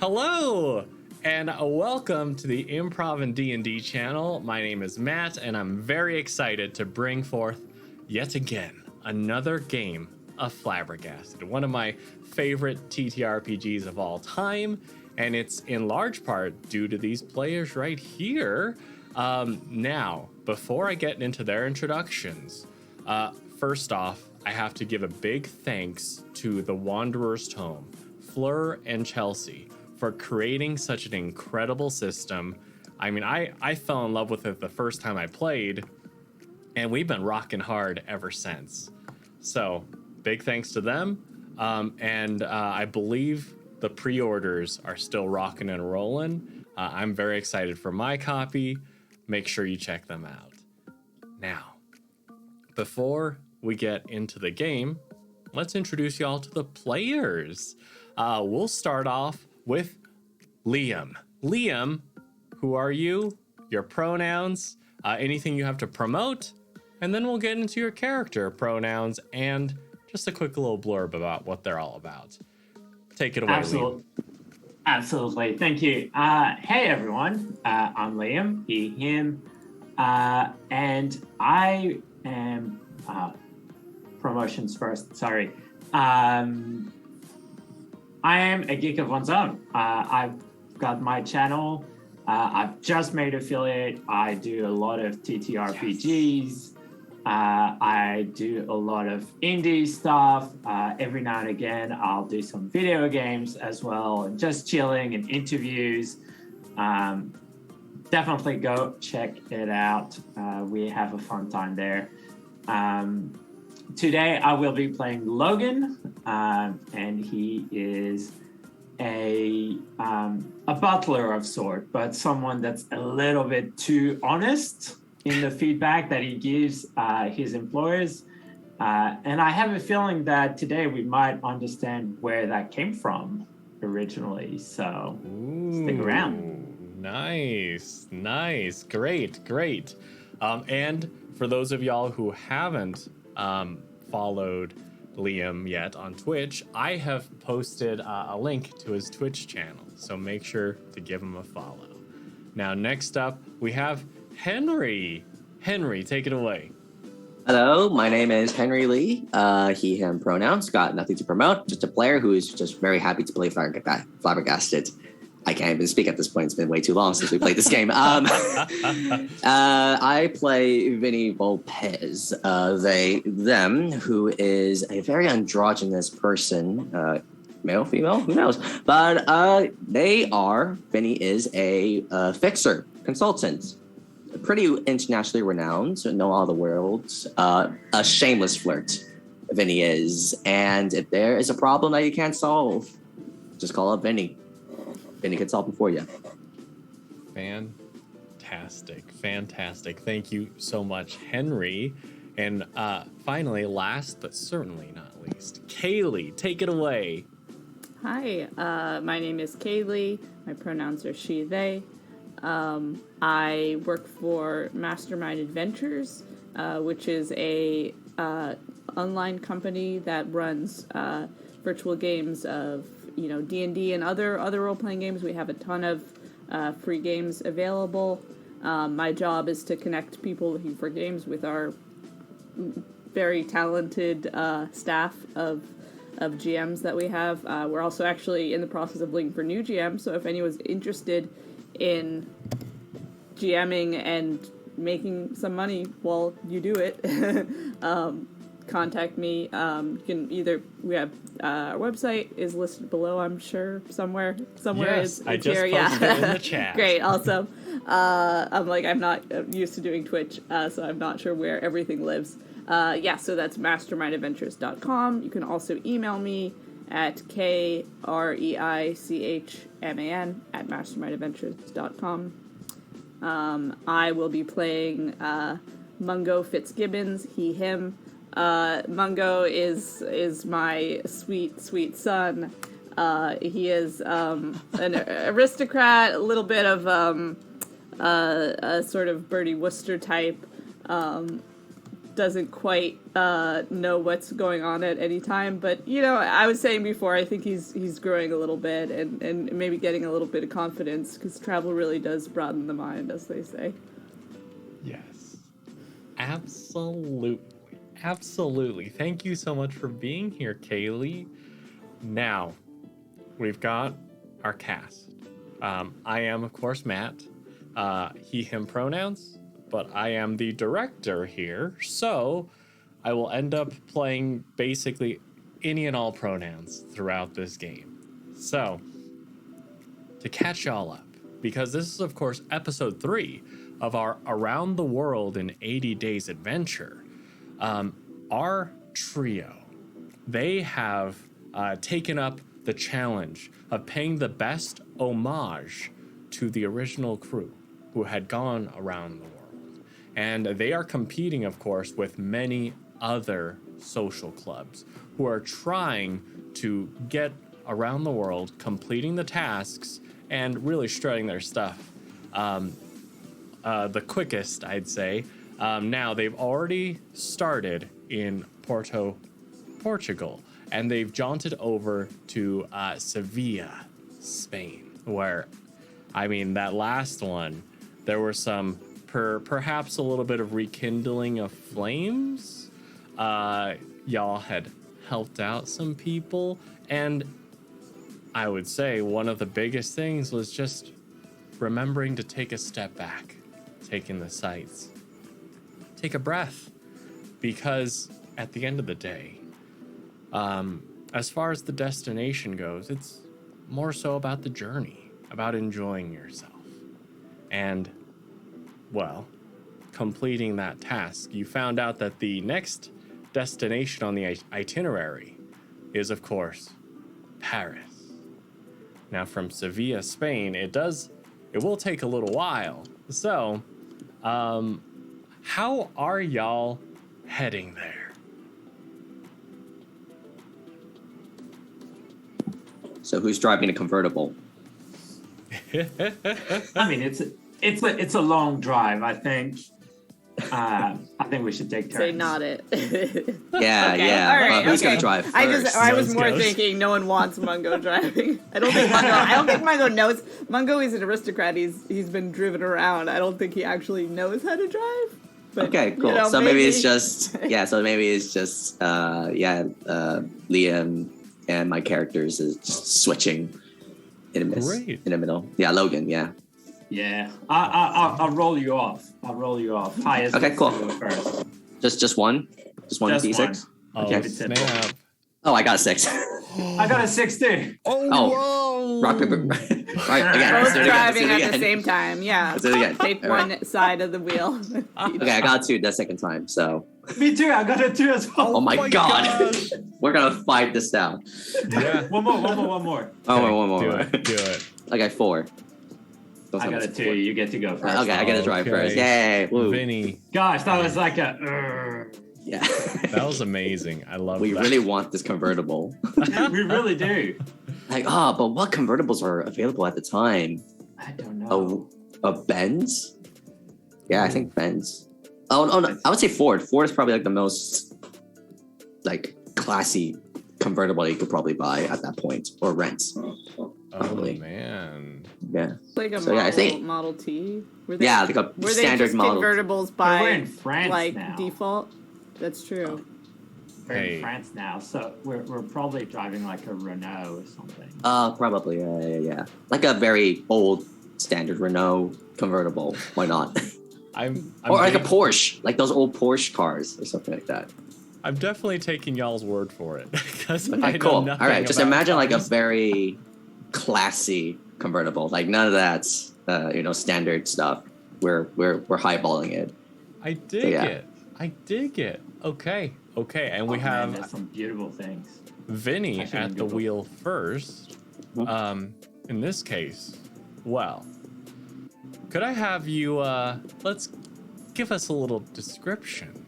Hello, and welcome to the Improv and D&D channel. My name is Matt, and I'm very excited to bring forth, yet again, another game of Flabbergasted, one of my favorite TTRPGs of all time, and it's in large part due to these players right here. Now, before I get into their introductions, first off, I have to give a big thanks to the Wanderer's Tome, Fleur and Chelsea, for creating such an incredible system. I mean, I fell in love with it the first time I played, and we've been rocking hard ever since. So, big thanks to them. And I believe the pre-orders are still rocking and rolling. I'm very excited for my copy. Make sure you check them out. Now, before we get into the game, let's introduce y'all to the players. We'll start off with Liam. Liam, who are you? Your pronouns, anything you have to promote, and then we'll get into your character pronouns and just a quick little blurb about what they're all about. Take it away, Liam. Absolutely. Thank you. Hey, everyone. I'm Liam, he, him, and I am... promotions first, sorry. I am a geek of one's own. I've got my channel. I've just made affiliate. I do a lot of TTRPGs. Yes. I do a lot of indie stuff. Every now and again, I'll do some video games as well, and just chilling and interviews. Definitely go check it out. We have a fun time there. Today, I will be playing Logan, and he is a butler of sort, but someone that's a little bit too honest in the feedback that he gives his employers. And I have a feeling that today we might understand where that came from originally. So stick around. Nice. Great. And for those of y'all who haven't followed Liam yet on Twitch, I have posted a link to his Twitch channel, so make sure to give him a follow. Now, next up, we have Henry. Henry, take it away. Hello, my name is Henry Lee. He, him pronouns. Got nothing to promote. Just a player who is just very happy to play Flabbergasted. I can't even speak at this point. It's been way too long since we played this game. I play Vinny Vulpes, them, who is a very androgynous person, male, female, who knows? But Vinny is a fixer, consultant, pretty internationally renowned, know all the worlds, a shameless flirt, Vinny is. And if there is a problem that you can't solve, just call up Vinny. Vinny can solve them for you. Fantastic. Thank you so much, Henry. And finally, last but certainly not least, Kaylee, take it away. Hi, my name is Kaylee. My pronouns are she, they. I work for Mastermind Adventures, which is a online company that runs virtual games of D&D and other role-playing games. We have a ton of free games available. My job is to connect people looking for games with our very talented staff of GMs that we have. We're also actually in the process of looking for new GMs, so if anyone's interested in GMing and making some money while you do it, contact me. You can we have our website is listed below, I'm sure, somewhere. Yes, it's I just here. posted it in the chat. Great, awesome. I'm not used to doing Twitch, so I'm not sure where everything lives. So that's mastermindadventures.com. You can also email me at kreican@mastermindadventures.com. I will be playing Mungo Fitzgibbons, he, him. Mungo is my sweet son. He is an aristocrat, a little bit of a sort of Bertie Wooster type, doesn't quite know what's going on at any time. But, you know, I was saying before, I think he's growing a little bit and maybe getting a little bit of confidence, because travel really does broaden the mind, as they say. Yes. Absolutely. Absolutely. Thank you so much for being here, Kaylee. Now, we've got our cast. I am, of course, Matt. He, him pronouns, but I am the director here, so I will end up playing basically any and all pronouns throughout this game. So, to catch y'all up, because this is, of course, episode 3 of our Around the World in 80 Days adventure, our trio, they have taken up the challenge of paying the best homage to the original crew who had gone around the world. And they are competing, of course, with many other social clubs who are trying to get around the world, completing the tasks, and really strutting their stuff. The quickest, I'd say. Now, they've already started in Porto, Portugal, and they've jaunted over to Seville, Spain, where, I mean, that last one, there were some, perhaps a little bit of rekindling of flames. Y'all had helped out some people, and I would say one of the biggest things was just remembering to take a step back, taking the sights, take a breath, because at the end of the day, as far as the destination goes, it's more so about the journey, about enjoying yourself. And, well, completing that task, you found out that the next destination on the itinerary is, of course, Paris. Now, from Seville, Spain, it will take a little while. So, how are y'all heading there? So who's driving a convertible? I mean, it's a long drive. I think we should take turns. Say not it. Yeah, Okay, yeah. all right, Who's okay. gonna drive first? I was Nose more goes. thinking no one wants Mungo driving. I don't think Mungo knows. Mungo is an aristocrat. He's been driven around. I don't think he actually knows how to drive. But, Okay, cool. you know, So maybe it's just Liam and my characters is just switching in the middle. Yeah, Logan. Yeah. Yeah, I'll roll you off. Highest. Okay, cool. First. Just one D6. Oh, Keep it simple. snap. Oh, I got a 6. I got a 6 too. Oh, rock paper. Right again. Both Let's do it again, driving let's do it at the again. same time. Yeah. Let's do it again. Take All right. one side of the wheel. Okay, I got 2 the second time. So, Me too. I got a 2 as well. oh my my god, gosh. we're gonna fight this out. Yeah. One more. Oh, one more. Do it. I got 4. Those I got numbers a are 2. 4. You get to go first. Okay, I get to drive Okay. first. Yay! Woo. Vinny, Gosh, that was like a. Yeah. that was amazing. I love We that. really want this convertible. We really do. Like, but what convertibles are available at the time? I don't know. A Benz? Yeah, I think Benz. Oh no, I would say Ford. Ford is probably like the most like classy convertible you could probably buy at that point or rent. Oh, probably. man. Yeah. Like a So, yeah, I think- Model T. Yeah, like a were they standard just model. convertibles But we're by in France like now. default? That's true. We're Hey. in France now, so we're probably driving like a Renault or something. Probably. Yeah. Like a very old standard Renault convertible. Why not? I'm Or like a big- Porsche, like those old Porsche cars or something like that. I'm definitely taking y'all's word for it because I Okay, know cool. All nothing right, just about imagine like a cars. very classy convertible. Like none of that, standard stuff. We're highballing it. I dig Yeah. it. I dig it. Okay, and we Oh, man, have there's some beautiful things. Vinny I shouldn't at the Google. wheel first. In this case, well, could I have you? Let's give us a little description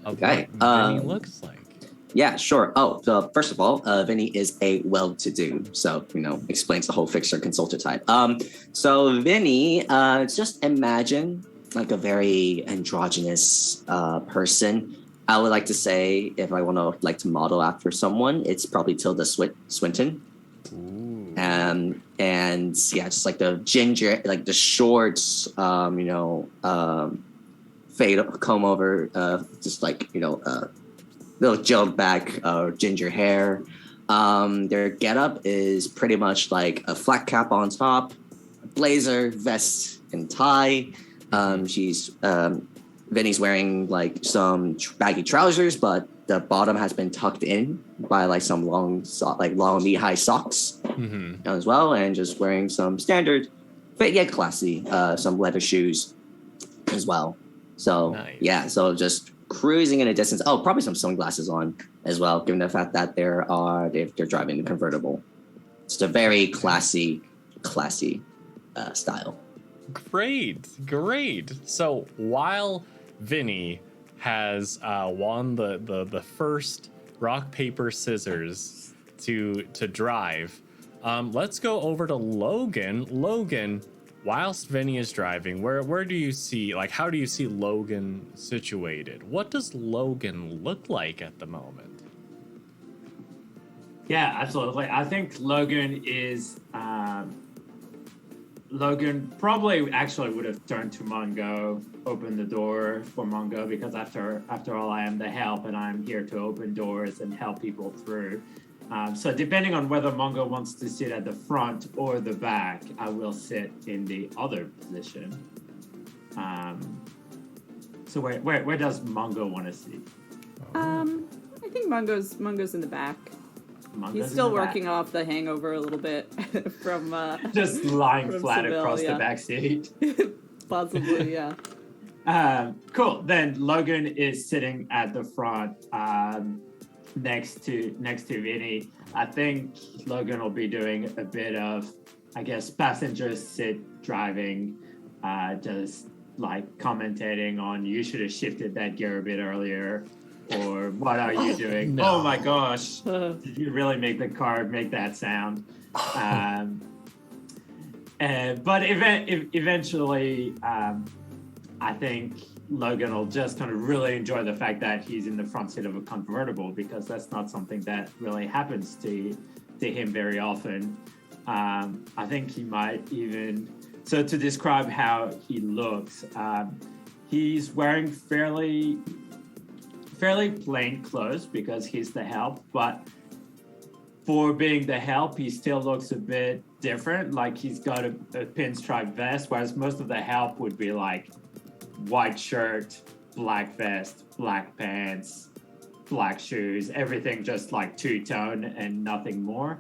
of Okay, what Vinny looks like. Yeah, sure. Oh, so first of all, Vinny is a well-to-do, so explains the whole fixer consultant type. So Vinny, just imagine like a very androgynous person. I would like to say if I want to like to model after someone, it's probably Tilda Swinton. Ooh. And yeah, just like the ginger, like the shorts, fade comb over, just like little gelled back, ginger hair. Their getup is pretty much like a flat cap on top, blazer, vest, and tie. Vinny's wearing like some baggy trousers, but the bottom has been tucked in by like some long knee-high socks as well, and just wearing some standard fit yet classy some leather shoes as well. So nice. Yeah, so just cruising in a distance. Oh, probably some sunglasses on as well, given the fact that they're driving the convertible. It's a very classy style. Great. So while Vinny has won the first rock paper scissors to drive, let's go over to Logan. Logan, whilst Vinny is driving, where do you see, like, how do you see Logan situated? What does Logan look like at the moment? Yeah, absolutely. I think Logan is Logan probably actually would have turned to Mongo, opened the door for Mongo, because after all, I am the help and I'm here to open doors and help people through. So depending on whether Mongo wants to sit at the front or the back, I will sit in the other position. So where does Mongo want to sit? I think Mongo's in the back. He's still working off the hangover a little bit from just lying from flat Seville, across yeah. the back seat. Possibly, yeah. Cool. Then Logan is sitting at the front, next to Vinny. I think Logan will be doing a bit of, I guess, passenger sit driving, just like commentating on, you should have shifted that gear a bit earlier, or what are you doing? No. Oh my gosh, did you really make the car make that sound? But eventually, I think Logan will just kind of really enjoy the fact that he's in the front seat of a convertible, because that's not something that really happens to him very often. I think he might even, so to describe how he looks, he's wearing fairly plain clothes because he's the help, but for being the help, he still looks a bit different. Like he's got a pinstripe vest, whereas most of the help would be like white shirt, black vest, black pants, black shoes, everything just like two-tone and nothing more.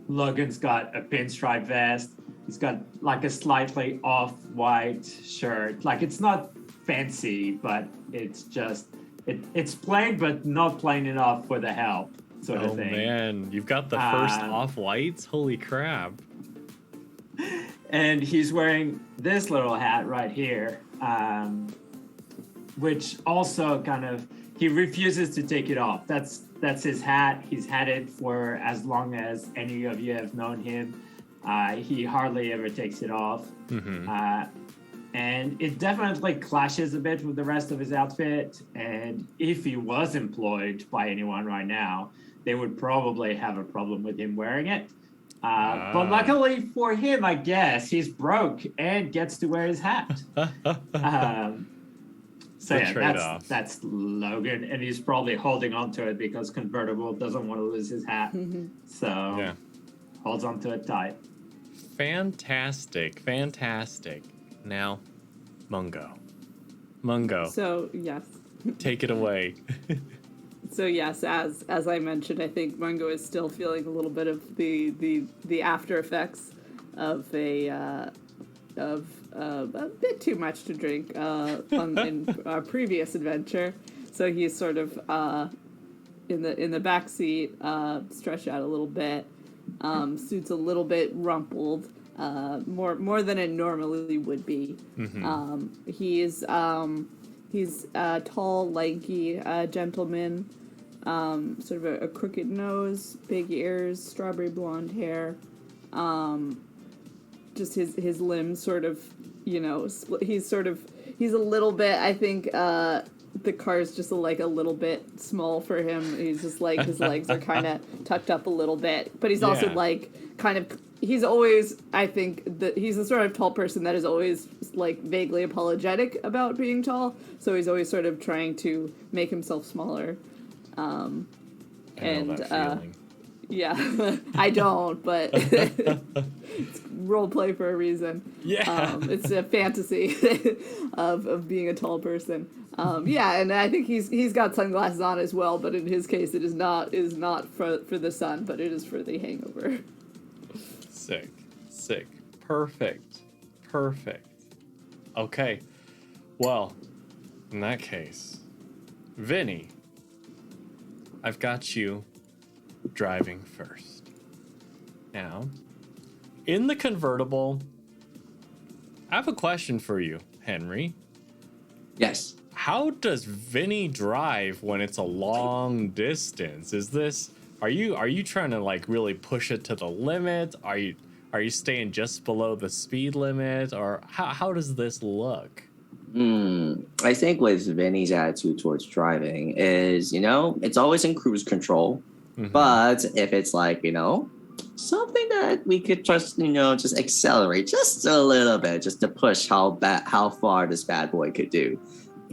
Logan's got a pinstripe vest. He's got like a slightly off-white shirt. Like it's not fancy, but it's just it's plain, but not plain enough for the help sort of thing. Oh man, you've got the first off-whites? Holy crap. And he's wearing this little hat right here, which also kind of, he refuses to take it off. That's his hat. He's had it for as long as any of you have known him. He hardly ever takes it off. And it definitely clashes a bit with the rest of his outfit. And if he was employed by anyone right now, they would probably have a problem with him wearing it. But luckily for him, I guess, he's broke and gets to wear his hat. So yeah, that's Logan, and he's probably holding on to it because convertible doesn't want to lose his hat. So holds on to it tight. Fantastic. Now, Mungo. So yes. Take it away. So yes, as I mentioned, I think Mungo is still feeling a little bit of the after effects of a bit too much to drink in our previous adventure. So he's sort of in the back seat, stretched out a little bit. Suit's a little bit rumpled, more than it normally would be. He's a tall, lanky gentleman, sort of a crooked nose, big ears, strawberry blonde hair. Just his limbs sort of he's a little bit, I think, the car's just a little bit small for him. He's just his legs are kind of tucked up a little bit, but he's also he's always, I think that he's the sort of tall person that is always vaguely apologetic about being tall. So he's always sort of trying to make himself smaller. I know that feeling. Yeah, I don't, but it's role play for a reason. Yeah, it's a fantasy of being a tall person. And I think he's got sunglasses on as well, but in his case, it is not for the sun, but it is for the hangover. Sick, perfect. Okay, well, in that case, Vinny, I've got you driving first. Now, in the convertible, I have a question for you, Henry. Yes. How does Vinny drive when it's a long distance? Are you trying to really push it to the limit? Are you staying just below the speed limit, or how does this look? I think with Vinny's attitude towards driving is, it's always in cruise control. Mm-hmm. But if it's something that we could just, just accelerate just a little bit, just to push how far this bad boy could do,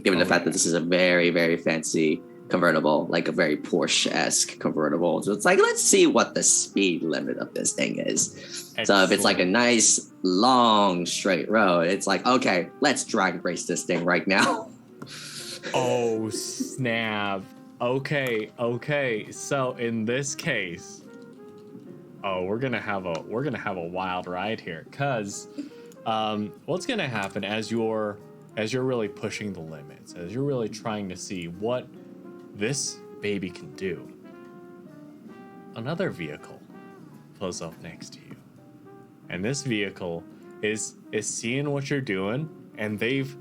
given the fact that this is a very, very fancy convertible, a very Porsche-esque convertible. So it's let's see what the speed limit of this thing is. Excellent. So if it's a nice, long, straight road, it's okay, let's drag race this thing right now. Oh, snap. Okay. So in this case, we're gonna have a wild ride here, cause what's gonna happen as you're really pushing the limits, as you're really trying to see what this baby can do, another vehicle pulls up next to you, and this vehicle is seeing what you're doing, and they've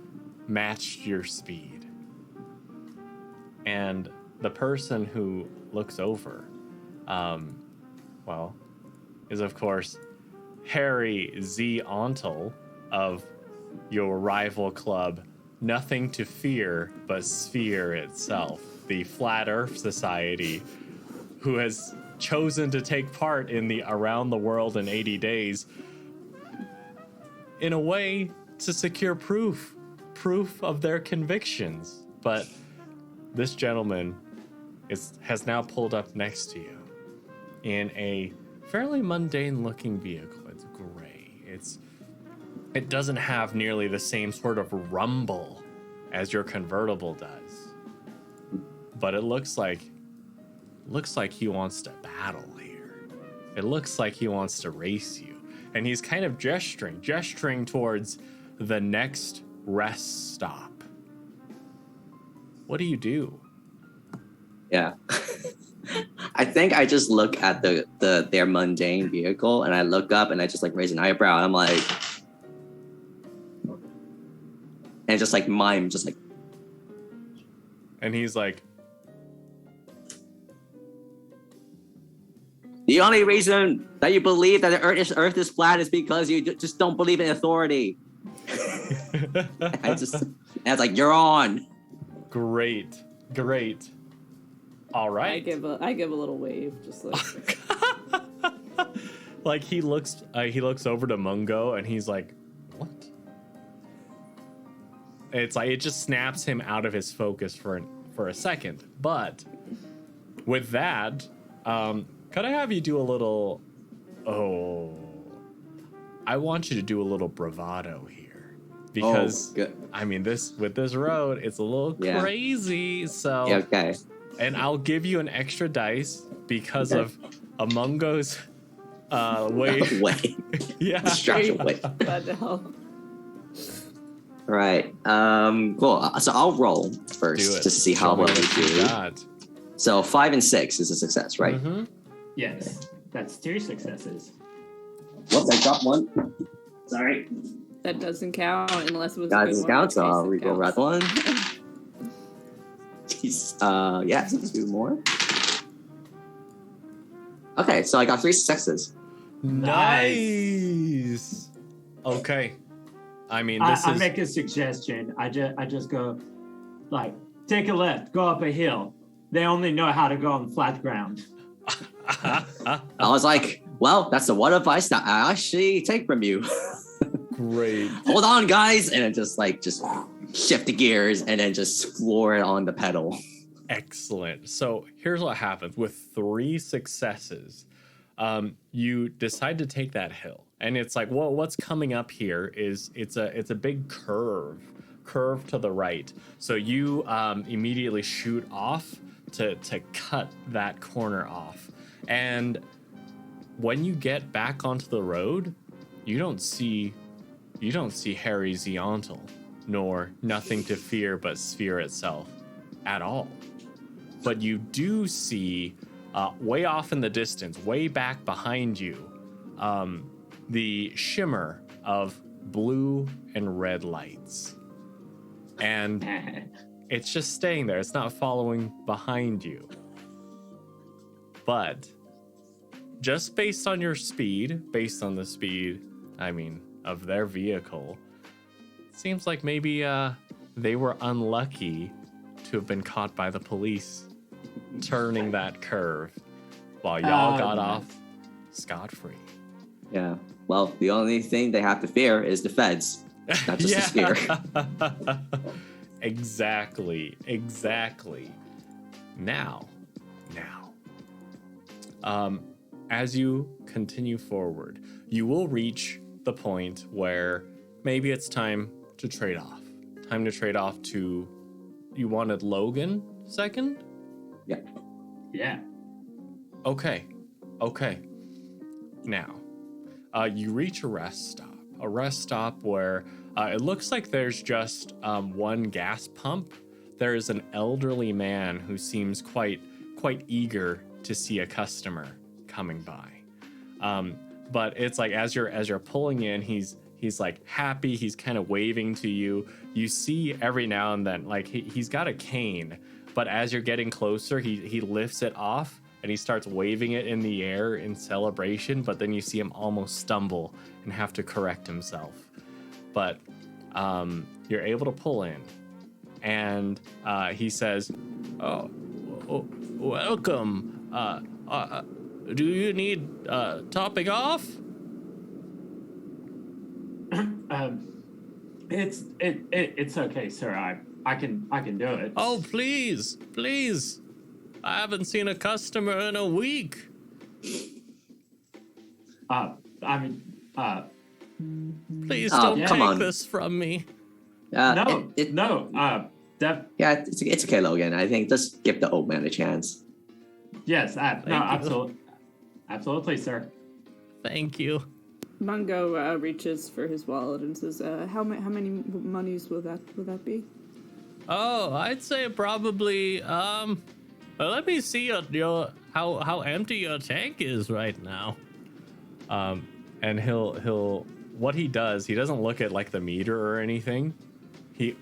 matched your speed, and the person who looks over, is of course Harry Z. Ontel of your rival club, Nothing to Fear But Sphere itself, the Flat Earth Society, who has chosen to take part in the Around the World in 80 Days in a way to secure proof of their convictions. But this gentleman has now pulled up next to you in a fairly mundane looking vehicle. It's gray. It doesn't have nearly the same sort of rumble as your convertible does, but it looks like he wants to battle here. It looks like he wants to race you, and he's kind of gesturing towards the next rest stop. What do you do? Yeah. I think I just look at their mundane vehicle, and I look up and I just raise an eyebrow, and I'm and just mime, and he's like, the only reason that you believe that the earth is flat is because you just don't believe in authority. And it's you're on. Great. All right. I give a little wave, just he looks over to Mungo, and he's like, what? It's it just snaps him out of his focus for a second. But with that, could I have you do a little? I want you to do a little bravado here, because with this road, it's a little crazy. So okay. And I'll give you an extra dice because of a Mungo's way. Yeah. Distraction way. Glad to help. Right. Cool. So I'll roll first just to see how well we do. So 5 and 6 is a success, right? Mm-hmm. Yes. That's 2 successes. Whoops, I dropped one. Sorry. That doesn't count unless it was. That doesn't count, so I'll re-roll that one. Jeez. Yes, 2 more. Okay, so I got 3 successes. Nice. Okay. I mean, I make a suggestion. I just go, like, take a left, go up a hill. They only know how to go on flat ground. I was like, well, that's the one advice that I actually take from you. Great. Hold on, guys, and then just shift the gears and then just floor it on the pedal. Excellent. So here's what happens. With 3 successes, you decide to take that hill. And it's like, well, what's coming up here is it's a big curve to the right. So you immediately shoot off to cut that corner off. And when you get back onto the road, you don't see Harry Ziontal, nor Nothing to Fear but Sphere itself at all. But you do see, way off in the distance, way back behind you, the shimmer of blue and red lights. And it's just staying there. It's not following behind you. But just based on the speed, of their vehicle, it seems like maybe they were unlucky to have been caught by the police turning that curve while y'all got off scot-free. Yeah. Well, the only thing they have to fear is the feds, not just the sphere. Exactly. Now, as you continue forward, you will reach the point where maybe it's time to trade off. To, you wanted Logan second? Yeah. Yeah. Okay. Now, you reach a rest stop where it looks like there's just one gas pump. There's an elderly man who seems quite eager to see a customer coming by. But it's like as you're pulling in, he's like happy. He's kind of waving to you. You see every now and then, like he's got a cane, but as you're getting closer, he lifts it off and he starts waving it in the air in celebration. But then you see him almost stumble and have to correct himself. But you're able to pull in, and he says, "Oh, welcome. Do you need topping off?" It's okay, sir. I can do it. Oh, please. I haven't seen a customer in a week. Please don't take this from me. No. It's okay, Logan. I think just give the old man a chance. Yes, absolutely, sir. Thank you. Mungo reaches for his wallet and says, "How many monies will that be?" Oh, I'd say probably. Let me see your how empty your tank is right now. And he'll what he does, he doesn't look at like the meter or anything. He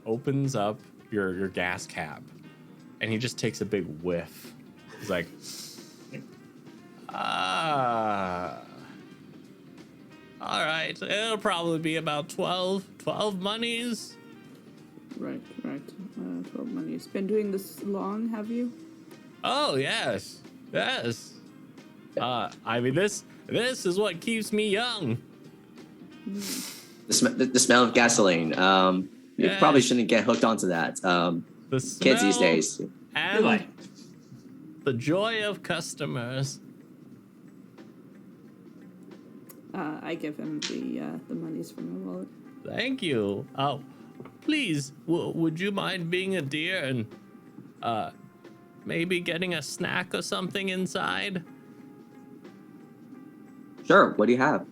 opens up your gas cap, and he just takes a big whiff. He's like, all right, it'll probably be about 12 monies. Right. 12 monies. Been doing this long, have you? Oh, yes. I mean, this is what keeps me young. The smell of gasoline. You probably shouldn't get hooked onto that. Kids these days. And the joy of customers. I give him the monies from my wallet. Thank you. Please, would you mind being a dear and maybe getting a snack or something inside? Sure. What do you have?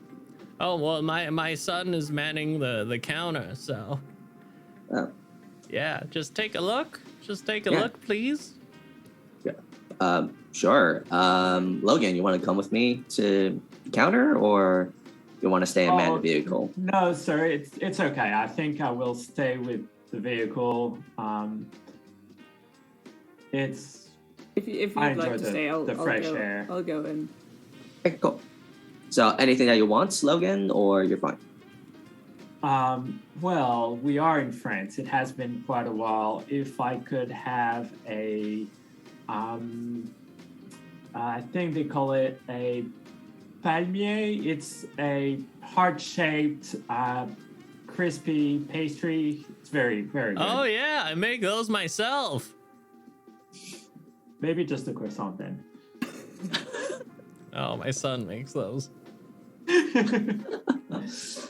Oh, well, my son is manning the counter, so. Oh. Yeah, just take a look. Look, please. Yeah. Sure. Logan, you want to come with me to the counter, or you want to stay and man the vehicle? No, sir. It's okay. I think I will stay with the vehicle. If you'd like to stay, I'll go. I'll go in. Okay, cool. So anything that you want, Logan, or you're fine? Well, we are in France. It has been quite a while. If I could have a, I think they call it a palmier. It's a heart-shaped, crispy pastry. It's very, very good. Oh yeah, I make those myself. Maybe just a croissant then. Oh, my son makes those.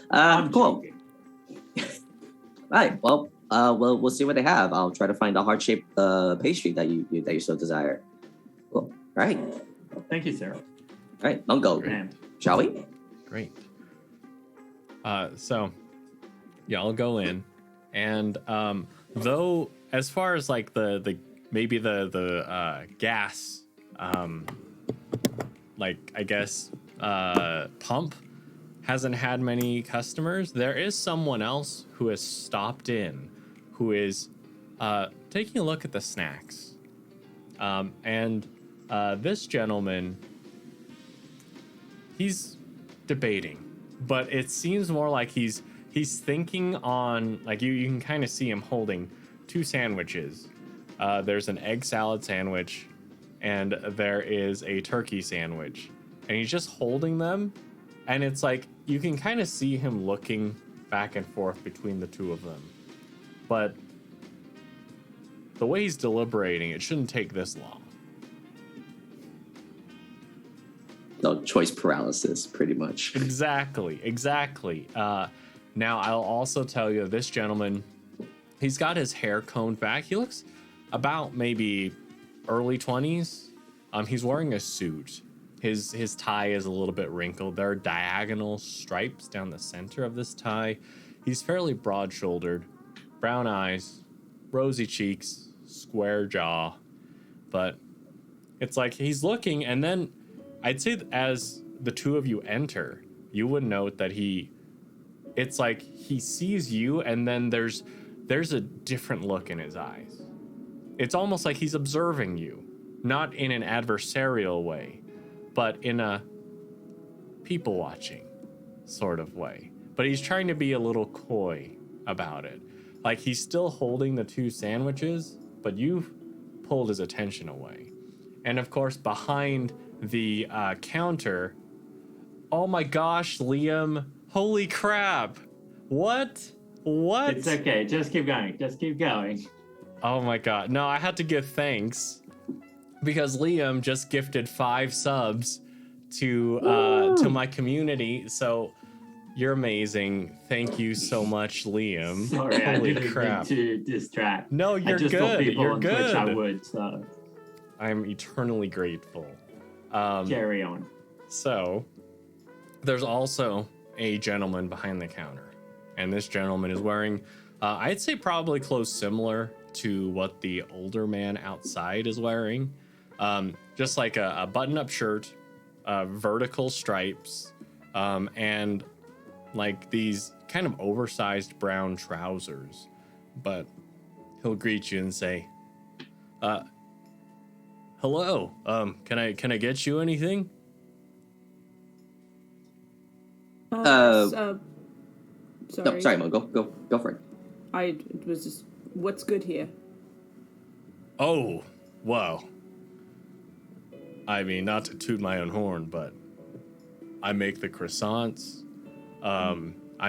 I'm Cool. joking. Right. Well, we'll see what they have. I'll try to find the heart-shaped pastry that you so desire. Cool. Right. Thank you, Sarah. Right. I'll go. And Shall we? Great. So, yeah, I'll go in, and though as far as like the maybe the gas, like I guess pump hasn't had many customers. There is someone else who has stopped in, who is taking a look at the snacks, and this gentleman. He's debating, but it seems more like he's thinking on, like you can kind of see him holding two sandwiches. There's an egg salad sandwich and there is a turkey sandwich, and he's just holding them, and it's like you can kind of see him looking back and forth between the two of them. But the way he's deliberating, it shouldn't take this long. No, choice paralysis, pretty much. Exactly. Now, I'll also tell you, this gentleman, he's got his hair combed back. He looks about maybe early 20s. He's wearing a suit. His tie is a little bit wrinkled. There are diagonal stripes down the center of this tie. He's fairly broad-shouldered, brown eyes, rosy cheeks, square jaw. But it's like he's looking, and then I'd say as the two of you enter, you would note that it's like he sees you, and then there's a different look in his eyes. It's almost like he's observing you, not in an adversarial way, but in a people watching sort of way. But he's trying to be a little coy about it. Like he's still holding the two sandwiches, but you've pulled his attention away. And of course, behind the counter, oh my gosh, Liam, holy crap. What? it's okay. Just keep going. Oh my god. No, I had to give thanks because Liam just gifted 5 subs to my community. So you're amazing. Thank you so much, Liam. Sorry, I Holy didn't crap. mean to distract. No, you're I just told good. people You're on good. Twitch I would, so I'm eternally grateful. carry on. So, there's also a gentleman behind the counter, and this gentleman is wearing, I'd say probably clothes similar to what the older man outside is wearing. Just like a button-up shirt, vertical stripes, and like these kind of oversized brown trousers. But he'll greet you and say, hello, can I get you anything? Sorry. No, sorry, Mo. Go for it. It was just, what's good here? Oh, well. I mean, not to toot my own horn, but I make the croissants. I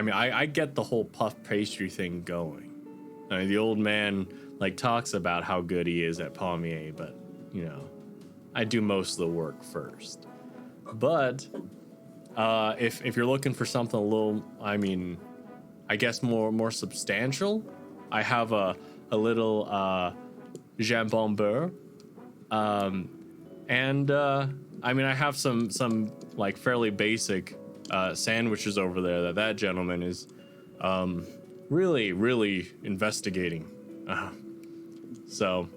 mean, I get the whole puff pastry thing going. I mean, the old man like talks about how good he is at palmier, but you know, I do most of the work first. But if you're looking for something a little, I mean, I guess more substantial, I have a little jambon beurre, and I mean, I have some like fairly basic sandwiches over there that gentleman is really investigating. So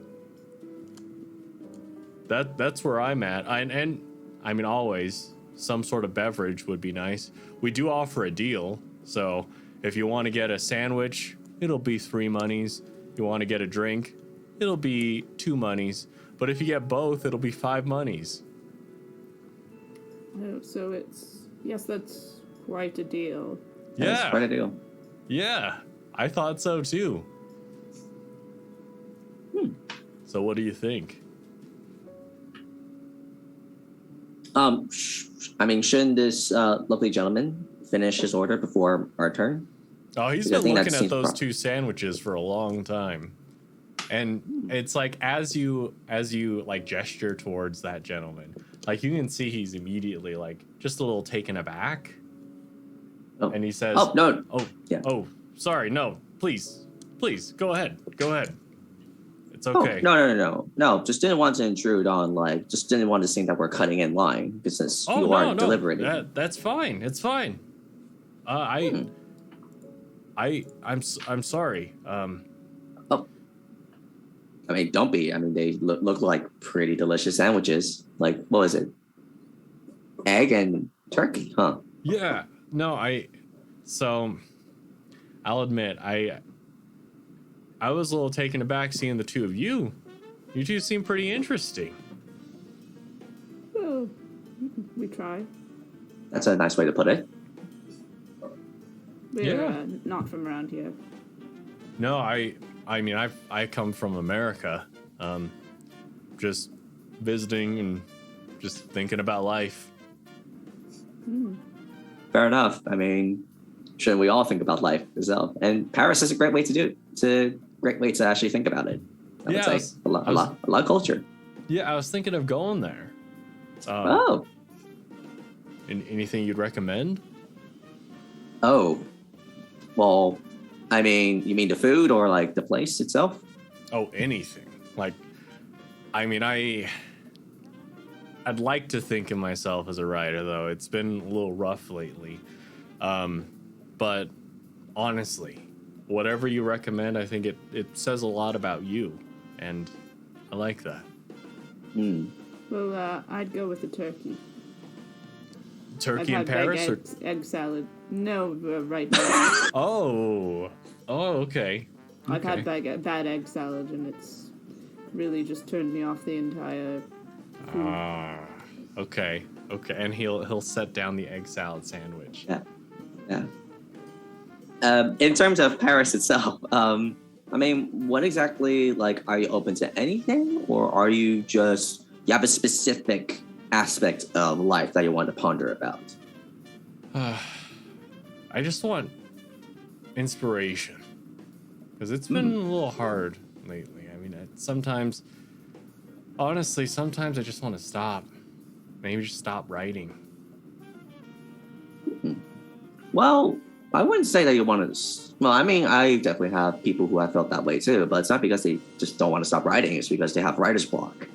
that's where I'm at. And I mean, always some sort of beverage would be nice. We do offer a deal, so if you want to get a sandwich, it'll be 3 monies. You want to get a drink, it'll be 2 monies. But if you get both, it'll be 5 monies. Oh, so that's quite a deal. That's Yeah. quite a deal. Yeah, I thought so too. So what do you think? I mean, shouldn't this lovely gentleman finish his order before our turn? Oh, he's Because I been think that looking at seems those two sandwiches for a long time. And it's like as you like gesture towards that gentleman, like you can see he's immediately like just a little taken aback. Oh. And he says, "Oh no, yeah. Oh, sorry, no, please, go ahead, it's oh okay." no, just didn't want to intrude on just didn't want to think that we're cutting in line because you are deliberating. That's fine. It's fine. I'm sorry. Oh, I mean, don't be. I mean, they look like pretty delicious sandwiches. Like, what was it? Egg and turkey, huh? Yeah. No, so I'll admit I was a little taken aback seeing the two of you. You two seem pretty interesting. Well, we try. That's a nice way to put it. We're not from around here. No, I mean I come from America. Just visiting and just thinking about life. Fair enough. I mean, shouldn't we all think about life as well? And Paris is a great way to do it. It's a great way to actually think about it. I would say a lot of culture. Yeah, I was thinking of going there. Anything you'd recommend? Oh, well, I mean, you mean the food or like the place itself? Oh, anything. Like, I mean, I'd like to think of myself as a writer, though. It's been a little rough lately. But honestly, whatever you recommend, I think it says a lot about you. And I like that. Well, I'd go with the turkey. Turkey in Paris? Egg salad. No, right now. Oh, okay. I've had bad egg salad, and it's really just turned me off the entire food. Okay. And he'll set down the egg salad sandwich. Yeah. In terms of Paris itself, I mean, what exactly, are you open to anything, or are you have a specific aspect of life that you want to ponder about? I just want inspiration, because it's been a little hard lately. I mean, sometimes I just want to stop. Maybe just stop writing. Well, I wouldn't say that you want to. Well, I mean, I definitely have people who have felt that way too, but it's not because they just don't want to stop writing. It's because they have writer's block.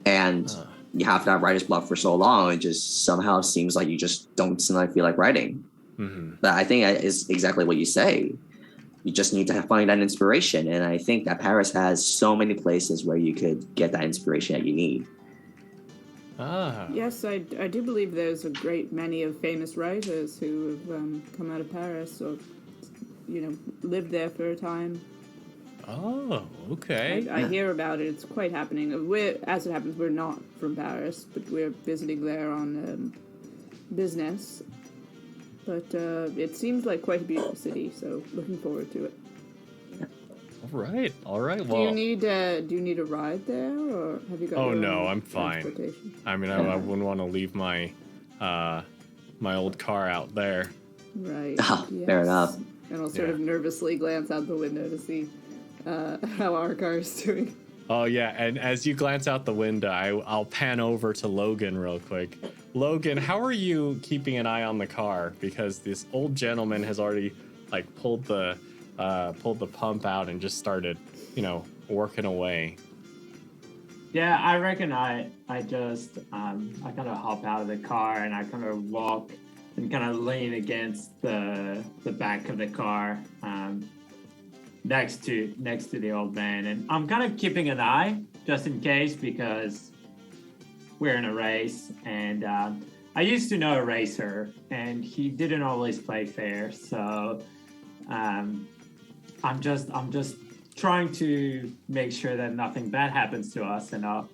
And you have to have writer's block for so long, it just somehow seems like you just don't feel like writing. But I think that is exactly what you say. You just need to find that inspiration. And I think that Paris has so many places where you could get that inspiration that you need. Yes, I do believe there's a great many of famous writers who have come out of Paris or, lived there for a time. Oh, okay. I hear about it. It's quite happening. As it happens, we're not from Paris, but we're visiting there on business. But it seems like quite a beautiful city, so looking forward to it. All right. Well, do you need a ride there, or have you got? Oh no, I'm fine. I mean, I wouldn't want to leave my my old car out there. Right. Oh, yes. Fair enough. And I'll sort of nervously glance out the window to see how our car is doing. Oh yeah, and as you glance out the window, I'll pan over to Logan real quick. Logan, how are you keeping an eye on the car? Because this old gentleman has already pulled the pump out and just started, working away. Yeah, I reckon I just I kind of hop out of the car and I kind of walk and kind of lean against the back of the car next to the old man, and I'm kind of keeping an eye just in case because we're in a race, and I used to know a racer and he didn't always play fair, so I'm just trying to make sure that nothing bad happens to us, and I'm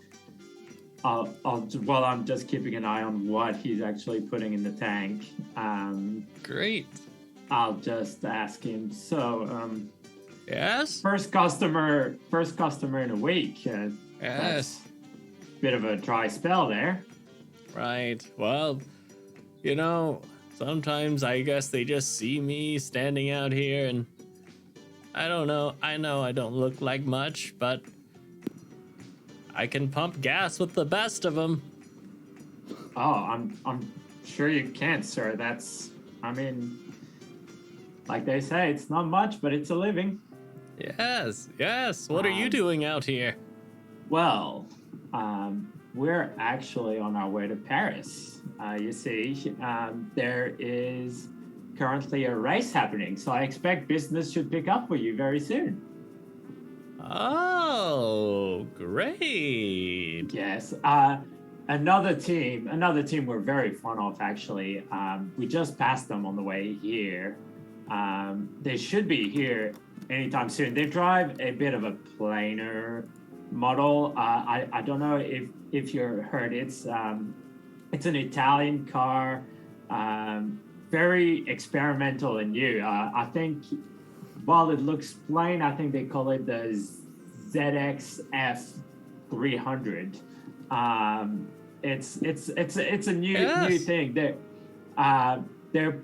just keeping an eye on what he's actually putting in the tank. Great. I'll just ask him. So, Yes? first customer in a week. Yes. That's a bit of a dry spell there. Right. Well, you know, sometimes I guess they just see me standing out here and I don't know. I know I don't look like much, but I can pump gas with the best of them. Oh, I'm sure you can, sir. I mean, like they say, it's not much, but it's a living. Yes. What are you doing out here? Well, we're actually on our way to Paris. You see, there is currently a race happening, so I expect business should pick up for you very soon. Oh, great. Yes. Another team we're very fond of, actually. We just passed them on the way here. They should be here anytime soon. They drive a bit of a plainer model. I don't know if you heard. It's an Italian car, very experimental and new. I think while it looks plain, I think they call it the ZXF 300. It's a new thing. They're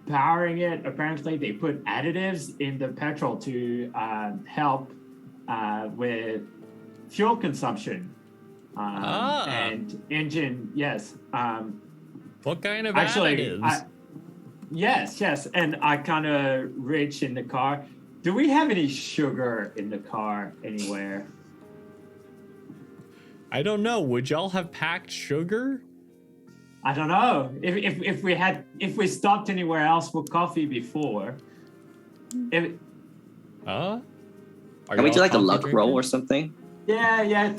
powering it. Apparently, they put additives in the petrol to help with fuel consumption and engine. Yes. What kind of Actually, additives? Yes, and I kind of reach in the car. Do we have any sugar in the car anywhere? I don't know. Would y'all have packed sugar? I don't know. If we stopped anywhere else for coffee before. Can we do like a luck roll or something? Yeah.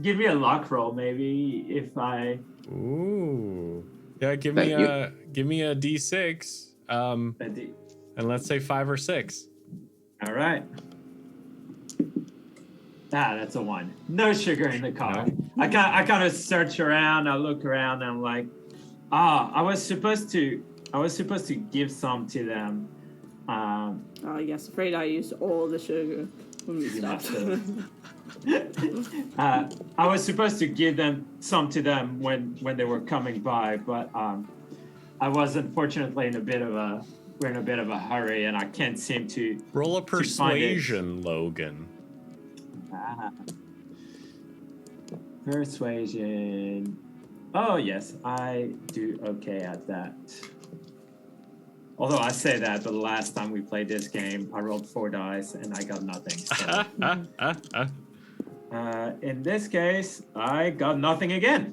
Give me a luck roll, maybe, if I. Ooh. Yeah, give me a D6. And let's say 5 or 6. All right. That's a 1. No sugar in the car. No. I kind of search around. I look around. And I'm like, I was supposed to give some to them. Oh yes, afraid I used all the sugar when we stopped. I was supposed to give some to them when they were coming by, but I was unfortunately in a bit of a hurry, and I can't seem to roll a persuasion, Logan. Persuasion. Oh yes, I do okay at that. Although I say that, but the last time we played this game, I rolled 4 dice and I got nothing. So. In this case, I got nothing again.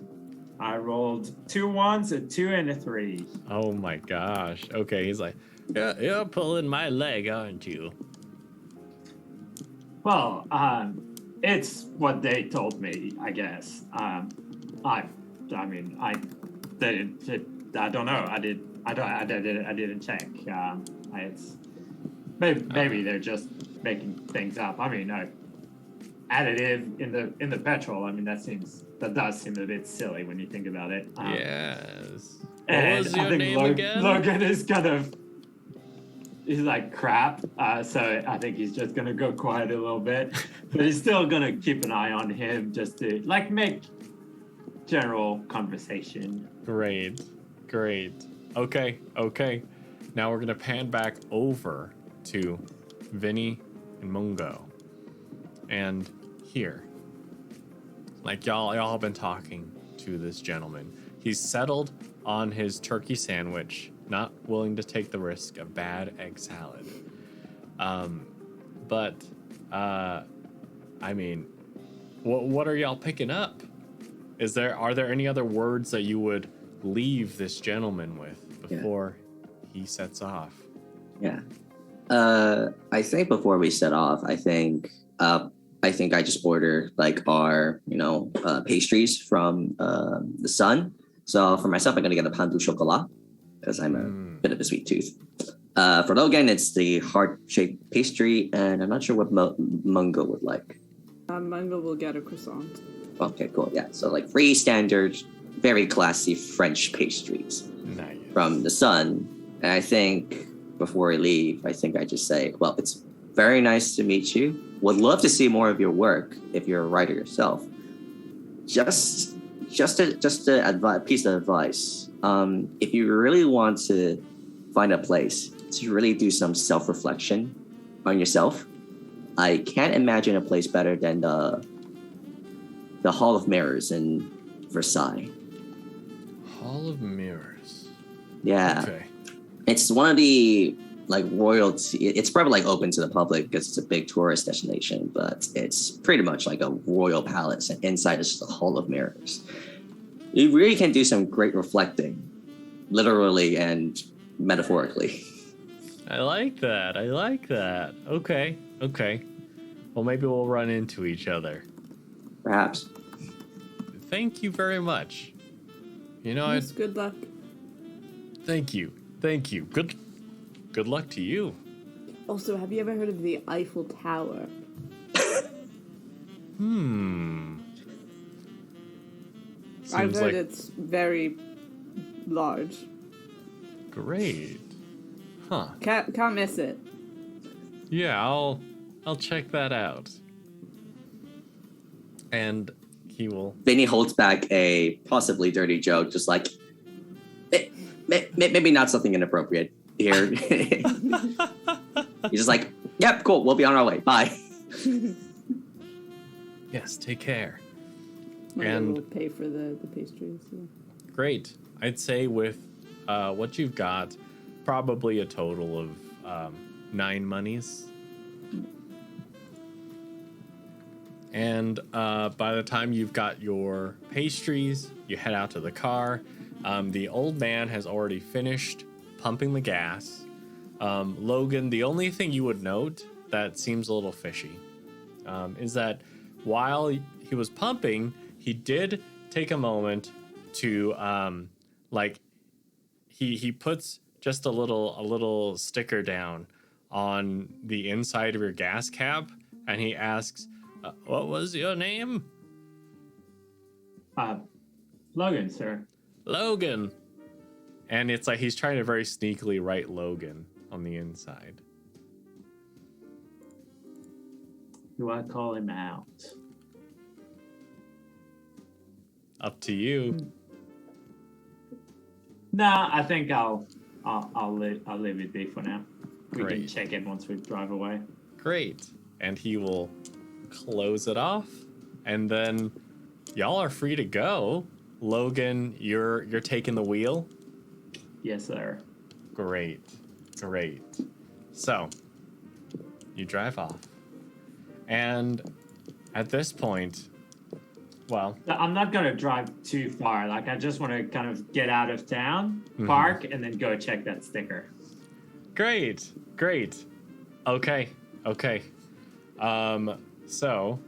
I rolled 2 1s, a 2, and a 3. Oh my gosh. Okay, he's like, yeah, you're pulling my leg, aren't you? Well, it's what they told me, I guess. I don't know. I didn't check. Maybe they're just making things up. I mean, additive in the petrol. I mean, that does seem a bit silly when you think about it. Yes. And What was your I think name again? Logan is he's like crap. So I think he's just gonna go quiet a little bit, but he's still gonna keep an eye on him just to like make general conversation. Great. Okay. Now we're gonna pan back over to Vinny and Mungo. And here, like y'all have been talking to this gentleman. He's settled on his turkey sandwich, not willing to take the risk of bad egg salad. I mean, what are y'all picking up? Are there any other words that you would leave this gentleman with before he sets off? Yeah. I think before we set off, I think I just order like our, pastries from the Sun. So for myself, I'm going to get a pain au chocolat because I'm a bit of a sweet tooth. For Logan, it's the heart-shaped pastry, and I'm not sure what Mungo would like. Mungo will get a croissant. Okay, cool. Yeah, so like 3 standard, very classy French pastries Nice. from the Sun. And I think before we leave, I think I just say, well, it's very nice to meet you. Would love to see more of your work if you're a writer yourself. Just a piece of advice. If you really want to find a place to really do some self-reflection on yourself, I can't imagine a place better than the Hall of Mirrors in Versailles. Hall of Mirrors. Yeah. Okay. It's one of the royalty. It's probably open to the public because it's a big tourist destination, but it's pretty much like a royal palace, and inside is the Hall of Mirrors. You really can do some great reflecting, literally and metaphorically. I like that. Okay. Well, maybe we'll run into each other. Perhaps. Thank you very much. Yes, good luck. Thank you. Good luck to you. Also, have you ever heard of the Eiffel Tower? I've heard it's very large. Great. Huh. Can't miss it. Yeah, I'll check that out. And he will. Vinny holds back a possibly dirty joke, just like maybe not something inappropriate here. He's just like, yep, cool, we'll be on our way. Bye. Yes, take care. And we'll pay for the pastries. Yeah. Great. I'd say with what you've got, probably a total of 9 monies. And by the time you've got your pastries, you head out to the car. The old man has already finished pumping the gas. Logan, the only thing you would note that seems a little fishy is that while he was pumping, he did take a moment to he puts just a little sticker down on the inside of your gas cap, and he asks, what was your name? Logan, sir. Logan. And it's like he's trying to very sneakily write Logan on the inside. Do I call him out? Up to you. Nah, I think I'll leave it be for now. We can Great. check it once we drive away. Great. And he will close it off, and then y'all are free to go. Logan, you're taking the wheel. Yes, sir. Great. So you drive off, and at this point, well, I'm not going to drive too far. Like, I just want to kind of get out of town, park, and then go check that sticker. Great. Okay. So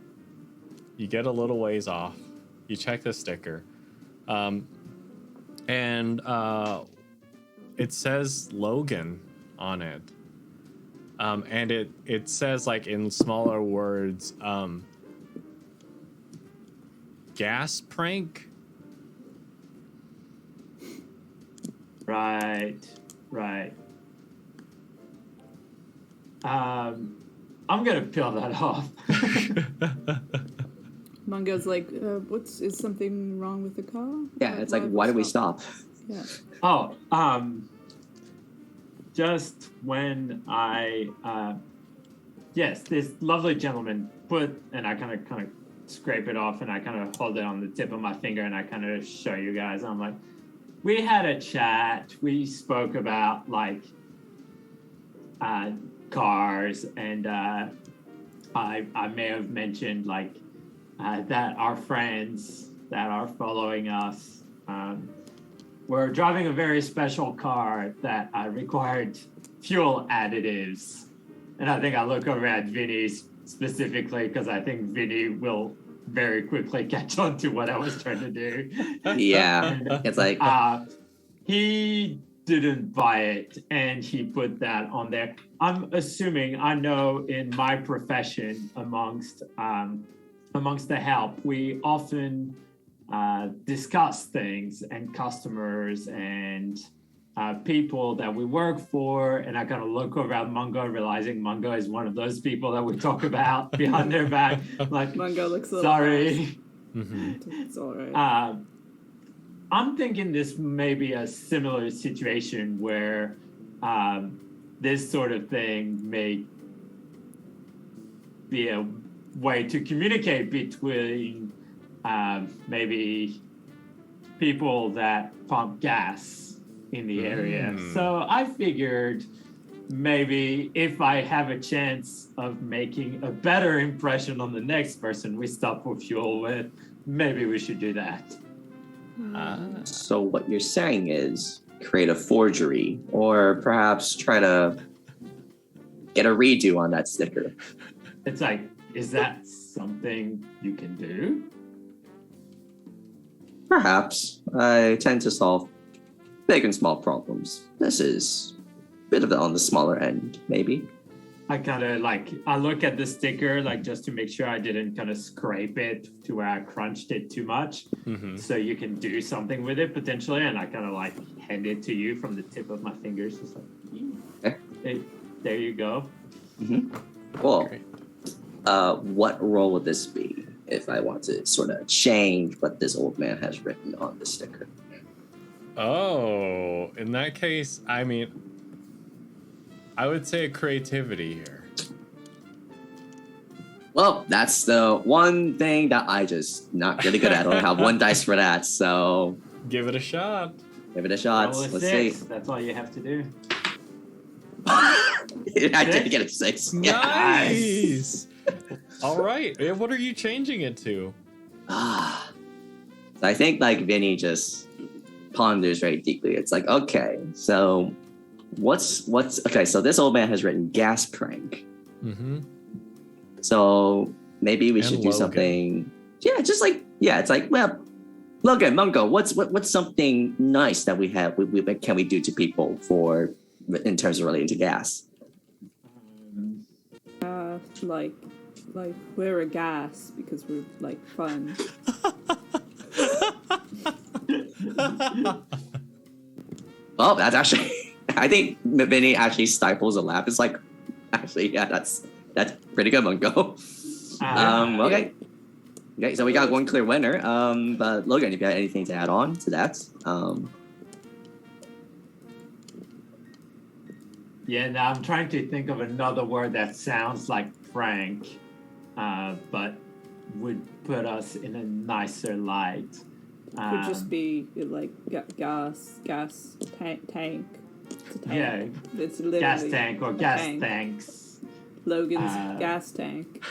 you get a little ways off. You check the sticker. And it says Logan on it. And it says, like, in smaller words, gas prank. Right. I'm gonna peel that off. Mungo's like, is something wrong with the car? Yeah, it's like, why do we stop? Yeah. Oh, just when yes, this lovely gentleman and I kind of scrape it off, and I kind of hold it on the tip of my finger, and I kind of show you guys. I'm like, we had a chat. We spoke about like cars, and I may have mentioned like that our friends that are following us were driving a very special car that required fuel additives. And I think I look over at Vinny specifically because I think Vinny will very quickly catch on to what I was trying to do. Yeah, And, it's like he didn't buy it, and he put that on there. I'm assuming, I know in my profession amongst the help, we often discuss things and customers and people that we work for, and I kind of look over at Mungo, realizing Mungo is one of those people that we talk about behind their back. Like, Mungo looks a little sorry. It's all right. I'm thinking this may be a similar situation where this sort of thing may be a way to communicate between maybe people that pump gas in the area. So I figured maybe if I have a chance of making a better impression on the next person we stop for fuel with, maybe we should do that. So what you're saying is create a forgery, or perhaps try to get a redo on that sticker. It's like, is that something you can do? Perhaps. I tend to solve big and small problems. This is a bit of on the smaller end, maybe. I kind of I look at the sticker, just to make sure I didn't kind of scrape it to where I crunched it too much. So you can do something with it potentially. And I kind of hand it to you from the tip of my fingers. Just hey, there you go. Cool. What role would this be if I want to sort of change what this old man has written on the sticker? Oh, in that case, I mean, I would say creativity here. Well, that's the one thing that I just not really good at. I only have one dice for that, so Give it a shot. give it a shot. Roll a Let's 6. see. That's all you have to do. I did get a 6. Nice. All right. What are you changing it to? So I think Vinny just ponders very deeply. It's like, okay, so what's okay, so this old man has written gas prank. So maybe we should do Logan. something. Yeah, just it's like, well, Logan, Mungo, what's something nice that we have we can we do to people for in terms of relating to gas? We're a gas because we're fun. Well, that's actually I think Vinny actually stifles a laugh. It's like, actually, yeah, that's pretty good, Mungo. Okay. Okay, so we got one clear winner. But Logan, if you had anything to add on to that, Yeah, now I'm trying to think of another word that sounds like prank, but would put us in a nicer light. Could just be gas tank. It's a tank. Yeah, It's literally gas tank or gas tank. tanks. Logan's gas tank.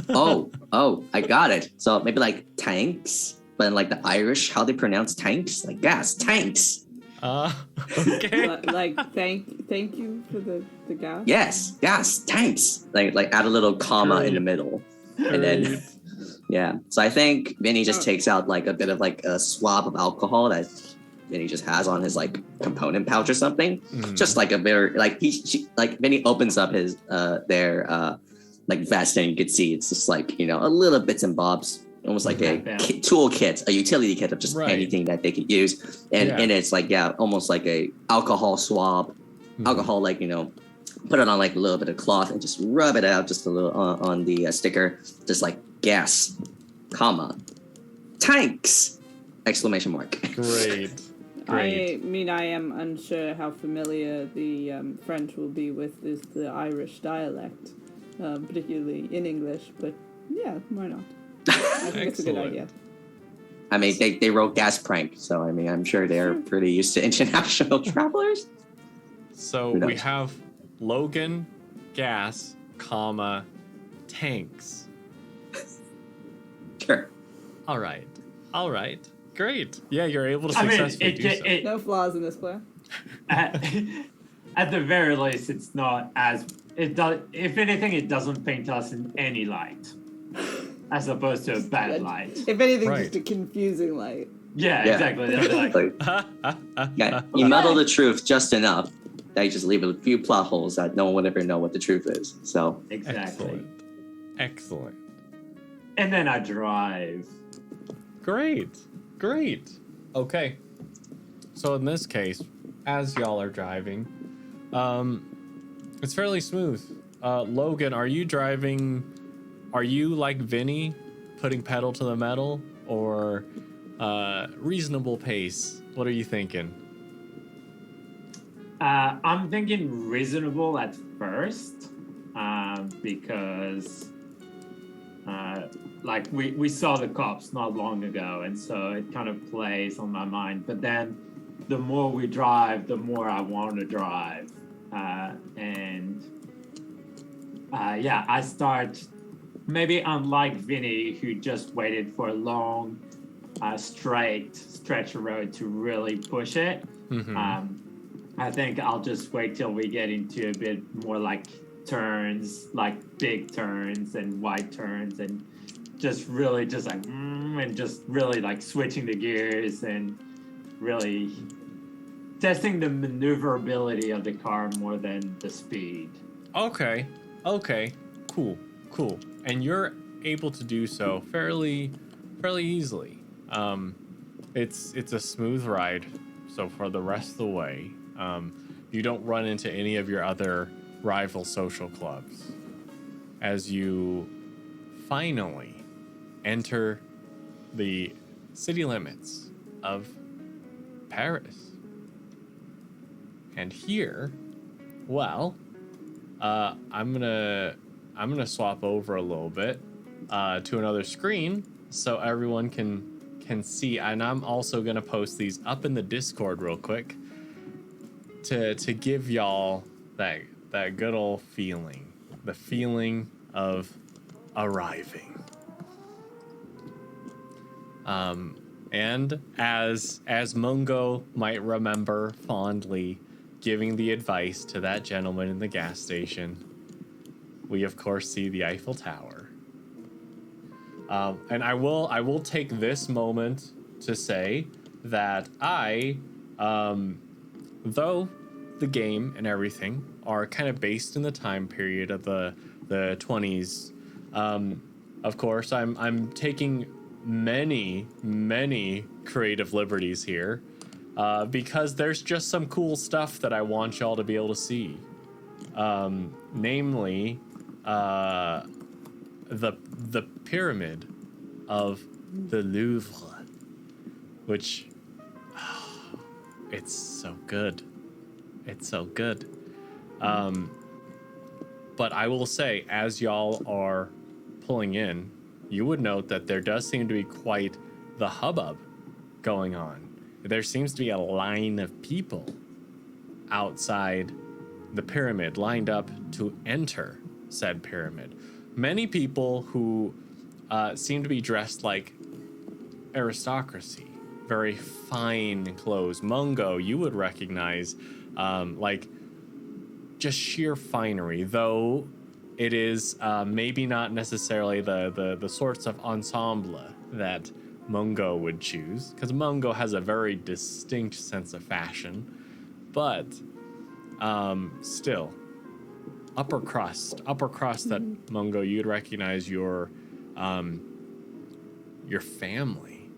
oh, I got it. So maybe tanks, but in the Irish, how they pronounce tanks, gas tanks. Okay. Thank you for the gas. Yes, gas tanks. Add a little comma in the middle, and then yeah. So I think Vinny just takes out a bit of a swab of alcohol that Vinny just has on his component pouch or something. Just a very Vinny opens up his their vest, and you can see it's just a little bits and bobs, almost a tool kit, a utility kit of just anything that they could use, and it's almost a alcohol swab, alcohol put it on a little bit of cloth and just rub it out just a little on the sticker, just gas, comma, tanks, exclamation mark. Great. I mean, I am unsure how familiar the French will be with the Irish dialect, particularly in English, but yeah, why not? I think it's a good idea. I mean, they wrote gas prank, so I mean, I'm sure they're pretty used to international travelers. So we have Logan, gas, comma, tanks. Sure. All right. Great. Yeah, you're able to successfully do so. No flaws in this plan. At the very least, it's not as it does. If anything, it doesn't paint us in any light, as opposed to a bad light. If anything, just a confusing light. Yeah. Exactly. You muddle the truth just enough that you just leave a few plot holes that no one would ever know what the truth is. So Exactly. Excellent. And then I drive. Great. Okay. So in this case, as y'all are driving, it's fairly smooth. Logan, are you driving? Are you like Vinny, putting pedal to the metal, or reasonable pace? What are you thinking? I'm thinking reasonable at first, because like we saw the cops not long ago, and so it kind of plays on my mind. But then the more we drive, the more I want to drive. Yeah, I start, maybe unlike Vinny, who just waited for a long, straight stretch of road to really push it. I think I'll just wait till we get into a bit more like turns, like big turns and wide turns, and just really just like, and just really like switching the gears and really testing the maneuverability of the car more than the speed. Okay, cool. And you're able to do so fairly easily. It's a smooth ride. So for the rest of the way, you don't run into any of your other rival social clubs as you finally enter the city limits of Paris. And here, well, I'm gonna swap over a little bit to another screen so everyone can see, and I'm also gonna post these up in the Discord real quick to give y'all that good old feeling, the feeling of arriving. And as Mungo might remember fondly giving the advice to that gentleman in the gas station, we of course see the Eiffel Tower. And I will take this moment to say that though the game and everything are kind of based in the time period of the 20s, of course I'm taking many creative liberties here, because there's just some cool stuff that I want y'all to be able to see. Namely, the pyramid of the Louvre, which it's so good. But I will say, as y'all are pulling in, you would note that there does seem to be quite the hubbub going on. There seems to be a line of people outside the pyramid lined up to enter said pyramid. Many people who seem to be dressed like aristocracy, very fine clothes. Mungo, you would recognize like just sheer finery, though it is maybe not necessarily the sorts of ensemble that Mungo would choose, because Mungo has a very distinct sense of fashion, but still upper crust that Mungo, you'd recognize your family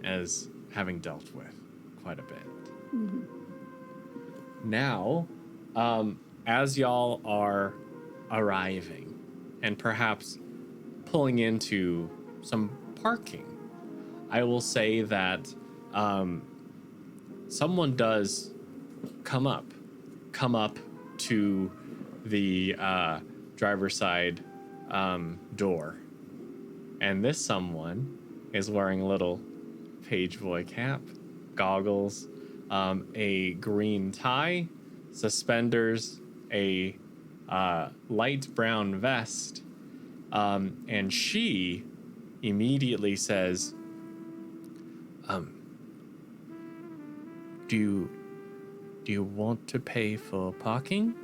as having dealt with quite a bit. Now, as y'all are arriving and perhaps pulling into some parking, I will say that someone does come up to the driver's side door, and this someone is wearing a little page boy cap, goggles, a green tie, suspenders, a light brown vest, and she immediately says, do you want to pay for parking?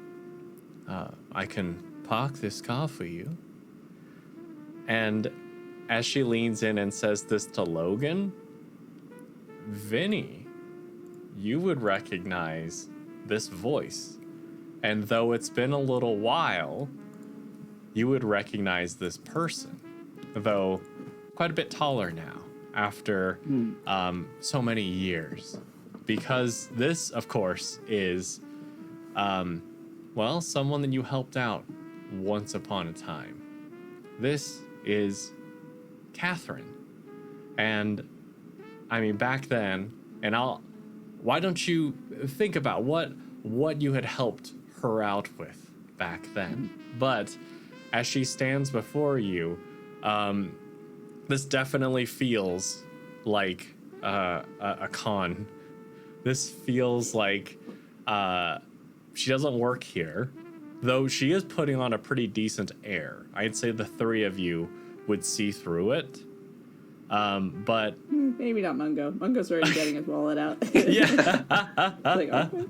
I can park this car for you. And as she leans in and says this to Logan, Vinny, you would recognize this voice. And though it's been a little while, you would recognize this person, though quite a bit taller now after so many years. because this, of course, is, well, someone that you helped out once upon a time. This is Catherine. And, I mean, back then, why don't you think about what you had helped her out with back then? But as she stands before you, this definitely feels like a con. This feels like she doesn't work here, though she is putting on a pretty decent air. I'd say the three of you would see through it. But maybe not Mungo. Mungo's already getting his wallet out. Yeah. Like, okay.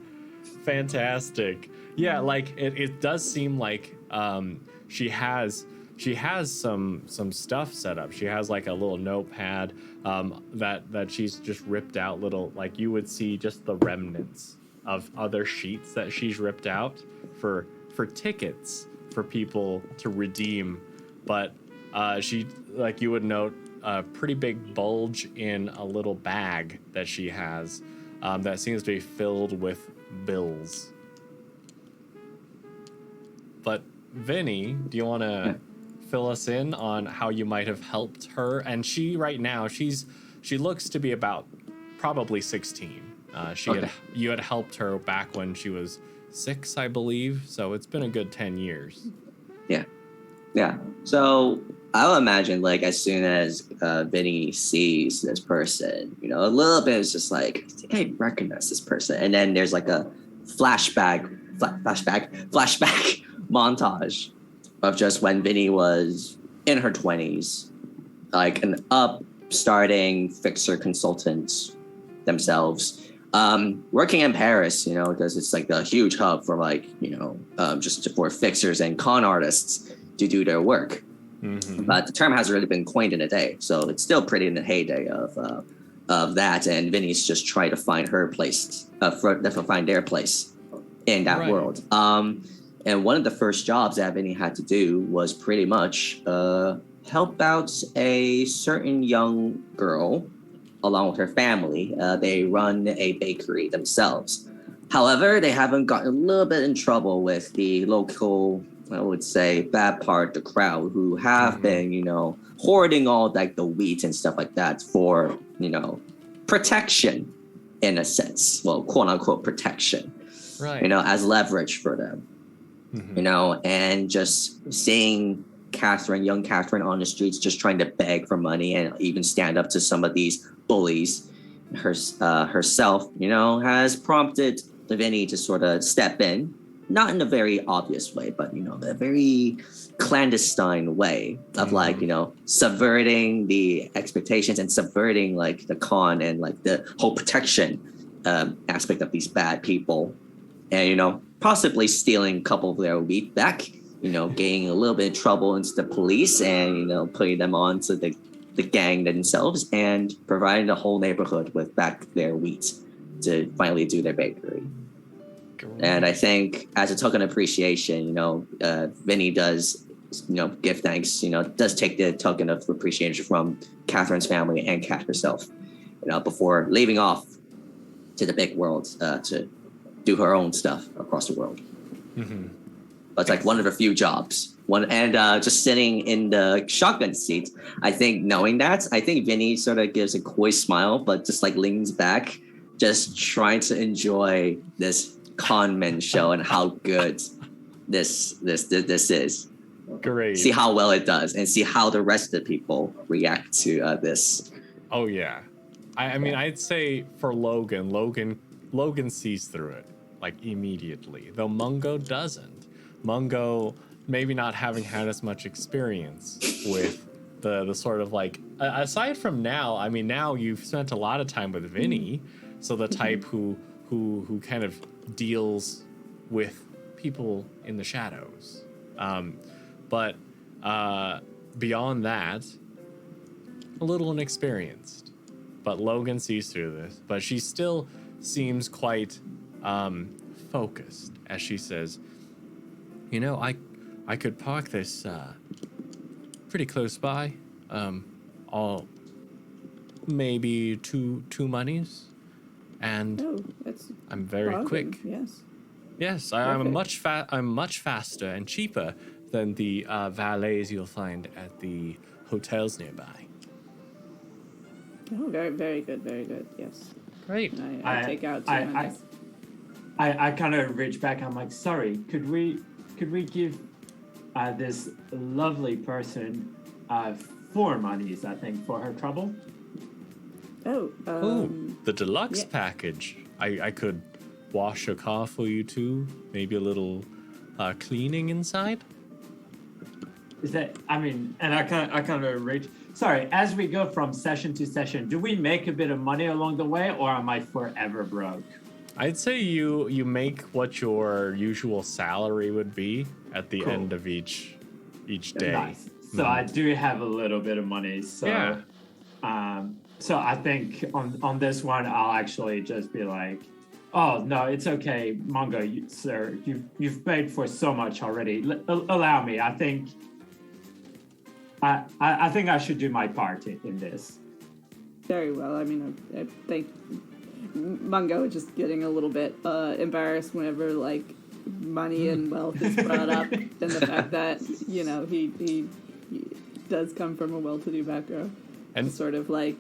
Fantastic. Yeah, like it does seem like she has some stuff set up. She has like a little notepad that she's just ripped out little, like you would see just the remnants of other sheets that she's ripped out for tickets for people to redeem. But she, like you would note, a pretty big bulge in a little bag that she has that seems to be filled with bills. But Vinny, do you want to fill us in on how you might have helped her? And she right now, she looks to be about probably 16. You had helped her back when she was 6, I believe. So it's been a good 10 years. Yeah. So I'll imagine, like, as soon as Vinny sees this person, you know, a little bit is just like, I think I recognize this person. And then there's like a flashback montage of just when Vinny was in her 20s, like an upstarting fixer consultant themselves, working in Paris, you know, because it's like a huge hub for, like, you know, just for fixers and con artists to do their work. Mm-hmm. But the term hasn't really been coined in a day, so it's still pretty in the heyday of that. And Vinny's just trying to find her place, find their place in that world. And one of the first jobs that Vinny had to do was pretty much help out a certain young girl along with her family. They run a bakery themselves. However, they haven't gotten a little bit in trouble with the local, I would say, bad part, the crowd, who have been, you know, hoarding all like the wheat and stuff like that for, you know, protection in a sense. Well, quote unquote protection, right? You know, as leverage for them, you know, and just seeing young Catherine on the streets, just trying to beg for money and even stand up to some of these bullies herself, you know, has prompted Vinny to sort of step in. Not in a very obvious way, but, you know, a very clandestine way of like, you know, subverting the expectations and subverting like the con and like the whole protection aspect of these bad people. And, you know, possibly stealing a couple of their wheat back, you know, getting a little bit of trouble into the police and, you know, putting them on to the gang themselves and providing the whole neighborhood with back their wheat to finally do their bakery. And I think as a token of appreciation, you know, Vinny does, you know, give thanks, you know, does take the token of appreciation from Catherine's family and Kat herself, you know, before leaving off to the big world to do her own stuff across the world. Mm-hmm. But it's like one of the few jobs. Just sitting in the shotgun seat, I think knowing that, I think Vinny sort of gives a coy smile, but just like leans back, just trying to enjoy this conman show and how good this is. Great. See how well it does and see how the rest of the people react to this. Oh yeah. I mean, I'd say for Logan sees through it like immediately, though Mungo doesn't. Mungo, maybe not having had as much experience with the sort of like, aside from now, I mean, now you've spent a lot of time with Vinny, so the type who kind of deals with people in the shadows. But beyond that, a little inexperienced. But Logan sees through this. But she still seems quite focused as she says, you know, I could park this pretty close by. All maybe two monies. and Oh, that's I'm very bargain, quick. Yes. Yes, I'm Perfect. much faster and cheaper than the valets you'll find at the hotels nearby. Oh, very, very good, very good. Yes. Great. And I take out two I monies. I kind of reach back. I'm like, sorry, could we give this lovely person 4 monies? I think for her trouble. Oh, Ooh, the deluxe yeah. package. I could wash your car for you too. Maybe a little cleaning inside. Is that? I mean, and I kind of reach. Sorry, as we go from session to session, do we make a bit of money along the way, or am I forever broke? I'd say you make what your usual salary would be at the Cool. end of each day. Nice. So I do have a little bit of money. So, Yeah. So I think on this one, I'll actually just be like, oh no, it's okay, Mongo, sir. You've paid for so much already. Allow me. I think I should do my part in this. Very well. I mean, I think Mungo is just getting a little bit embarrassed whenever like money and wealth is brought up, and the fact that he does come from a well-to-do background, And sort of like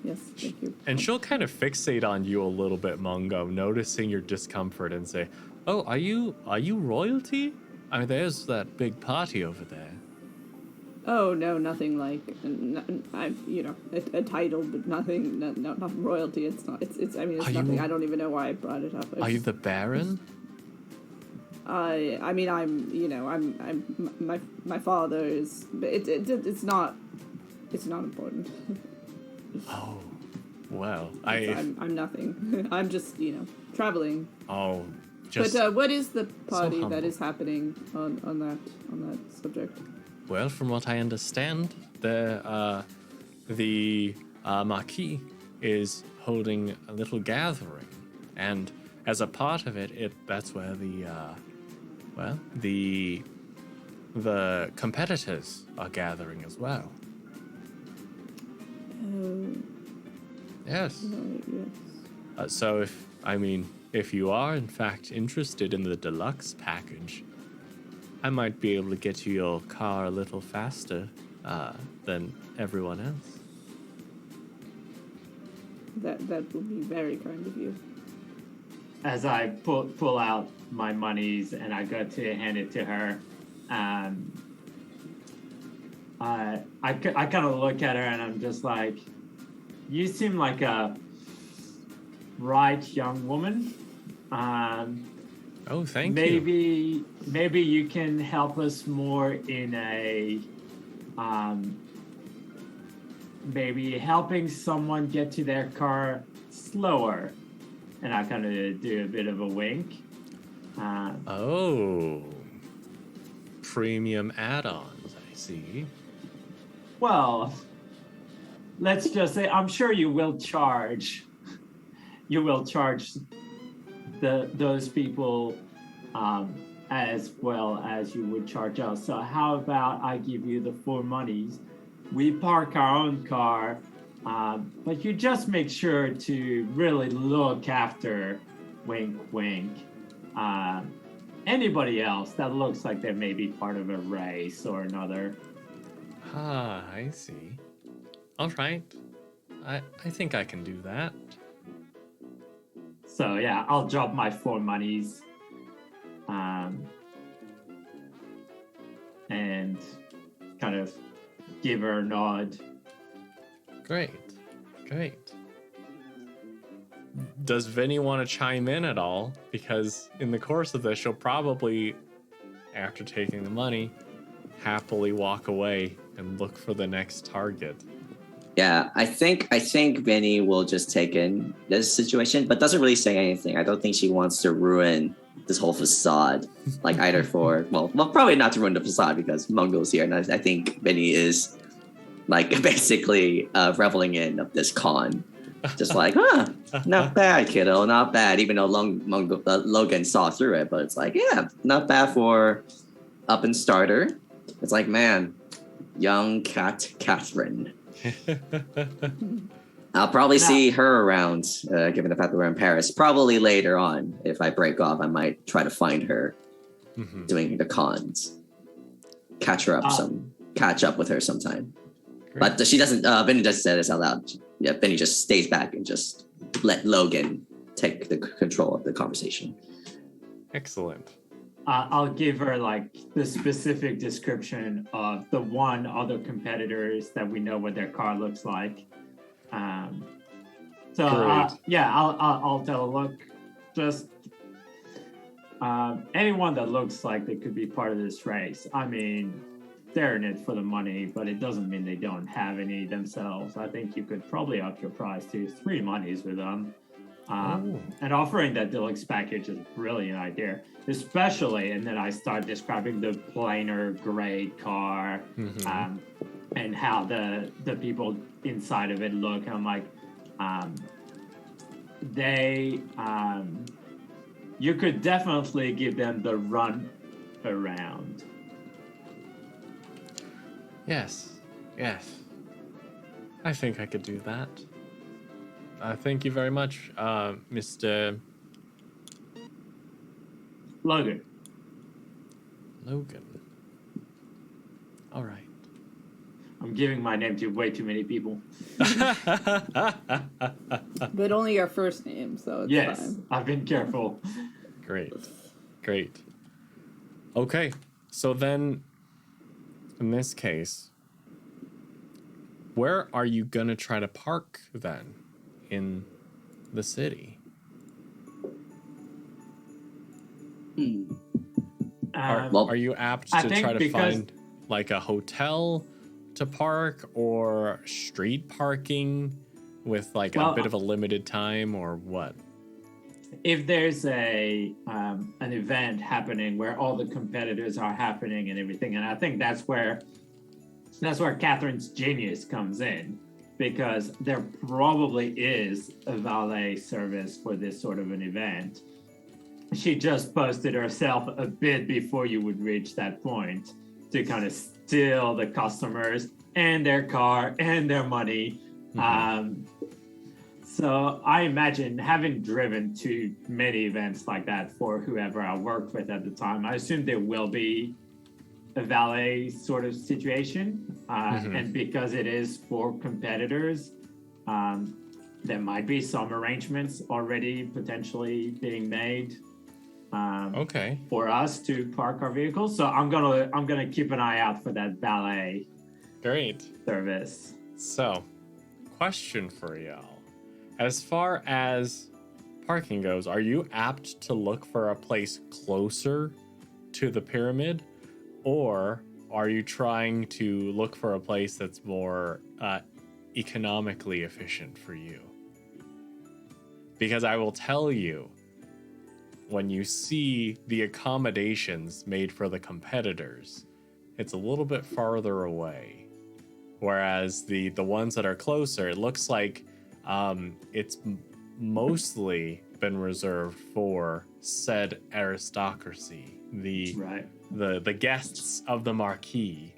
yes, thank you. and she'll kind of fixate on you a little bit, Mungo, noticing your discomfort and say, "Oh, are you royalty? I mean, there's that big party over there." Oh no, nothing like I'm a title, but nothing, not royalty. It's not. It's. I mean, it's Are you- nothing. I don't even know why I brought it up. Are you the Baron? I mean, I'm my father is. It's not. It's not important. Oh, well, I'm nothing. I'm just traveling. oh, just But what is the party humble. that is happening on that subject? well, from what I understand, the Marquis is holding a little gathering, and as a part of it, that's where the competitors are gathering as well. Oh, Yes. right, yes. So if you are in fact interested in the deluxe package, I might be able to get you your car a little faster than everyone else. That will be very kind of you. As I pull out my monies and I go to hand it to her, I kind of look at her and I'm just like, you seem like a bright young woman. Oh, thank you. Maybe you can help us more in a maybe helping someone get to their car slower. And I kind of do a bit of a wink. Oh, premium add-ons, I see. Well, let's just say I'm sure you will charge. You will charge those people as well as you would charge us. So how about I give you the 4 monies? We park our own car, but you just make sure to really look after, wink, wink, anybody else that looks like they may be part of a race or another. Ah, I see. All right. I think I can do that. So yeah, I'll drop my 4 monies, and kind of give her a nod. Great. Does Vinny want to chime in at all? Because in the course of this, she'll probably, after taking the money, happily walk away and look for the next target. Yeah, I think Vinny will just take in this situation, but doesn't really say anything. I don't think she wants to ruin this whole facade, like either for well, probably not to ruin the facade because Mungo's here, and I think Vinny is like basically reveling in this con, just like, not bad, kiddo, not bad. Even though Logan saw through it, but it's like, yeah, not bad for up and starter. It's like, man, young Catherine. I'll probably see her around, given the fact that we're in Paris. Probably later on, if I break off, I might try to find her doing the cons. Catch up with her sometime. Great. But she doesn't. Vinny doesn't say this out loud. Yeah, Vinny just stays back and just let Logan take the control of the conversation. Excellent. I'll give her like the specific description of the one other competitors that we know what their car looks like. I'll tell her, look, just anyone that looks like they could be part of this race. I mean, they're in it for the money, but it doesn't mean they don't have any themselves. I think you could probably up your price to 3 monies with them. And offering that deluxe package is a brilliant idea, especially, and then I start describing the plainer gray car and how the people inside of it look. And I'm like, you could definitely give them the run around. Yes. I think I could do that. Thank you very much, Mr. Logan. All right. I'm giving my name to way too many people. But only our first name, so it's fine. I've been careful. Great. Okay, so then, in this case, where are you gonna try to park then? In the city? Are you apt to try to find like a hotel to park or street parking with like a bit of a limited time, or what? If there's an event happening where all the competitors are happening and everything, and I think that's where Catherine's genius comes in. Because there probably is a valet service for this sort of an event. She just posted herself a bit before you would reach that point to kind of steal the customers and their car and their money. So I imagine, having driven to many events like that for whoever I worked with at the time, I assume there will be a valet sort of situation. And because it is for competitors, there might be some arrangements already potentially being made for us to park our vehicles. So I'm gonna keep an eye out for that valet service. So, question for y'all. As far as parking goes, are you apt to look for a place closer to the pyramid? Or are you trying to look for a place that's more economically efficient for you? Because I will tell you, when you see the accommodations made for the competitors, it's a little bit farther away. Whereas the ones that are closer, it looks like it's mostly been reserved for said aristocracy, the guests of the Marquis.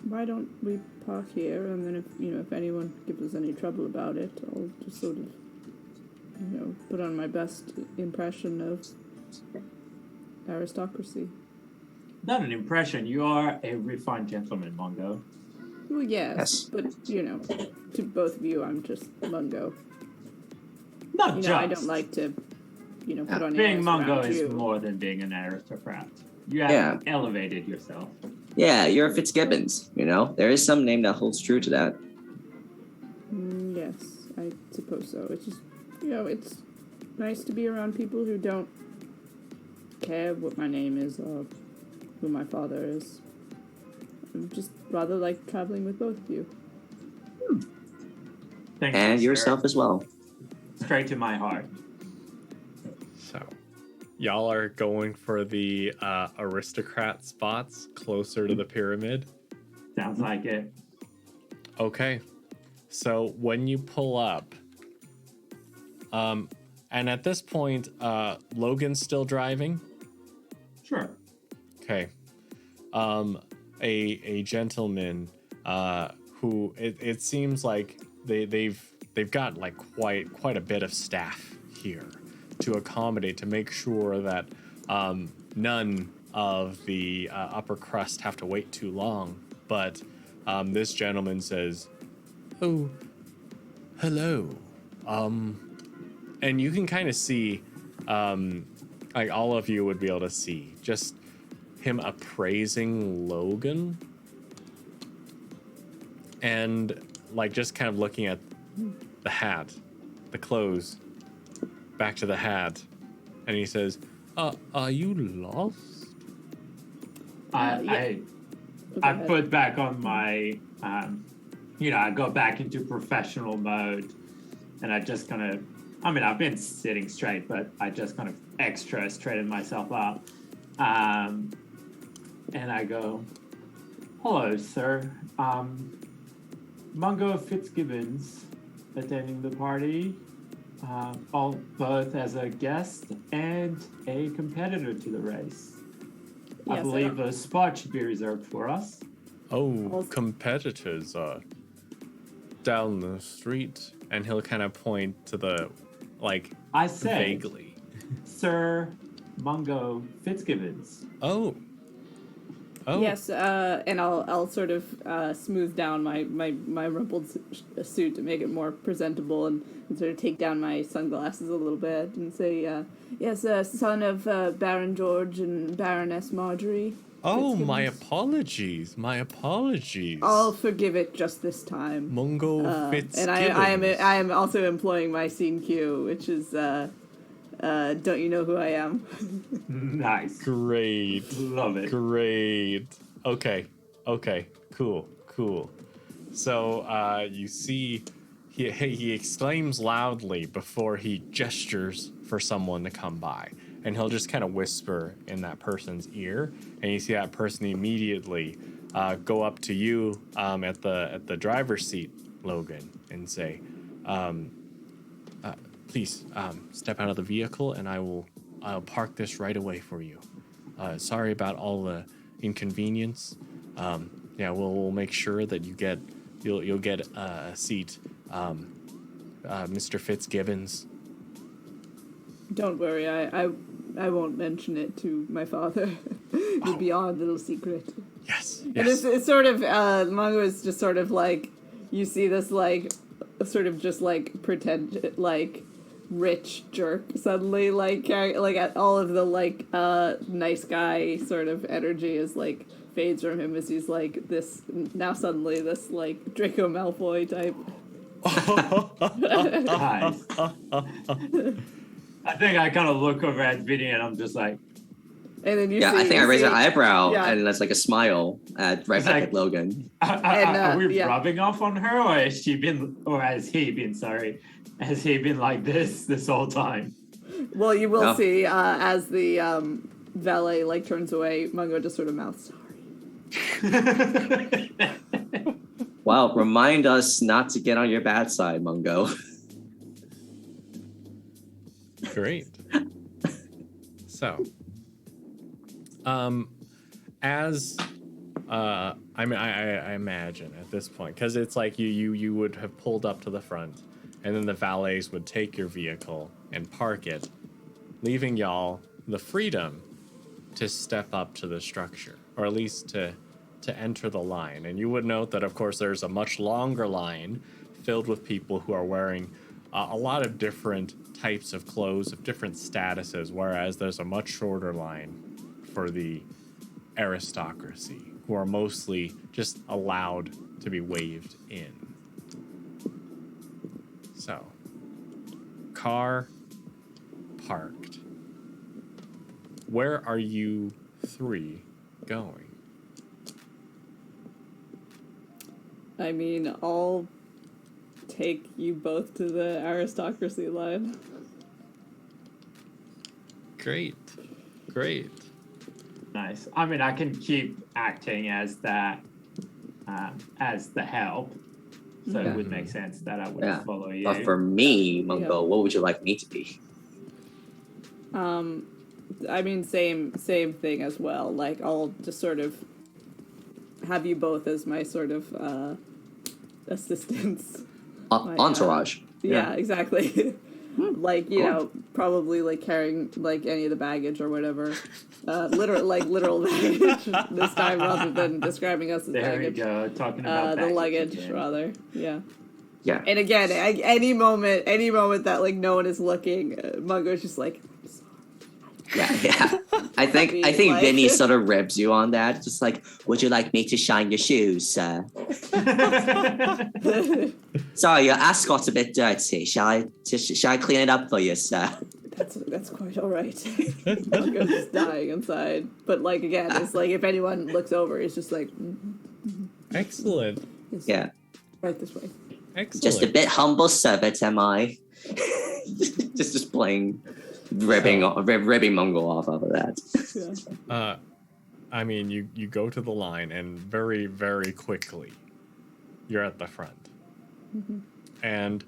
Why don't we park here, and then if anyone gives us any trouble about it, I'll just sort of put on my best impression of aristocracy. Not an impression. You are a refined gentleman, Mungo. Well, yes. But to both of you, I'm just Mungo. Not just. I don't like to, put on being Mungo is you. more than being an aristocrat. You have elevated yourself. Yeah, you're a Fitzgibbons, There is some name that holds true to that. Yes, I suppose so. It's just, it's nice to be around people who don't care what my name is or who my father is. I'm just rather like traveling with both of you. Thank and you, yourself sir. As well. Straight to my heart. So, y'all are going for the aristocrat spots closer to the pyramid? Sounds like it. Okay. So, when you pull up, and at this point, Logan's still driving? Sure. Okay. a gentleman who it seems like they've got like quite a bit of staff here to accommodate, to make sure that none of the upper crust have to wait too long. But this gentleman says, "Oh, hello," and you can kind of see, like all of you would be able to see, just him appraising Logan, and like just kind of looking at the hat, the clothes, back to the hat, and he says, "Are you lost?" I put back on my, I go back into professional mode, and I just kind of, I've been sitting straight, but I just kind of extra straightened myself up. And I go, "Hello, sir. Mungo Fitzgibbons attending the party, both as a guest and a competitor to the race. I believe a spot should be reserved for us." "Oh, competitors are down the street," and he'll kind of point to the, like, I say, vaguely, "Sir Mungo Fitzgibbons." Oh. Yes, and I'll sort of smooth down my rumpled suit to make it more presentable, and sort of take down my sunglasses a little bit and say, "Yes, son of Baron George and Baroness Marjorie." Oh, my apologies. I'll forgive it just this time. Mungo Fitzgibbons. And I am also employing my scene cue, which is "Don't you know who I am?" Nice. Great. Love it. Great. Okay. Cool. So you see, he exclaims loudly before he gestures for someone to come by, and he'll just kind of whisper in that person's ear, and you see that person immediately go up to you at the driver's seat, Logan, and say, "Please step out of the vehicle, and I'll park this right away for you. Sorry about all the inconvenience. We'll make sure that you'll get a seat, Mr. Fitzgibbons." Don't worry, I won't mention it to my father. It'll be our little secret. Yes. And it's sort of, Mungo is just sort of like, you see this like, sort of just like pretend, like, rich jerk suddenly, like at all of the like nice guy sort of energy is like fades from him as he's like this now suddenly this like Draco Malfoy type. Nice. I think I kind of look over at Vinny and I'm just like, and then I think I raise an eyebrow and that's like a smile at right back at Logan. Are we rubbing off on her, or has he been like this whole time? Well, you will see as the valet like turns away, Mungo just sort of mouths sorry. Well, remind us not to get on your bad side, Mungo. Great. So, as I imagine at this point, because it's like you would have pulled up to the front, and then the valets would take your vehicle and park it, leaving y'all the freedom to step up to the structure, or at least to enter the line. And you would note that, of course, there's a much longer line filled with people who are wearing a lot of different types of clothes of different statuses, whereas there's a much shorter line for the aristocracy, who are mostly just allowed to be waved in. So, car parked. Where are you three going? I mean, I'll take you both to the aristocracy line. Great. Nice. I mean, I can keep acting as that, as the help. So it would make sense that I would follow you. But for me, Mungo, what would you like me to be? I mean, same thing as well. Like, I'll just sort of have you both as my sort of assistants. Entourage. Yeah, exactly. Like, you know, probably like carrying like any of the baggage or whatever. Literal baggage this time rather than describing us as baggage. There we go, talking about the baggage luggage again. rather. Yeah. Yeah. And again, any moment that like no one is looking, Mungo's just like, Yeah. I think like- Vinny sort of ribs you on that. Just like, would you like me to shine your shoes, sir? Sorry, your ascot's a bit dirty. Shall I clean it up for you, sir? That's quite all right. Mungo's just dying inside. But like again, it's like if anyone looks over, it's just like, Excellent. it's Yeah. right this way. Excellent. Just a bit humble servant, am I? just playing ribbing Mungo off of that. Yeah. I mean, you go to the line, and very, very quickly, you're at the front. Mm-hmm. And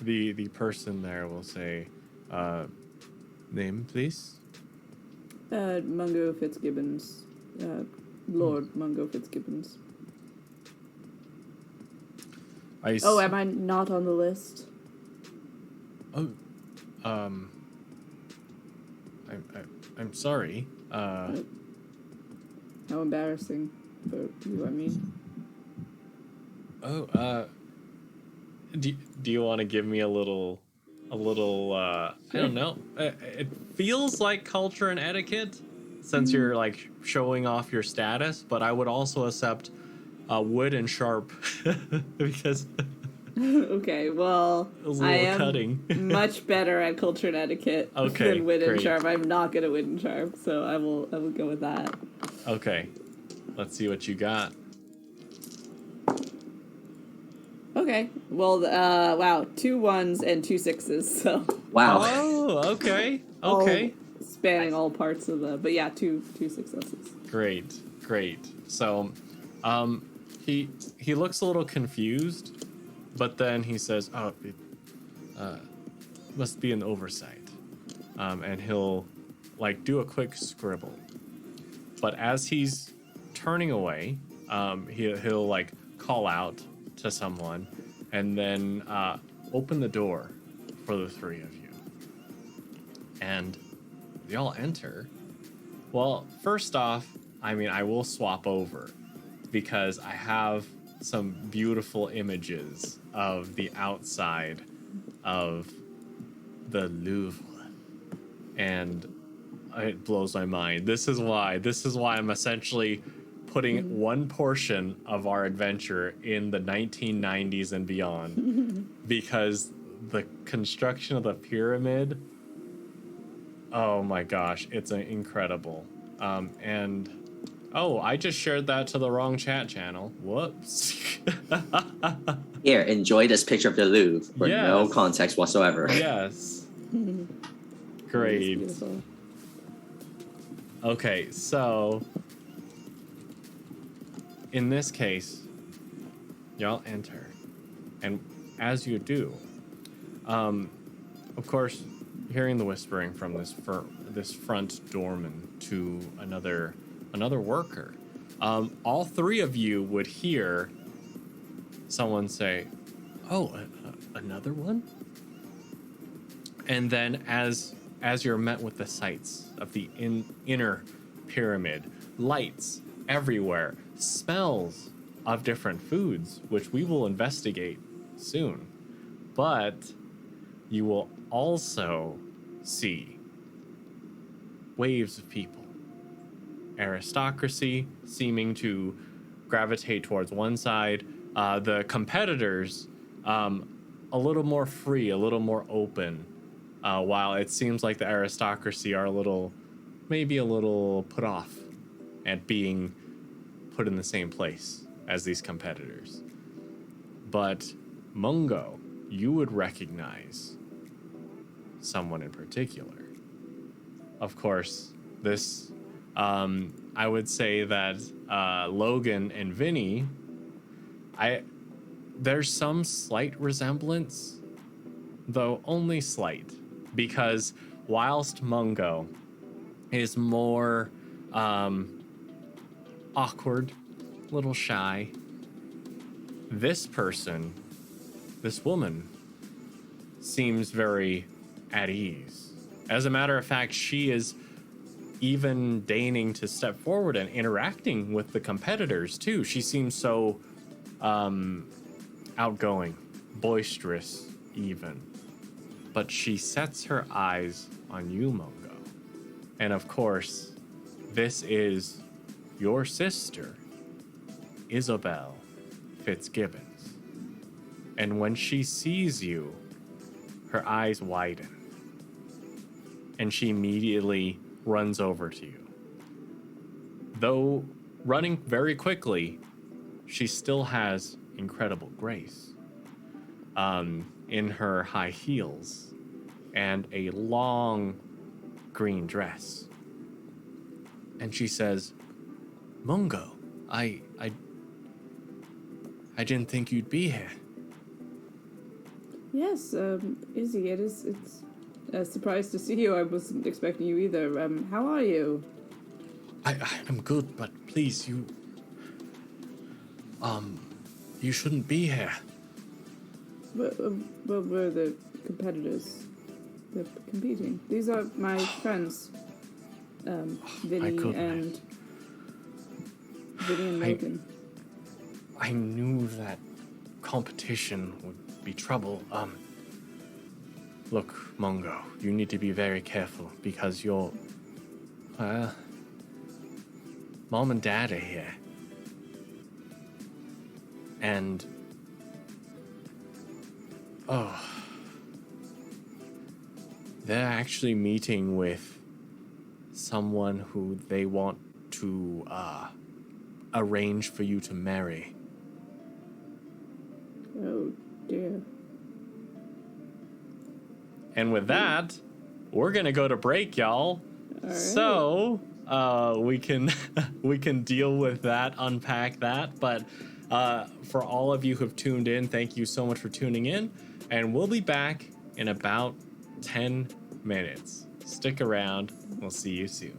the person there will say, name, please? Mungo Fitzgibbons. Lord Mungo Fitzgibbons. Oh, am I not on the list? I'm sorry. How embarrassing for you, I mean. Do you want to give me a little I don't know. It feels like culture and etiquette since you're like showing off your status, but I would also accept wood and sharp because Okay, well, it was a I little am cutting. much better at culture and etiquette Okay, than wit and great. sharp. I'm not good at wit and sharp, so I will go with that. Okay, let's see what you got. Okay, well, wow, 2 1s and 2 6s, so Wow. Oh, okay. all Okay. spanning all parts of the. But yeah, two successes. Great. So, he looks a little confused, but then he says, "Oh, it must be an oversight," and he'll like do a quick scribble. But as he's turning away, he'll like call out to someone, and then open the door for the 3 of you, and they all enter. Well, first off, I mean, I will swap over because I have some beautiful images of the outside of the Louvre, and it blows my mind. This is why I'm essentially putting one portion of our adventure in the 1990s and beyond, because the construction of the pyramid, oh my gosh, it's incredible. And I just shared that to the wrong chat channel. Whoops. Here, enjoy this picture of the Louvre for no Yes. context whatsoever. Yes. It's Great. beautiful. Okay, so in this case, y'all enter, and as you do, of course, hearing the whispering from this front doorman to another worker, all 3 of you would hear someone say, "Oh, another one?" And then as you're met with the sights of the inner pyramid, lights everywhere, smells of different foods, which we will investigate soon. But you will also see waves of people. Aristocracy seeming to gravitate towards one side. The competitors, a little more free, a little more open. While it seems like the aristocracy are maybe a little put off at being put in the same place as these competitors. But Mungo, you would recognize someone in particular. Of course, this, I would say that Logan and Vinny, there's some slight resemblance, though only slight, because whilst Mungo is more awkward little shy. This person, this woman, seems very at ease. As a matter of fact, she is even deigning to step forward and interacting with the competitors too. She seems so outgoing, boisterous even. But she sets her eyes on you, Mungo. And of course, this is your sister, Isabel Fitzgibbons. And when she sees you, her eyes widen. And she immediately runs over to you. Though running very quickly, she still has incredible grace. In her high heels and a long green dress. And she says, Mungo, I didn't think you'd be here. Yes, Izzy, it's a surprise to see you. I wasn't expecting you either. How are you? I'm good, but please, you shouldn't be here. Well, we're the competitors. They're competing. These are my friends, Vinny and Logan. I knew that competition would be trouble. Look, Mungo, you need to be very careful because your mom and dad are here. And they're actually meeting with someone who they want to arrange for you to marry. Oh, dear. And with that, we're gonna go to break, y'all. All right. So we can deal with that, unpack that. But for all of you who've tuned in, thank you so much for tuning in. And we'll be back in about 10 minutes. Stick around. We'll see you soon.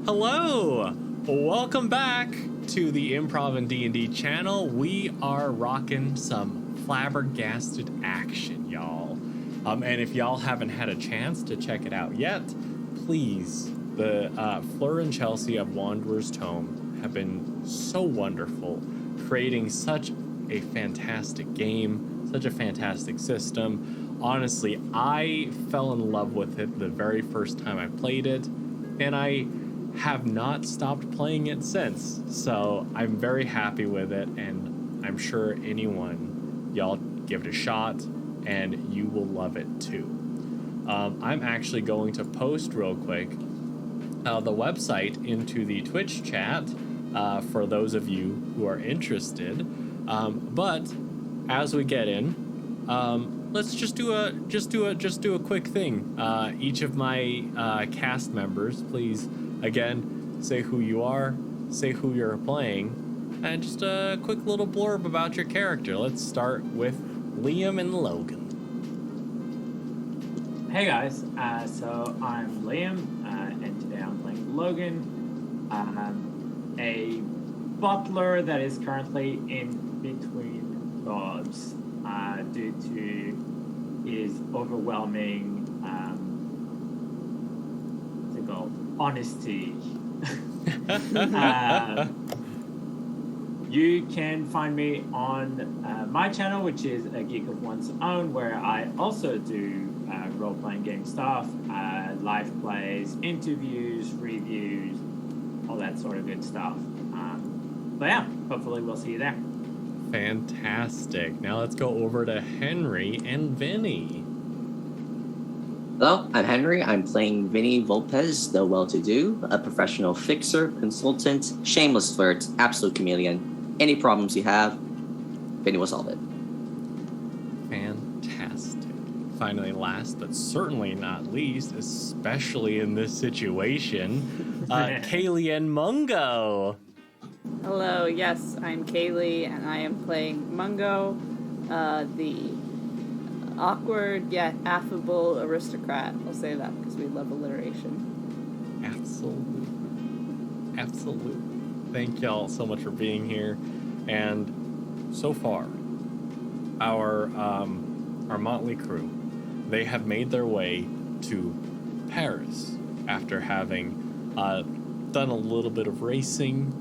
Hello! Welcome back to the Improv and D&D channel. We are rocking some Flabbergasted action, y'all. And if y'all haven't had a chance to check it out yet, please, the Fleur and Chelsea of Wanderer's Tome have been so wonderful, creating such a fantastic game, such a fantastic system. Honestly, I fell in love with it the very first time I played it, and I have not stopped playing it since. So I'm very happy with it, and I'm sure y'all give it a shot, and you will love it too. I'm actually going to post real quick the website into the Twitch chat for those of you who are interested. But as we get in, let's just do a quick thing. Each of my cast members, please, again, say who you are, say who you're playing, and just a quick little blurb about your character. Let's start with Liam and Logan. Hey guys, so I'm Liam, and today I'm playing Logan, a butler that is currently in between jobs due to his overwhelming, what's it called? Honesty. You can find me on my channel, which is A Geek of One's Own, where I also do role-playing game stuff, live plays, interviews, reviews, all that sort of good stuff. But yeah, hopefully we'll see you there. Fantastic. Now let's go over to Henry and Vinny. Hello, I'm Henry. I'm playing Vinny Vulpes, the well-to-do, a professional fixer, consultant, shameless flirt, absolute chameleon. Any problems you have, Vinny will solve it. Fantastic. Finally, last but certainly not least, especially in this situation, Kaylee and Mungo. Hello, yes, I'm Kaylee, and I am playing Mungo, the awkward yet affable aristocrat. I'll say that because we love alliteration. Absolutely. Absolutely. Thank y'all so much for being here. And so far, our motley crew, they have made their way to Paris after having done a little bit of racing,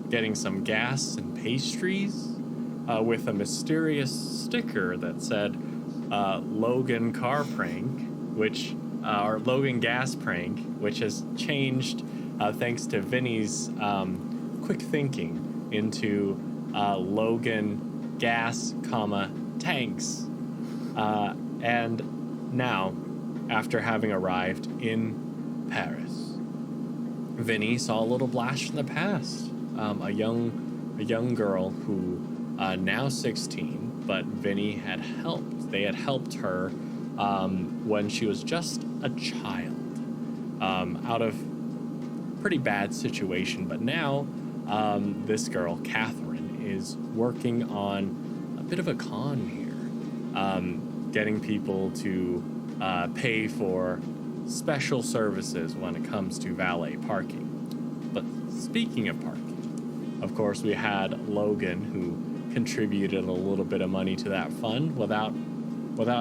getting some gas and pastries, with a mysterious sticker that said Logan car prank, or Logan gas prank, which has changed thanks to Vinny's quick thinking into Logan gas, tanks. And now, after having arrived in Paris, Vinny saw a little blast from the past. A young girl who now 16, but Vinny had helped. They had helped her when she was just a child, out of pretty bad situation. But now this girl, Catherine, is working on a bit of a con here, getting people to pay for special services when it comes to valet parking. But speaking of parking, of course, we had Logan, who contributed a little bit of money to that fund without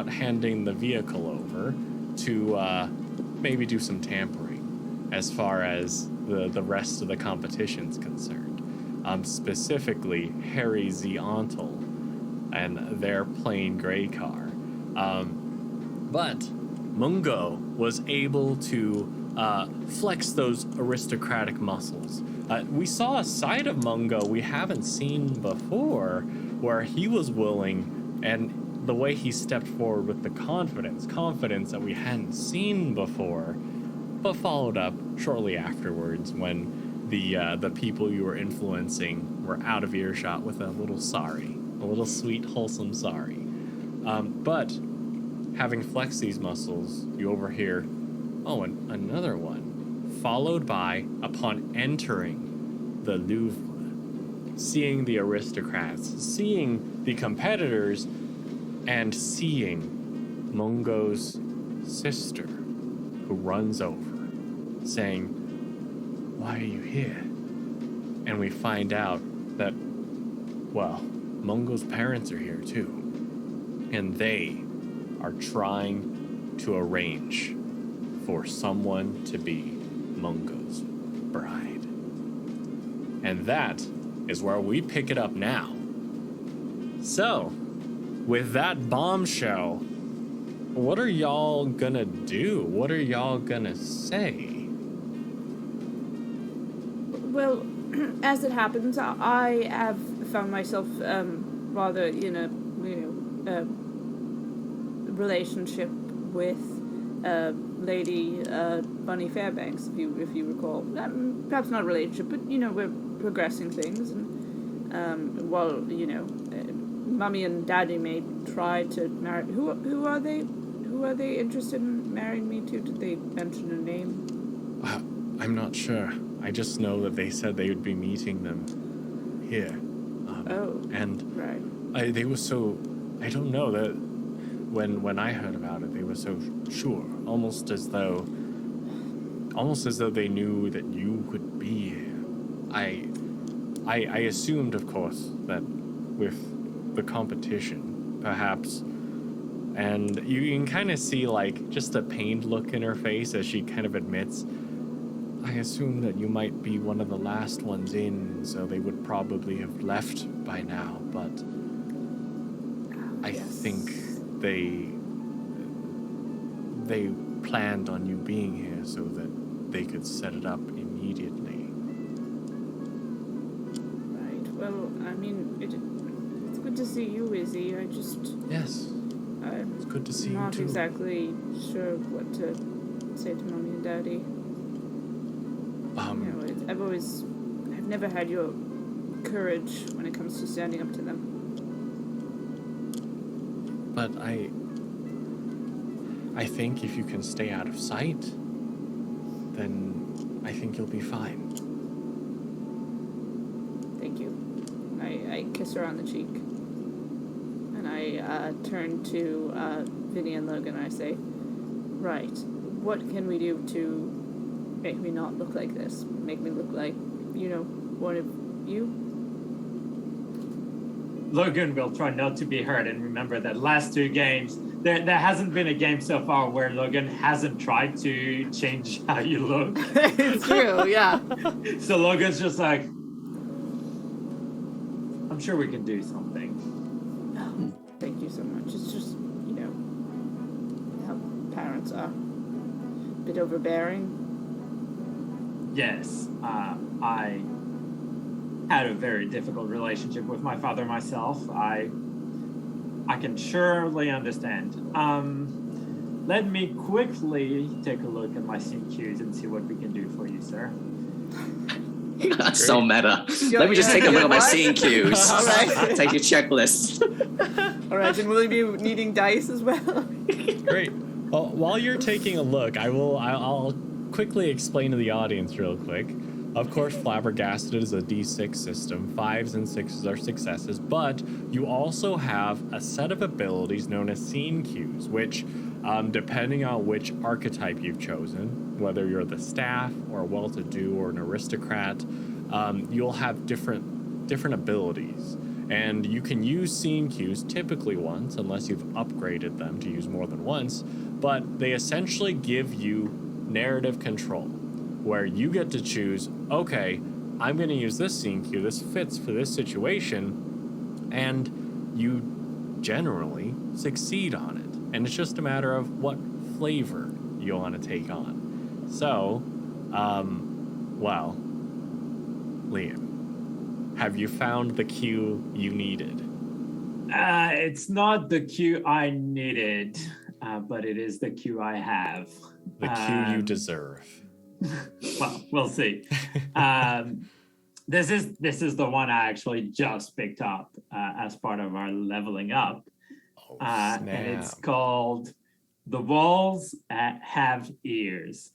handing the vehicle over to maybe do some tampering as far as the rest of the competition's concerned. Specifically, Harry Z. Ontel and their plain gray car. But Mungo was able to flex those aristocratic muscles. We saw a side of Mungo we haven't seen before, where he was willing, and the way he stepped forward with the confidence that we hadn't seen before, but followed up shortly afterwards when the people you were influencing were out of earshot with a little sweet, wholesome sorry. But having flexed these muscles, you overhear, and another one, followed by, upon entering the Louvre, seeing the aristocrats, seeing the competitors, and seeing Mungo's sister, who runs over, saying, why are you here? And we find out that, well, Mungo's parents are here too. And they are trying to arrange for someone to be Mungo's bride. And that is where we pick it up now. So, with that bombshell, what are y'all gonna do? What are y'all gonna say? Well, as it happens, I have found myself rather in a relationship with Lady Bunny Fairbanks, if you recall. Perhaps not a relationship, but we're progressing things, and while Mummy and Daddy may try to marry. Who are they? Who are they interested in marrying me to? Did they mention a name? I'm not sure. I just know that they said they would be meeting them here. And right. they were so, I don't know, that when I heard about it, they were so sure, almost as though they knew that you would be here. I assumed, of course, that with the competition, perhaps, and you can kind of see like just a pained look in her face as she kind of admits, I assume that you might be one of the last ones in, so they would probably have left by now, but I think they planned on you being here so that they could set it up immediately. Right. Well, I mean, it's good to see you, Izzy. Yes. It's good to see you too. I'm not exactly sure what to say to Mommy and Daddy. I've never had your courage when it comes to standing up to them. But I think if you can stay out of sight, then I think you'll be fine. Thank you. I kiss her on the cheek. And I turn to Vinny and Logan and I say, right, what can we do to make me not look like this? Make me look like, one of you? Logan will try not to be hurt and remember that last two games, there hasn't been a game so far where Logan hasn't tried to change how you look. It's true, yeah. So Logan's just like, I'm sure we can do something. Oh, thank you so much. It's just, how parents are. A bit overbearing. Yes, I had a very difficult relationship with my father myself. I can surely understand. Let me quickly take a look at my scene cues and see what we can do for you, sir. That's so meta. Let me just take a look at my scene cues. All right. Take your checklist. All right, and will you be needing dice as well? Great. Well, while you're taking a look, I'll quickly explain to the audience real quick. Of course, Flabbergasted is a D6 system. 5s and 6s are successes, but you also have a set of abilities known as scene cues, which, depending on which archetype you've chosen, whether you're the staff or a well-to-do or an aristocrat, you'll have different abilities. And you can use scene cues typically once, unless you've upgraded them to use more than once, but they essentially give you narrative control, where you get to choose, okay, I'm going to use this scene cue, this fits for this situation, and you generally succeed on it. And it's just a matter of what flavor you want to take on. So, well, Liam, have you found the cue you needed? It's not the cue I needed, but it is the cue I have. The cue you deserve. Well, we'll see. This is the one I actually just picked up as part of our leveling up. Oh, snap. And it's called The Walls Have Ears.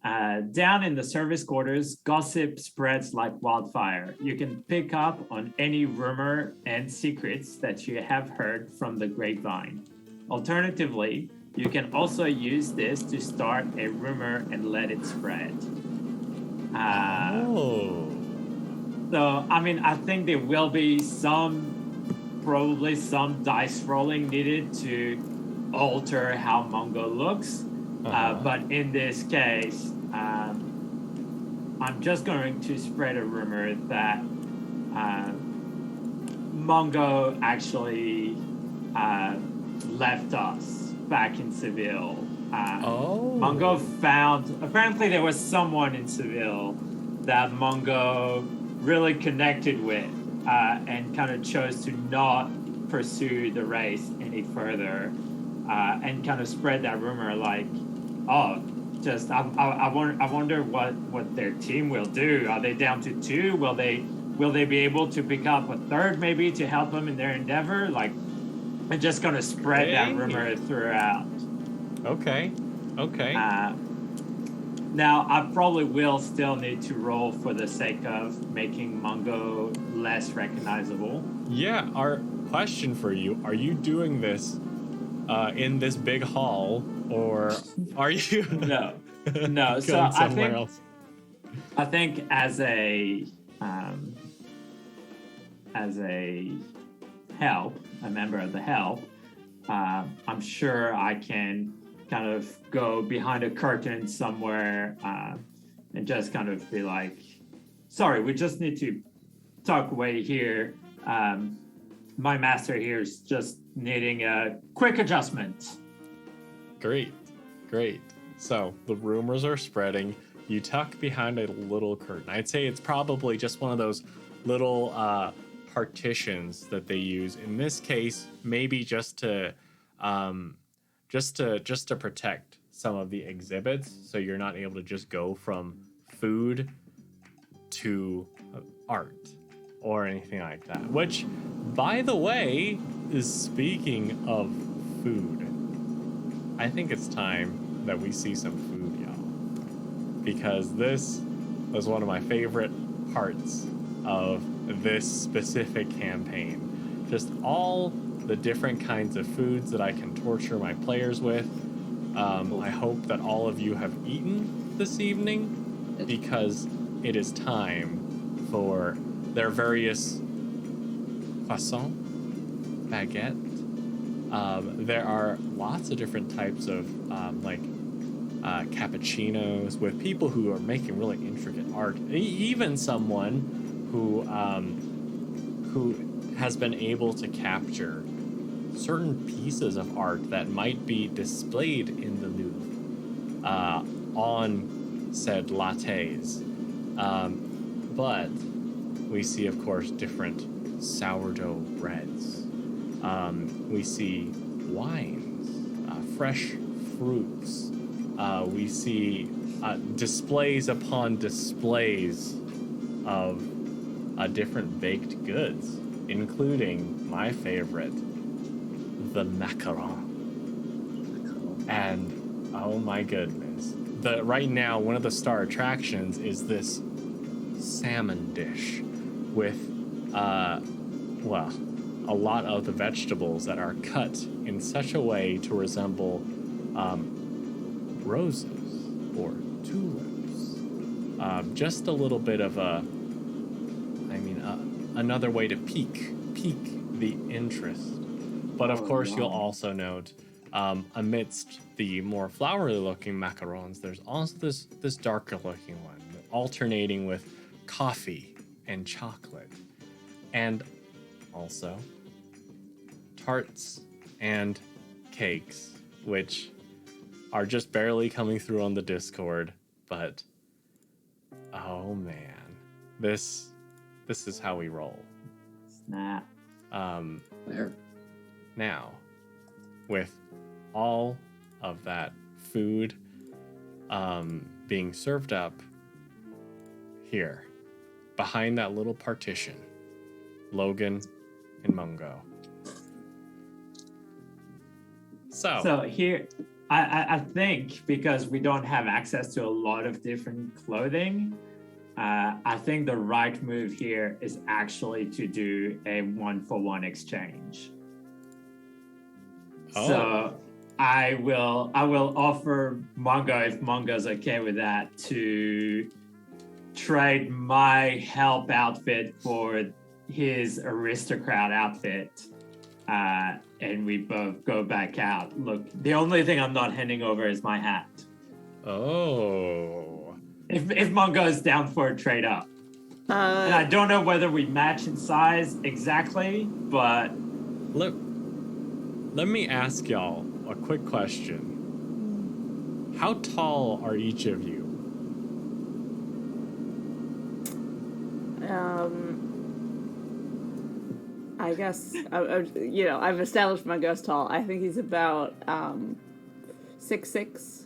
Down in the service quarters, gossip spreads like wildfire. You can pick up on any rumor and secrets that you have heard from the grapevine. Alternatively, you can also use this to start a rumor and let it spread. Oh. So, I mean, I think there will be probably some dice rolling needed to alter how Mongo looks. But in this case, I'm just going to spread a rumor that Mongo actually left us back in Seville. Mongo apparently there was someone in Seville that Mongo really connected with and kind of chose to not pursue the race any further and kind of spread that rumor like, oh, just I wonder what their team will do. Are they down to 2? Will they be able to pick up a third maybe to help them in their endeavor? Like, I'm just gonna spread that rumor throughout. Okay. Now, I probably will still need to roll for the sake of making Mongo less recognizable. Yeah, our question for you, are you doing this in this big hall, or are you No. going So somewhere else? I think as a help, a member of the help, I'm sure I can kind of go behind a curtain somewhere and just kind of be like, sorry, we just need to talk away here. My master here is just needing a quick adjustment. Great. So the rumors are spreading. You tuck behind a little curtain. I'd say it's probably just one of those little partitions that they use. In this case, maybe just to protect some of the exhibits, so you're not able to just go from food to art or anything like that. Which, by the way, is speaking of food. I think it's time that we see some food, y'all. Because this was one of my favorite parts of this specific campaign. Just all the different kinds of foods that I can torture my players with. I hope that all of you have eaten this evening, because it is time for their various croissant, baguette. There are lots of different types of cappuccinos with people who are making really intricate art. Even someone who has been able to capture certain pieces of art that might be displayed in the Louvre on said lattes. But we see, of course, different sourdough breads. We see wines, fresh fruits. We see displays upon displays of different baked goods, including my favorite, the macaron. And oh my goodness, right now one of the star attractions is this salmon dish with a lot of the vegetables that are cut in such a way to resemble roses or tulips. Just a little bit of another way to pique the interest. But of course, you'll also note, amidst the more flowery-looking macarons, there's also this darker-looking one, alternating with coffee and chocolate, and also tarts and cakes, which are just barely coming through on the Discord. But oh man, this is how we roll. Snap. There. Now, with all of that food being served up here, behind that little partition, Logan and Mungo. So here, I think because we don't have access to a lot of different clothing, I think the right move here is actually to do a 1-for-1 exchange. Oh. So I will offer Mongo, if Mongo's okay with that, to trade my help outfit for his aristocrat outfit. And we both go back out. Look, the only thing I'm not handing over is my hat. Oh. If Mungo's down for a trade up. And I don't know whether we match in size exactly, but... Let me ask y'all a quick question. How tall are each of you? I guess, I've established my ghost tall. I think he's about 6'6".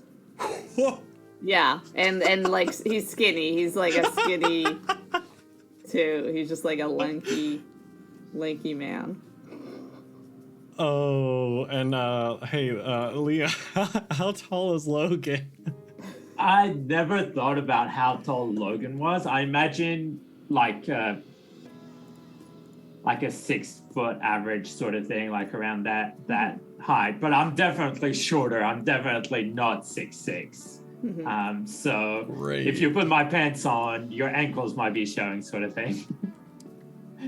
Yeah, and like he's skinny. He's like a skinny too. He's just like a lanky man. Oh, and hey, Leah, how tall is Logan? I never thought about how tall Logan was. I imagine like a 6 foot average sort of thing, like around that height. But I'm definitely shorter. I'm definitely not 6'6". So Great. If you put my pants on, your ankles might be showing, sort of thing.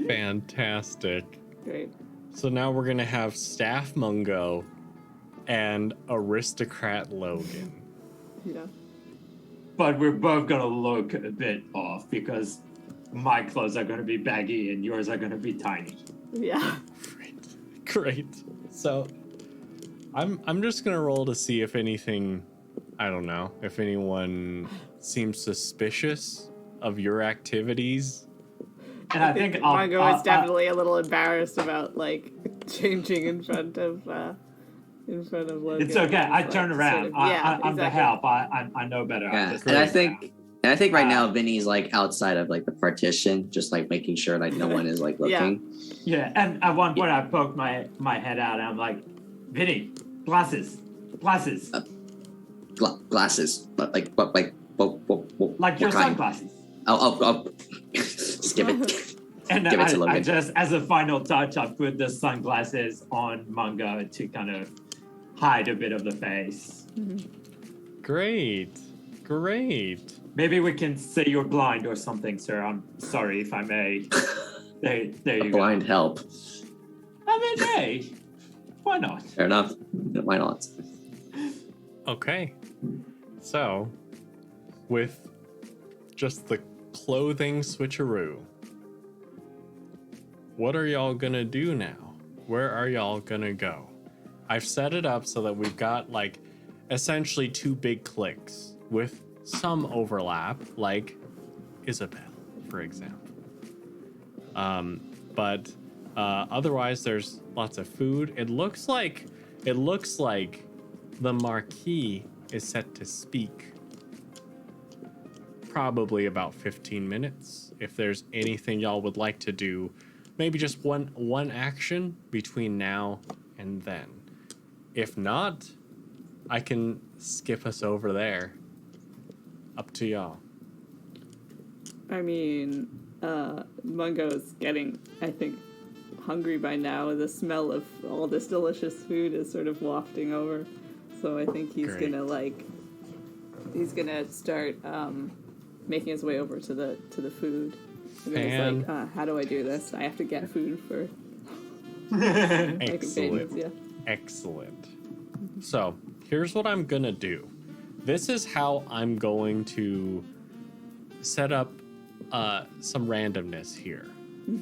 Fantastic. Great. So now we're gonna have Staff Mungo and Aristocrat Logan. Yeah. But we're both gonna look a bit off because my clothes are gonna be baggy and yours are gonna be tiny. Yeah. Great. So I'm just gonna roll to see if anything, I don't know, if anyone seems suspicious of your activities. And I think Margot is definitely a little embarrassed about like changing in front of Logan. It's okay. I turn around. Sort of, I'm the help. I know better. Yeah, and I think right now Vinny's like outside of like the partition, just like making sure like no one is like looking. Yeah, and at one point I poked my head out and I'm like, Vinny, glasses. Glasses, but like what Like your kind? sunglasses. Oh, just give it. And give it to I Logan. just, as a final touch, I put the sunglasses on Mungo to kind of hide a bit of the face. Great. Maybe we can say you're blind or something, sir. I'm sorry if I may. There you go. Blind help. I mean, hey, why not? Fair enough. Why not? Okay. So, with just the clothing switcheroo, what are y'all gonna do now? Where are y'all gonna go? I've set it up so that we've got like essentially 2 big cliques with some overlap, like Isabel, for example. But otherwise, there's lots of food. It looks like the Marquis is set to speak probably about 15 minutes. If there's anything y'all would like to do, maybe just one action between now and then. If not, I can skip us over there. Up to y'all. I mean, Mungo's getting, I think, hungry by now. The smell of all this delicious food is sort of wafting over. So I think he's gonna start making his way over to the food. And then he's like, how do I do this? I have to get food for my companions. Yeah. Excellent. So here's what I'm gonna do. This is how I'm going to set up some randomness here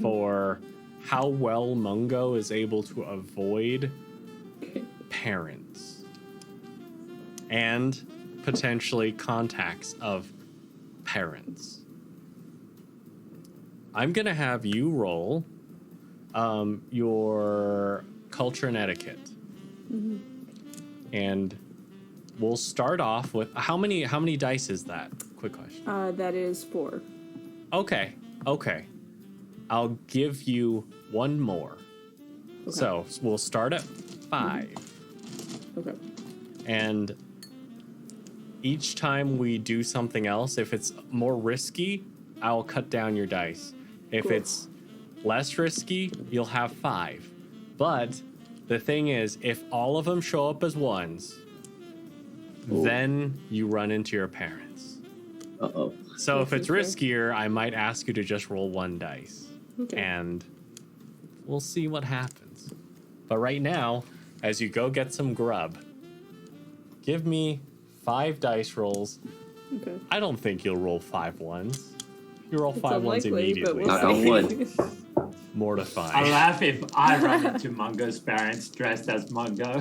for how well Mungo is able to avoid parents and potentially contacts of parents. I'm gonna have you roll your culture and etiquette. And we'll start off with how many dice is that? Quick question. That is 4. Okay. I'll give you 1 more. Okay. So we'll start at 5. Okay. And each time we do something else, if it's more risky, I'll cut down your dice. If it's less risky, you'll have 5. But the thing is, if all of them show up as 1s, then you run into your parents. Uh-oh. So if it's Okay. riskier, I might ask you to just roll 1 dice. Okay. And we'll see what happens. But right now, as you go get some grub, give me 5 dice rolls. Okay. I don't think you'll roll 5 ones. You roll It's 5 ones unlikely, but immediately. we'll Knock on see. wood. I'll Mortifying. laugh if I run into Mungo's parents dressed as Mungo.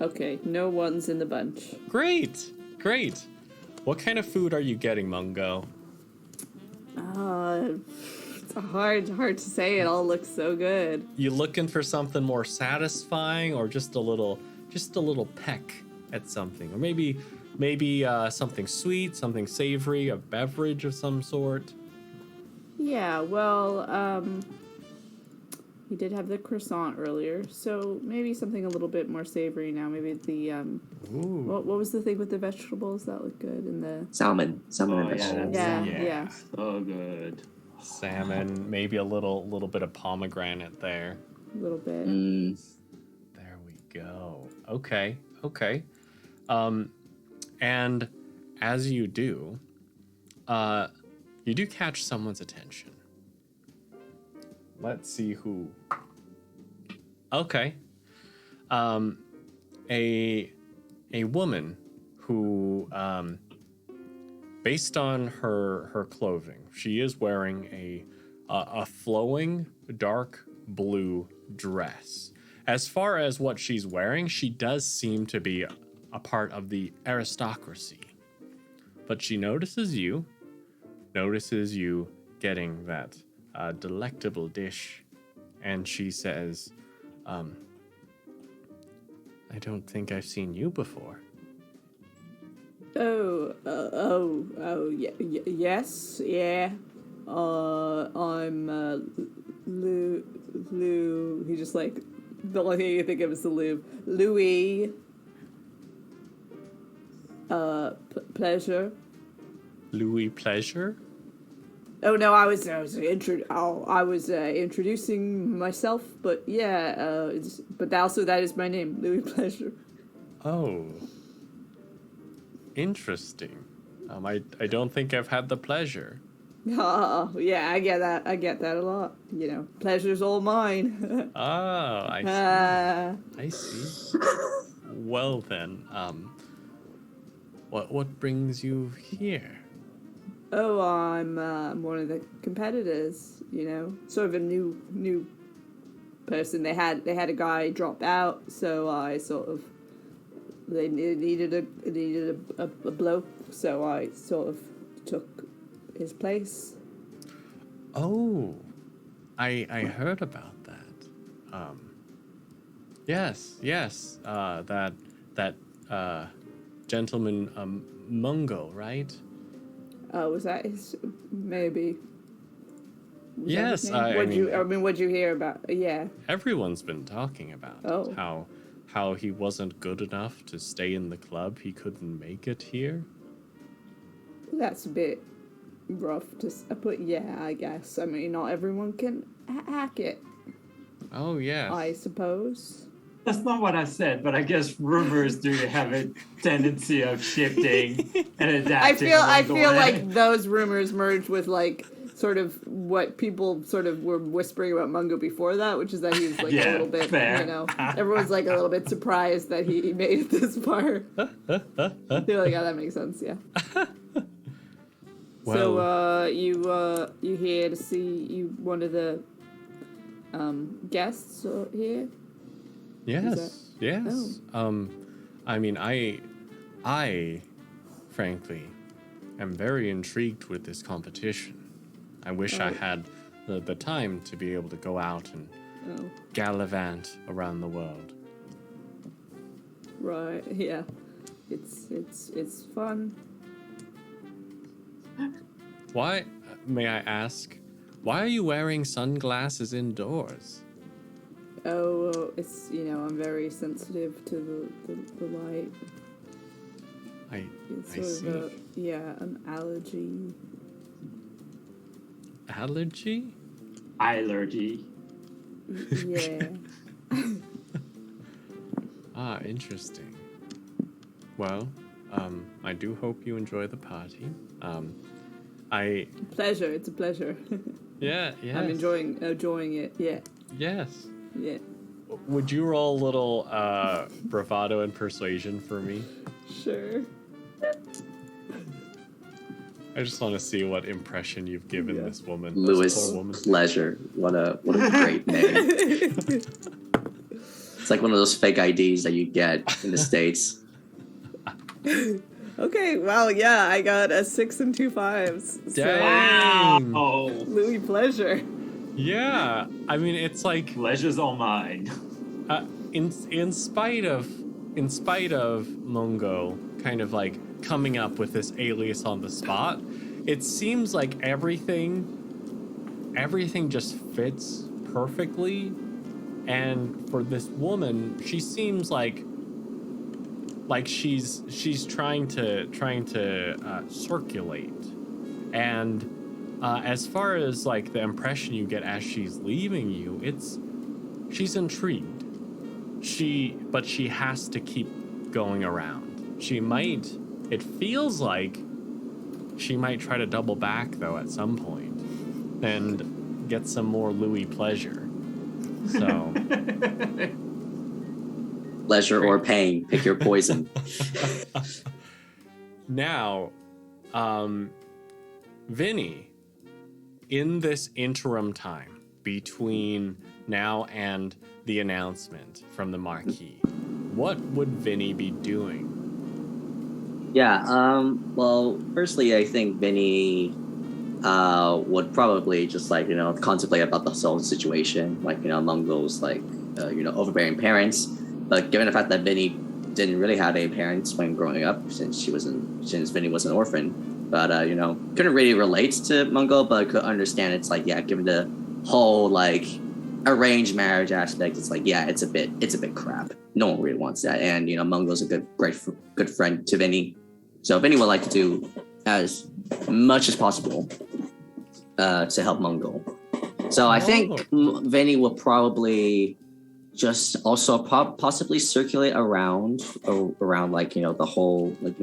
Okay, no ones in the bunch. Great. Great. What kind of food are you getting, Mungo? It's hard to say. It all looks so good. You looking for something more satisfying, or just a little peck at something, or maybe something sweet, something savory, a beverage of some sort? Yeah, well, he did have the croissant earlier, so maybe something a little bit more savory now. Maybe the Ooh. what was the thing with the vegetables that looked good in the Salmon and Oh, yeah, vegetables. that's- yeah. So good. Salmon, maybe a little bit of pomegranate there. A little bit. There we go. Okay. And as you do, you do catch someone's attention. Let's see who. Okay. A woman who, based on her clothing, she is wearing a flowing dark blue dress. As far as what she's wearing, she does seem to be a part of the aristocracy. But she notices you getting that delectable dish, and she says, I don't think I've seen you before. Yes, yeah. I'm Lou. He just like the only thing you think of is the Lou. Louis. Pleasure. Louis Pleasure? Oh no, I was introducing myself, but yeah, but also that is my name, Louis Pleasure. Oh. Interesting. I don't think I've had the pleasure. Oh, yeah, I get that a lot. You know, pleasure's all mine. Oh, I see. I see. Well then, what brings you here? Oh, I'm one of the competitors. You know, sort of a new person. They had a guy drop out, so I sort of they needed a bloke, so I sort of took his place. Oh, I heard about that. Yes. That gentleman, Mungo, right? Was that his? Maybe. Was Yes, that his name? What'd you hear about? Yeah. Everyone's been talking about Oh. it, how he wasn't good enough to stay in the club. He couldn't make it here. That's a bit rough to put. Yeah, I guess. I mean, not everyone can hack it. Oh yes. I suppose. That's not what I said, but I guess rumors do have a tendency of shifting and adapting. I along the feel way. like those rumors merged with like sort of what people sort of were whispering about Mungo before that, which is that he was like Yeah, a little bit, fair. you know, everyone's like a little bit surprised that he made it this far. They're like, oh, that makes sense, yeah. So you here to see you one of the guests here? Yes. Yes. Oh. I mean, I frankly am very intrigued with this competition. I wish I had the time to be able to go out and gallivant around the world. Right, yeah. It's fun. Why, may I ask, why are you wearing sunglasses indoors? Oh, it's, you know, I'm very sensitive to the light. It's I sort of see. an allergy. Allergy? Allergy. Yeah. Ah, interesting. Well, I do hope you enjoy the party. Pleasure. It's a pleasure. Yeah. I'm enjoying it. Yeah. Yes. Yeah. Would you roll a little bravado and persuasion for me? Sure. I just want to see what impression you've given this woman. Louis This poor woman. Pleasure. What a great name. It's like one of those fake IDs that you get in the States. Okay, well, yeah, I got a 6 and 2 5s. So, Dang. Oh, Louis Pleasure. Yeah, I mean it's like pleasure's all mine. in spite of Mungo kind of like coming up with this alias on the spot, it seems like everything just fits perfectly. And for this woman, she seems like she's trying to circulate. And as far as like the impression you get as she's leaving you, she's intrigued. But she has to keep going around. It feels like she might try to double back though at some point and get some more Louis pleasure. So Pleasure or pain, pick your poison. now, Vinny, in this interim time between now and the announcement from the Marquis, what would Vinny be doing? Yeah, well, firstly, I think Vinny would probably just like, contemplate about the whole situation, like, among those like, overbearing parents. But given the fact that Vinny didn't really have any parents when growing up, since Vinny was an orphan, but, couldn't really relate to Mungo, but could understand it's like, yeah, given the whole like arranged marriage aspect, it's like, yeah, it's a bit crap. No one really wants that. And, Mungo's a good friend to Vinny. So Vinny would like to do as much as possible to help Mungo. So I think Vinny will probably just also possibly circulate around like, the whole, like,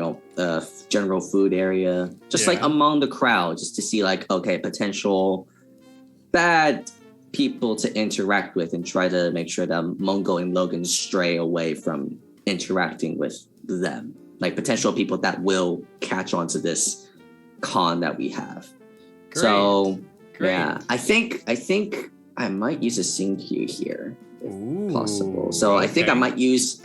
general food area, just like among the crowd, just to see like, okay, potential bad people to interact with and try to make sure that Mungo and Logan stray away from interacting with them, like potential people that will catch on to this con that we have. Great. So Great. yeah, I think I might use a scene cue here if possible. So okay. I think I might use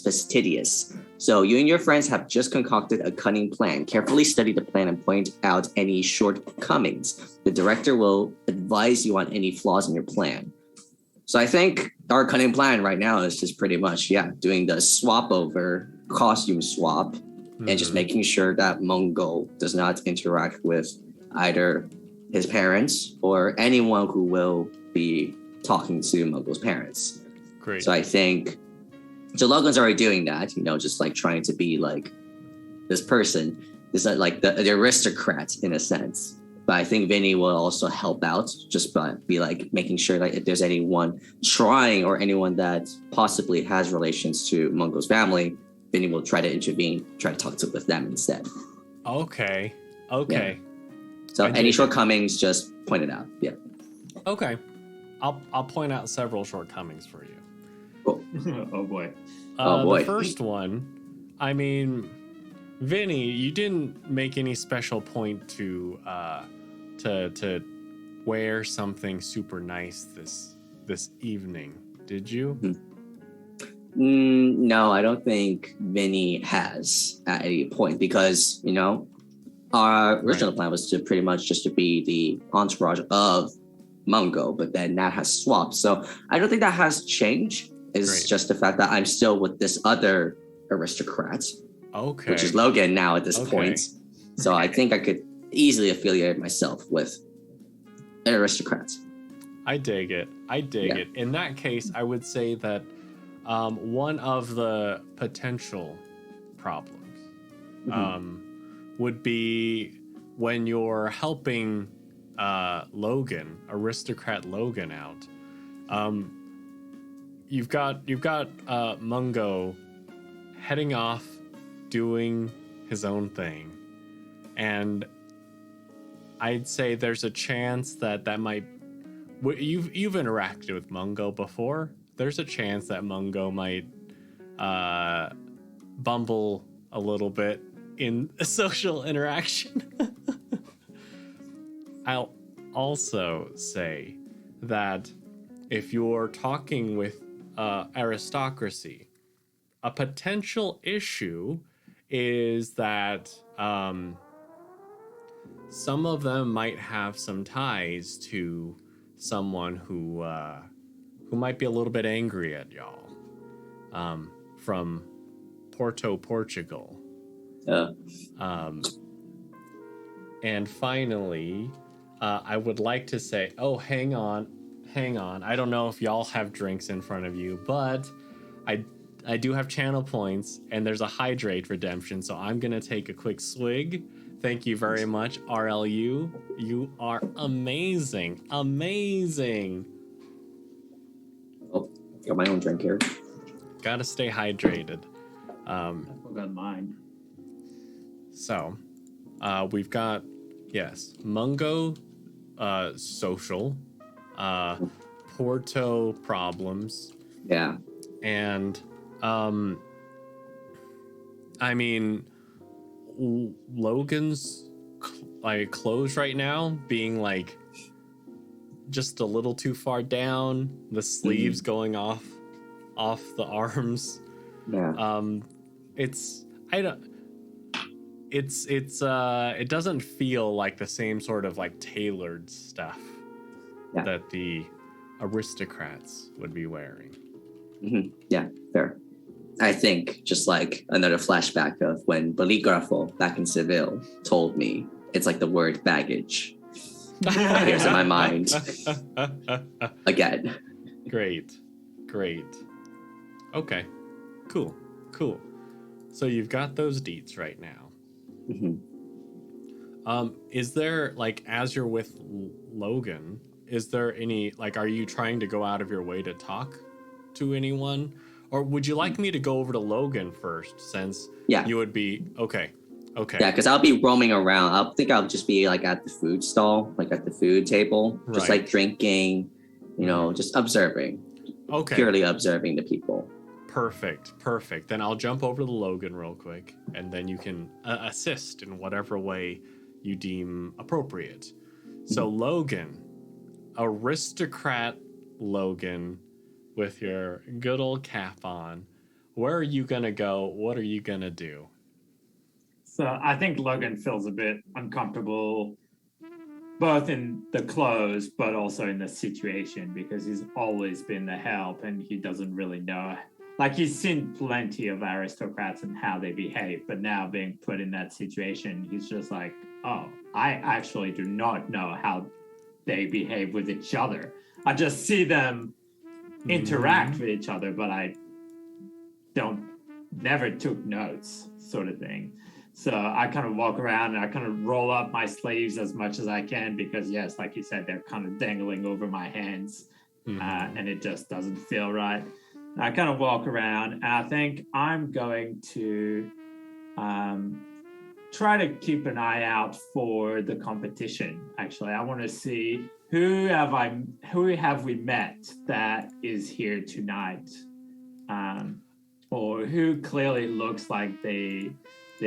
fastidious. So you and your friends have just concocted a cunning plan. Carefully study the plan and point out any shortcomings. The director will advise you on any flaws in your plan. So I think our cunning plan right now is just pretty much, doing the costume swap, and just making sure that Mungo does not interact with either his parents or anyone who will be talking to Mungo's parents. Great. So I think, so Logan's already doing that, just like trying to be like this person, is like the aristocrat in a sense. But I think Vinny will also help out, just by be like making sure that if there's anyone trying or anyone that possibly has relations to Mungo's family, Vinny will try to intervene, try to talk with them instead. Okay. Yeah. So any shortcomings, just point it out. Yeah. Okay. I'll point out several shortcomings for you. Cool. Oh boy. The first one, I mean, Vinny, you didn't make any special point to wear something super nice this evening, did you? No, I don't think Vinny has at any point, because our original plan was to pretty much just to be the entourage of Mungo, but then that has swapped. So I don't think that has changed. It's just the fact that I'm still with this other aristocrat, which is Logan now at this point. So I think I could easily affiliate myself with an aristocrat. I dig it. It. In that case, I would say that one of the potential problems would be when you're helping aristocrat Logan out. You've got Mungo heading off doing his own thing. And I'd say there's a chance that might... You've interacted with Mungo before. There's a chance that Mungo might bumble a little bit in a social interaction. I'll also say that if you're talking with aristocracy, a potential issue is that some of them might have some ties to someone who might be a little bit angry at y'all, from Porto, Portugal. And finally, I would like to say, oh, hang on. I don't know if y'all have drinks in front of you, but I do have channel points, and there's a hydrate redemption, so I'm gonna take a quick swig. Thank you very much, RLU. You are amazing. Amazing. Oh, got my own drink here. Gotta stay hydrated. I forgot mine. So, we've got, yes, Mungo, social, Porto problems. Yeah. And, I mean, Logan's like clothes right now being like just a little too far down, the sleeves going off the arms. Yeah. It doesn't feel like the same sort of like tailored stuff that the aristocrats would be wearing. Mm-hmm. Yeah, fair. I think just like another flashback of when Bolígrafo back in Seville told me it's like the word baggage. Appears in my mind again. Great. Okay, cool. So you've got those deets right now. Mm-hmm. Is there, like, as you're with Logan, is there any, like, are you trying to go out of your way to talk to anyone? Or would you like me to go over to Logan first, since you would be... Okay. Yeah, because I'll be roaming around. I think I'll just be, like, at the food stall, like, at the food table. Just, like, drinking, just observing. Okay. Purely observing the people. Perfect. Then I'll jump over to Logan real quick, and then you can assist in whatever way you deem appropriate. So Logan, aristocrat Logan, with your good old cap on, where are you gonna go? What are you gonna do? So I think Logan feels a bit uncomfortable, both in the clothes, but also in the situation, because he's always been the help and he doesn't really know. Like, he's seen plenty of aristocrats and how they behave, but now being put in that situation, he's just like, oh, I actually do not know how they behave with each other. I just see them interact with each other, but I never took notes, sort of thing. So I kind of walk around and I kind of roll up my sleeves as much as I can, because yes, like you said, they're kind of dangling over my hands, and it just doesn't feel right. I kind of walk around, and I think I'm going to try to keep an eye out for the competition. Actually, I want to see who have we met that is here tonight, or who clearly looks like they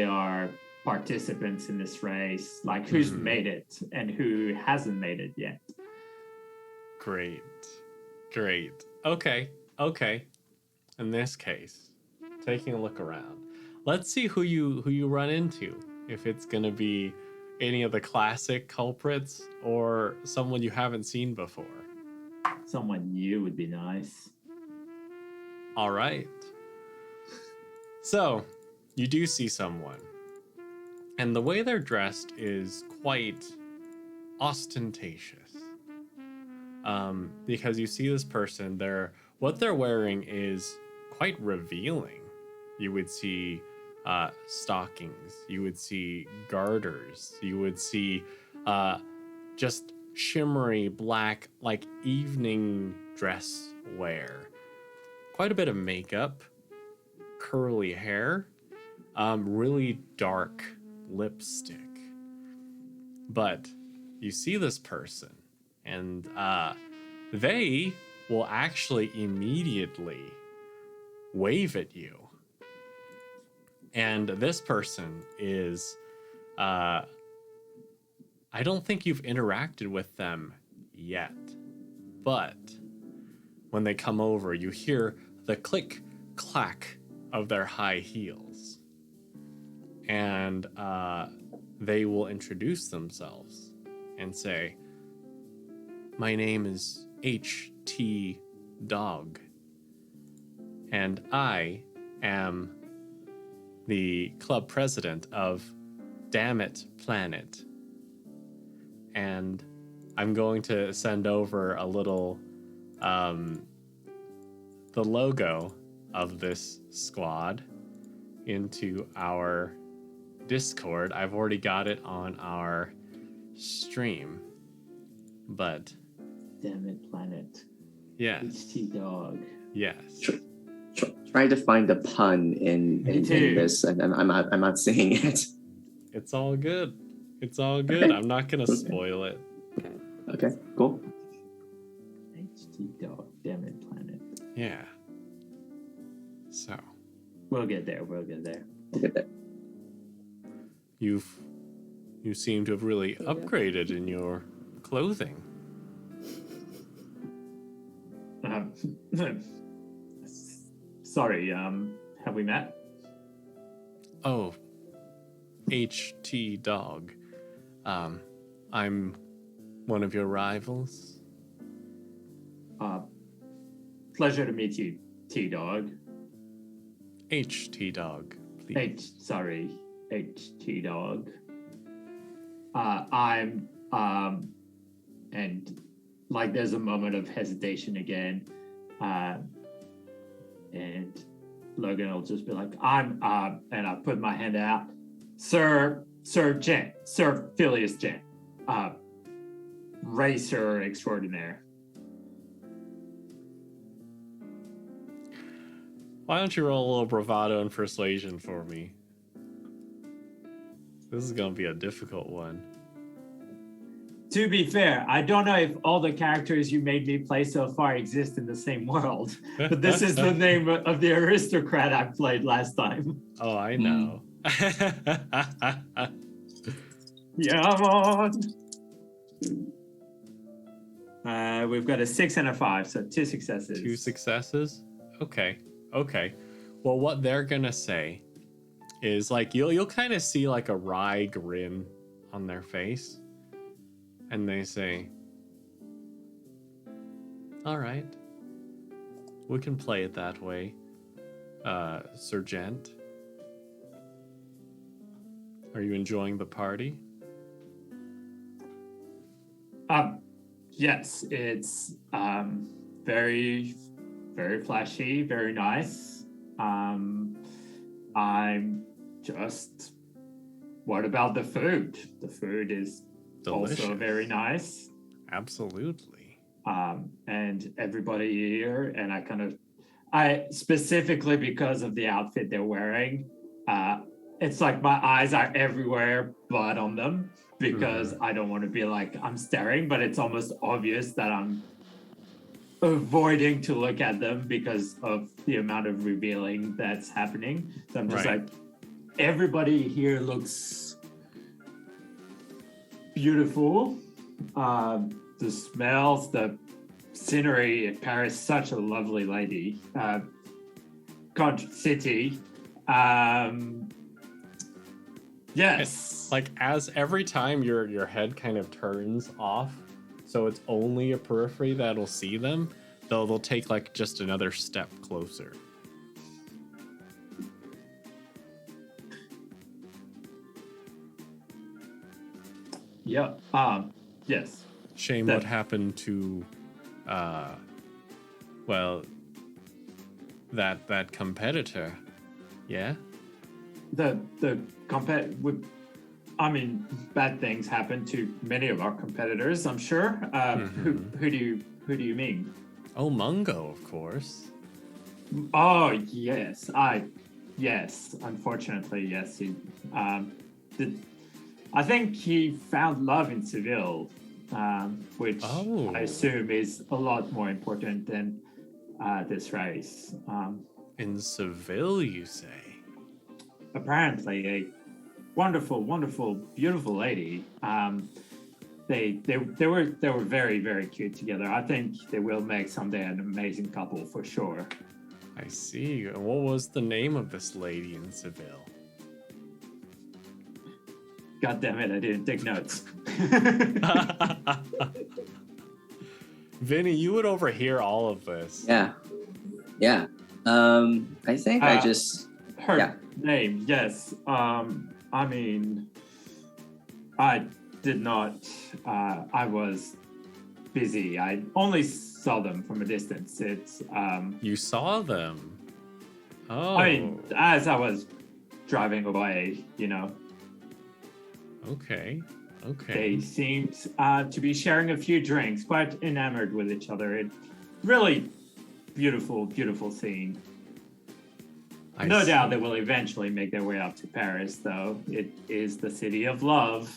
are participants in this race, like who's made it and who hasn't made it yet. Great. Okay. In this case, taking a look around, let's see who you run into. If it's gonna be any of the classic culprits or someone you haven't seen before. Someone new would be nice. All right. So, you do see someone, and the way they're dressed is quite ostentatious. Because you see this person, what they're wearing is quite revealing. You would see stockings, you would see garters, you would see just shimmery black, like evening dress wear. Quite a bit of makeup, curly hair, really dark lipstick. But you see this person, and they will actually immediately wave at you. And this person is, I don't think you've interacted with them yet, but when they come over, you hear the click clack of their high heels, and they will introduce themselves and say, "My name is H.T. Dog, and I am the club president of Dammit Planet. And I'm going to send over a little, the logo of this squad into our Discord. I've already got it on our stream, but Dammit Planet. yes, HT Dog. yes. Trying to find a pun in this, and I'm not seeing it. It's all good. It's all good. Okay. I'm not gonna spoil it. Okay, cool. HT Dog. Dammit Planet. Yeah. So We'll get there. We'll get there. Look at that. you seem to have really upgraded in your clothing. Sorry, have we met? Oh, HT Dog. I'm one of your rivals. Pleasure to meet you, T-Dog. HT Dog, please. HT Dog. I'm, and like there's a moment of hesitation again. And Logan will just be like, and I put my hand out. Sir Phileas Gent, racer extraordinaire. Why don't you roll a little bravado and persuasion for me? This is gonna be a difficult one. To be fair, I don't know if all the characters you made me play so far exist in the same world, but this is the name of the aristocrat I played last time. Oh, I know. Yeah, I'm on. We've got a 6 and a 5, so 2 successes. 2 successes? Okay. Well, what they're gonna say is like you'll kind of see like a wry grin on their face, and they say, "All right, we can play it that way, Sergeant. Are you enjoying the party?" Yes, it's very, very flashy, very nice. I'm just. What about the food? The food is Delicious. also very nice. Absolutely. And everybody here, and I specifically because of the outfit they're wearing, it's like my eyes are everywhere but on them because I don't want to be like I'm staring, but it's almost obvious that I'm avoiding to look at them because of the amount of revealing that's happening. So I'm just Right. like, everybody here looks beautiful. The smells, the scenery in Paris, such a lovely lady. Cotte City. Yes. Like as every time your head kind of turns off, so it's only a periphery that'll see them, they'll take like just another step closer. Yeah. Yes. Shame what happened to that competitor. Yeah? Bad things happen to many of our competitors, I'm sure. Who do you mean? Oh, Mungo, of course. Oh yes, I Yes, unfortunately, yes. I think he found love in Seville, which I assume is a lot more important than this race. In Seville, you say? Apparently, a wonderful, beautiful lady. They were very, very cute together. I think they will make someday an amazing couple for sure. I see. What was the name of this lady in Seville? God damn it, I didn't take notes. Vinny, you would overhear all of this. Yeah. I think I just her name. Yes. I mean, I did not. I was busy. I only saw them from a distance. It's. You saw them. Oh. I mean, as I was driving away, Okay. They seemed to be sharing a few drinks, quite enamored with each other. It really beautiful, beautiful scene. No doubt they will eventually make their way up to Paris, though. It is the city of love.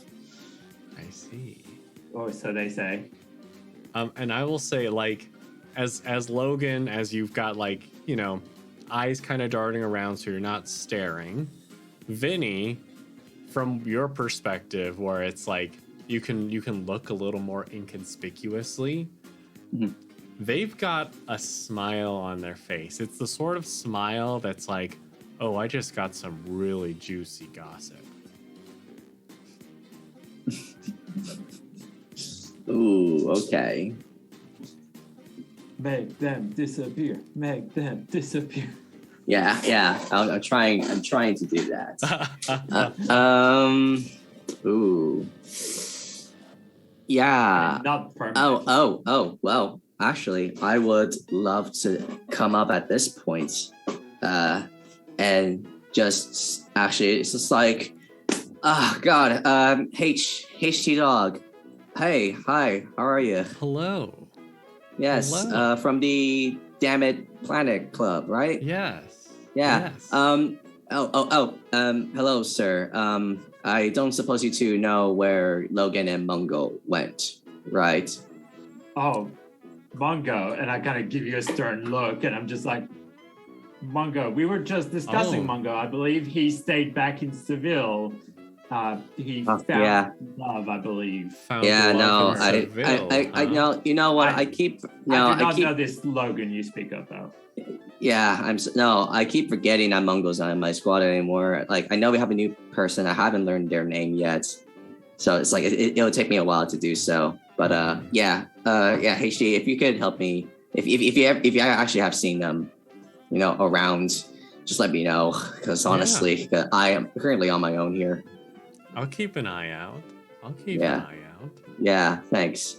I see. Or so they say. And I will say, like, as Logan, as you've got, like, eyes kind of darting around so you're not staring. Vinny, from your perspective, where it's like you can look a little more inconspicuously, they've got a smile on their face. It's the sort of smile that's like, oh, I just got some really juicy gossip. Ooh, okay. Make them disappear. Make them disappear. Yeah. I'm trying to do that. Ooh. Yeah. Not permanent. Oh. Well, actually, I would love to come up at this point, and just actually, it's just like, oh God, HT dog. Hey, hi, how are you? Hello. Yes. Hello. From the Damn It Planet Club, right? Yes. Yeah. Yes. Hello, sir. I don't suppose you two know where Logan and Mungo went, right? Oh, Mungo, and I kind of give you a stern look, and I'm just like, Mungo, we were just discussing Mungo. I believe he stayed back in Seville. He found love, I believe. I know. You know what? I keep know this Logan you speak of, though. Yeah, I keep forgetting that Mungo's not in my squad anymore. Like, I know we have a new person. I haven't learned their name yet, so it's like it'll take me a while to do so. But HD, if you could help me, if you actually have seen them, around, just let me know, because honestly, I am currently on my own here. I'll keep an eye out. An eye out. Yeah, thanks.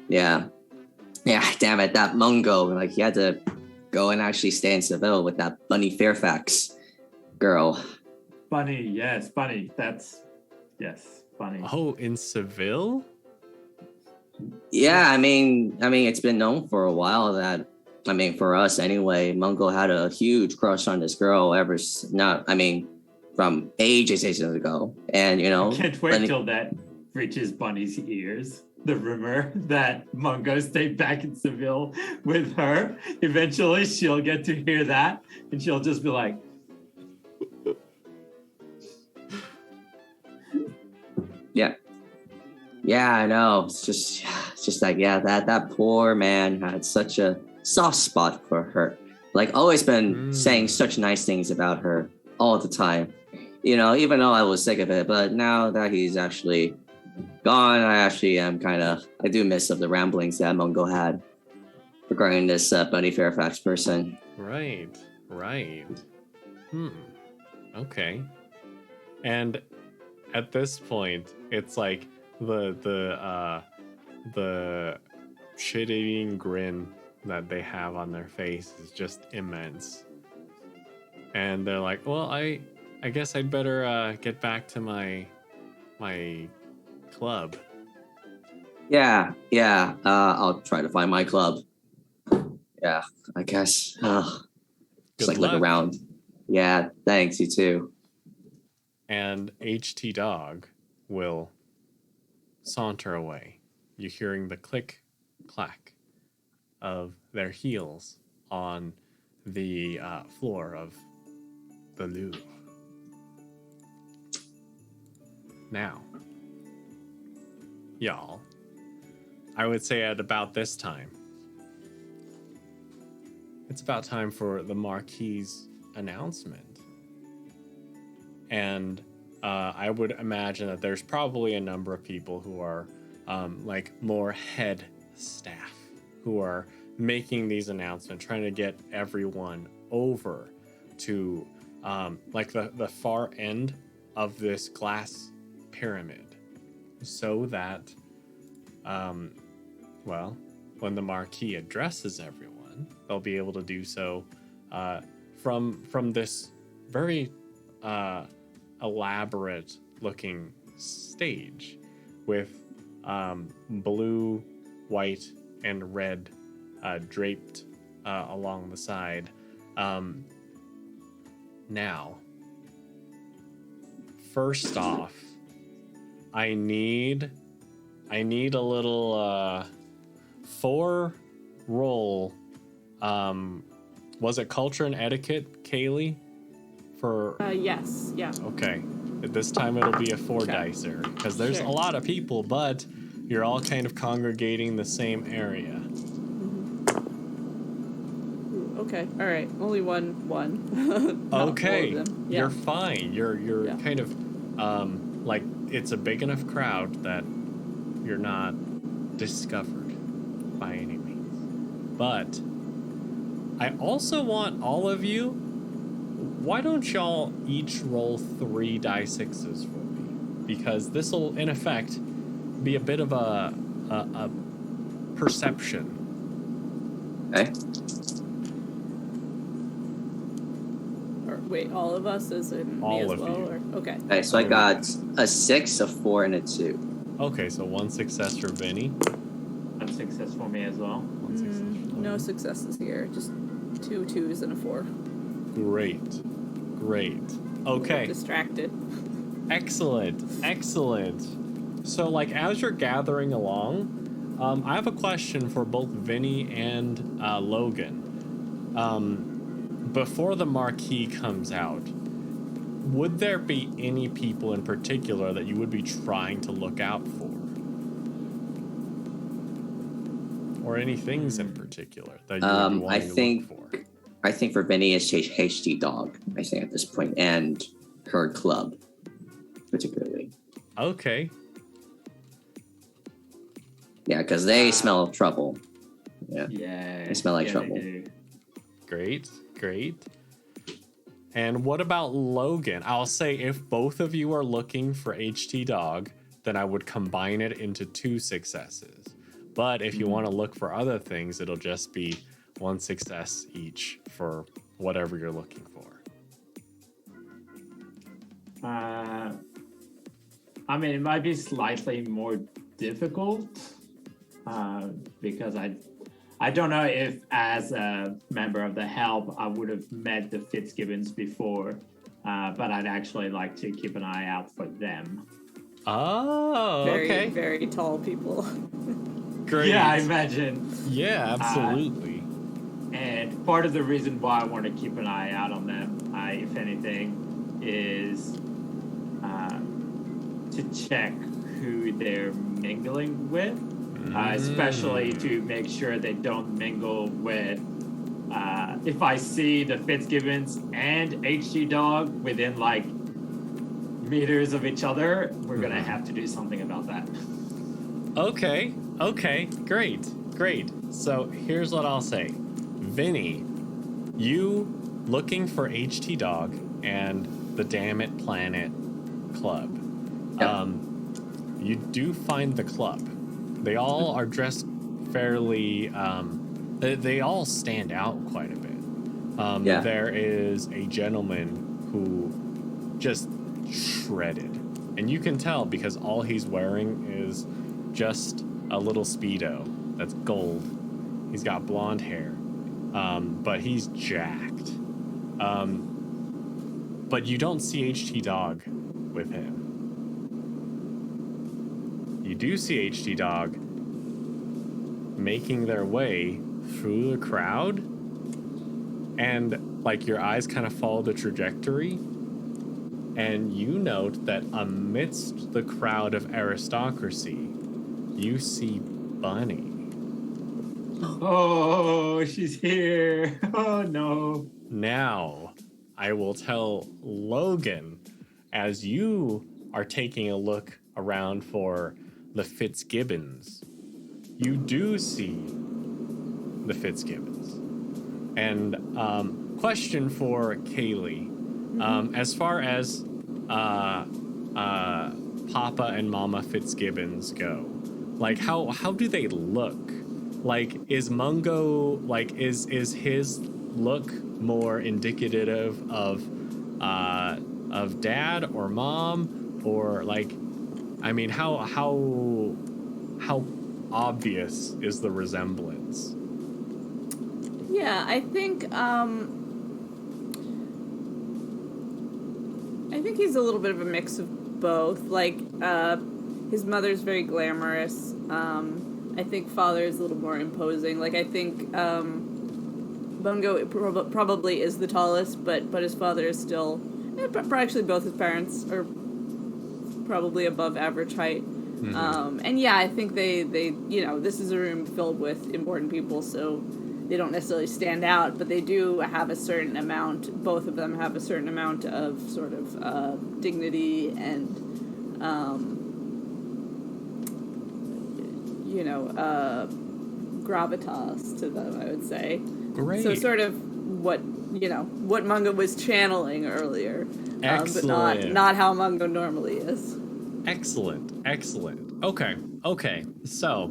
Yeah, damn it, that Mungo, like, he had to go and actually stay in Seville with that Bunny Fairfax girl. Bunny, yes, Bunny. Yes, Bunny. Oh, in Seville? Yeah, I mean, it's been known for a while that, for us anyway, Mungo had a huge crush on this girl from ages ago. And, I can't wait till that reaches Bunny's ears. The rumor that Mungo stayed back in Seville with her. Eventually, she'll get to hear that, and she'll just be like, Yeah, I know. It's just like, that poor man had such a soft spot for her. Like, always been saying such nice things about her all the time. Even though I was sick of it, but now that he's actually gone, I actually am I do miss of the ramblings that Mungo had regarding this Bunny Fairfax person. Right. Okay. And at this point, it's like the shit-eating grin that they have on their face is just immense. And they're like, well, I guess I'd better get back to my club. Yeah. I'll try to find my club. Yeah, I guess. Just Good look luck. around. Yeah, thanks, you too. And HT Dog will saunter away. You're hearing the click, clack of their heels on the floor of the Louvre. Now, y'all, I would say at about this time, it's about time for the Marquis's announcement. And I would imagine that there's probably a number of people who are like more head staff who are making these announcements, trying to get everyone over to like the far end of this glass pyramid so that, well, when the Marquis addresses everyone, they'll be able to do so from this very elaborate looking stage with blue, white, and red draped along the side. Now, first off, I need a little 4 roll. Was it culture and etiquette, Kaylee? For Yes, yeah. Okay. This time it'll be a 4 dicer because there's Sure. a lot of people, but you're all kind of congregating the same area. Ooh, okay, all right. Only one. Not Okay, all of them. Yeah. you're fine. You're Yeah. kind of like it's a big enough crowd that you're not discovered by any means. But I also want all of you. Why don't y'all each roll 3 die 6s for me? Because this will, in effect, be a bit of a perception. Okay. Wait, all of us as in All me as of well? you. Or, okay. Okay, so I got a 6, a 4, and a 2. Okay, so 1 success for Vinny. 1 success for me as well. 1 success for No Logan. successes here. Just 2 2s and a 4. Great. Okay. Distracted. Excellent. So, like, as you're gathering along, I have a question for both Vinny and Logan. Before the Marquis comes out, would there be any people in particular that you would be trying to look out for? Or any things in particular that you would be wanting to look for? I think for Vinny it's HT Dog, I think at this point, and her club, particularly. Okay. Yeah, because they smell trouble. Yeah. Yeah. They smell like yeah, trouble. They do. Great. And what about Logan? I'll say if both of you are looking for HT Dog, then I would combine it into 2 successes. But if you want to look for other things, it'll just be 1 success each for whatever you're looking for. I mean, it might be slightly more difficult because I don't know if as a member of the help I would have met the Fitzgibbons before, but I'd actually like to keep an eye out for them. Oh, okay. Very tall people. Great. Yeah, I imagine. Yeah, absolutely. And part of the reason why I want to keep an eye out on them, if anything, is to check who they're mingling with, especially to make sure they don't mingle with. If I see the Fitzgibbons and HG Dog within like meters of each other, we're gonna have to do something about that. Okay, great. So here's what I'll say. Vinny, you looking for HT Dog and the Damn It Planet Club. Yep. You do find the club. They all are dressed fairly, they all stand out quite a bit. Yeah. There is a gentleman who just shredded. And you can tell because all he's wearing is just a little Speedo that's gold. He's got blonde hair, but he's jacked. But you don't see HT Dog with him. You do see HT Dog making their way through the crowd, and like your eyes kind of follow the trajectory, and you note that amidst the crowd of aristocracy, you see Bunny. Oh, she's here. Oh, no. Now, I will tell Logan, as you are taking a look around for the Fitzgibbons, you do see the Fitzgibbons. And question for Kaylee. As far as Papa and Mama Fitzgibbons go, like how do they look? Like, is Mungo, like is his look more indicative of dad or mom, or like, I mean, how obvious is the resemblance? Yeah, I think he's a little bit of a mix of both. Like, his mother's very glamorous. I think father is a little more imposing. Like, I think Bungo probably is the tallest, but his father is still... actually, both his parents are probably above average height. Mm-hmm. And yeah, I think they this is a room filled with important people, so they don't necessarily stand out, but they do have a certain amount, both of them have a certain amount of sort of dignity and, gravitas to them, I would say. Great. So sort of what Mungo was channeling earlier. But not how Mungo normally is. Excellent. Okay. So,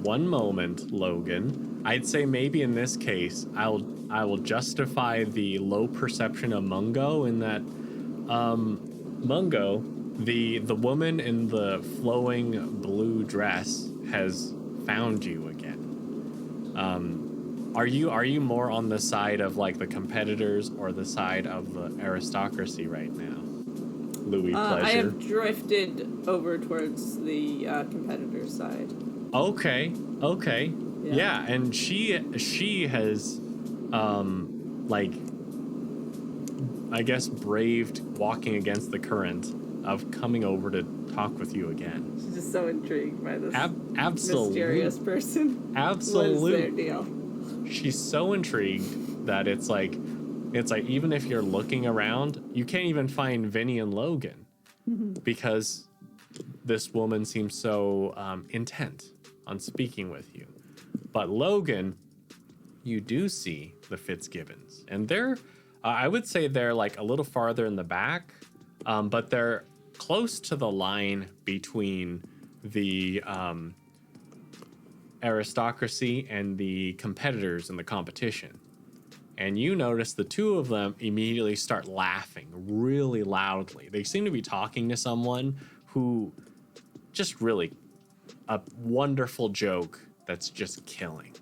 one moment, Logan. I'd say maybe in this case, I will justify the low perception of Mungo in that, Mungo, the woman in the flowing blue dress has found you again. Are you more on the side of like the competitors or the side of the aristocracy right now? Louis Pleasure. I have drifted over towards the competitor side. Okay. Yeah, and she has like, I guess, braved walking against the current of coming over to talk with you again. She's just so intrigued by this mysterious person. Absolutely. What is their deal? She's so intrigued that it's like even if you're looking around, you can't even find Vinny and Logan because this woman seems so intent on speaking with you. But Logan, you do see the Fitzgibbons, and they're I would say they're like a little farther in the back, but they're close to the line between the aristocracy and the competitors in the competition. And you notice the two of them immediately start laughing really loudly. They seem to be talking to someone who just really a wonderful joke that's just killing.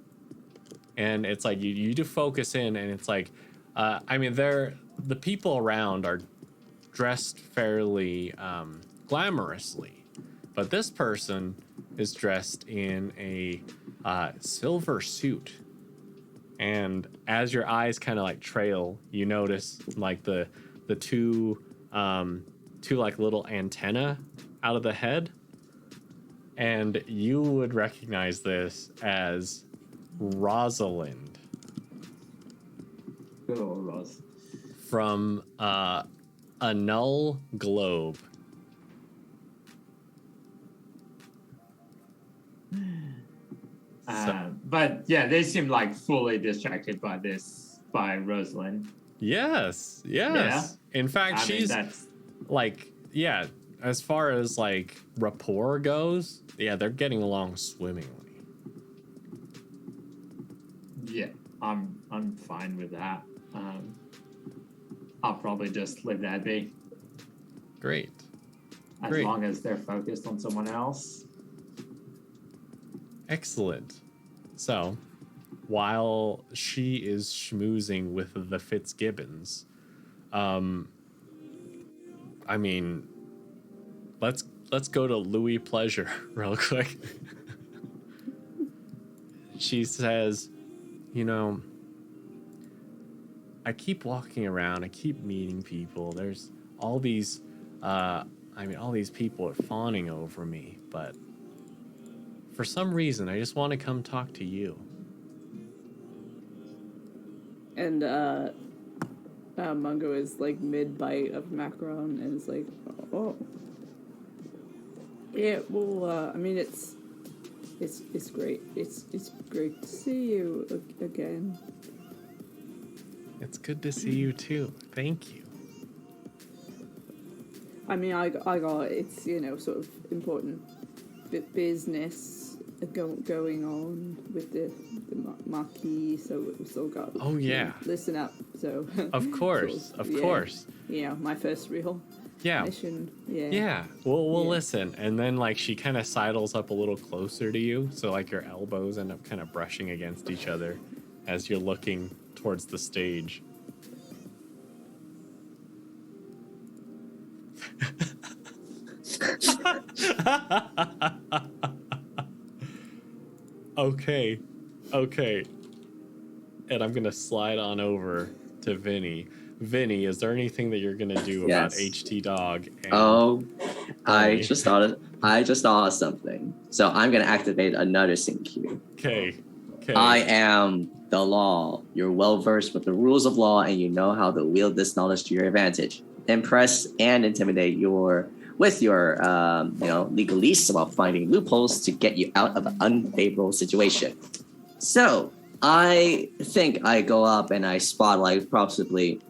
And it's like you do focus in, and it's like, I mean, the people around are dressed fairly glamorously, but this person is dressed in a silver suit. And as your eyes kind of like trail, you notice like the two like little antenna out of the head, and you would recognize this as Rosalind. Good old Ross. From a null globe. But yeah, they seem like fully distracted by Rosalind. Yes. Yeah. In fact, she's that's... like, yeah, as far as like rapport goes, yeah, they're getting along swimmingly. Yeah, I'm fine with that. I'll probably just leave that be. Great. As long as they're focused on someone else. Excellent. So, while she is schmoozing with the Fitzgibbons, I mean, let's go to Louis Pleasure real quick. She says, you know, I keep walking around, I keep meeting people. There's all these, all these people are fawning over me, but for some reason, I just want to come talk to you. And Mungo is like mid-bite of macaron and is like, oh. Yeah, well, I mean, it's great. It's great to see you again. It's good to see you too. Thank you. I mean, I got it's, you know, sort of important business going on with the Marquis, so we've still got. Oh yeah. Listen up. So. Of course, sort of course. You know, my first real. Mission. Yeah. Yeah. We'll listen, and then like she kind of sidles up a little closer to you, so like your elbows end up kind of brushing against each other as you're looking towards the stage. Okay. And I'm gonna slide on over to Vinny. Vinny, is there anything that you're gonna do about HT Dog? And I just thought of something. So I'm gonna activate another sync cue. Okay. I am the law. You're well versed with the rules of law, and you know how to wield this knowledge to your advantage. Impress and intimidate your legalists while finding loopholes to get you out of an unfavorable situation. So I think I go up and I spot like possibly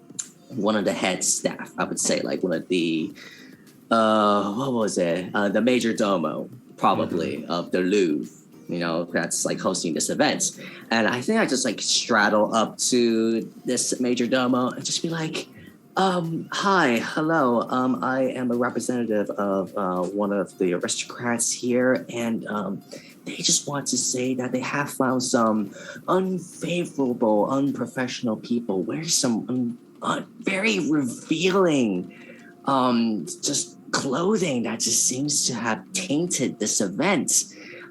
one of the head staff. I would say like one of the the major domo probably of the Louvre. You know, that's like hosting this event. And I think I just like straddle up to this major domo and just be like, hi, hello. I am a representative of one of the aristocrats here, and they just want to say that they have found some unfavorable, unprofessional people wear some very revealing just clothing that just seems to have tainted this event.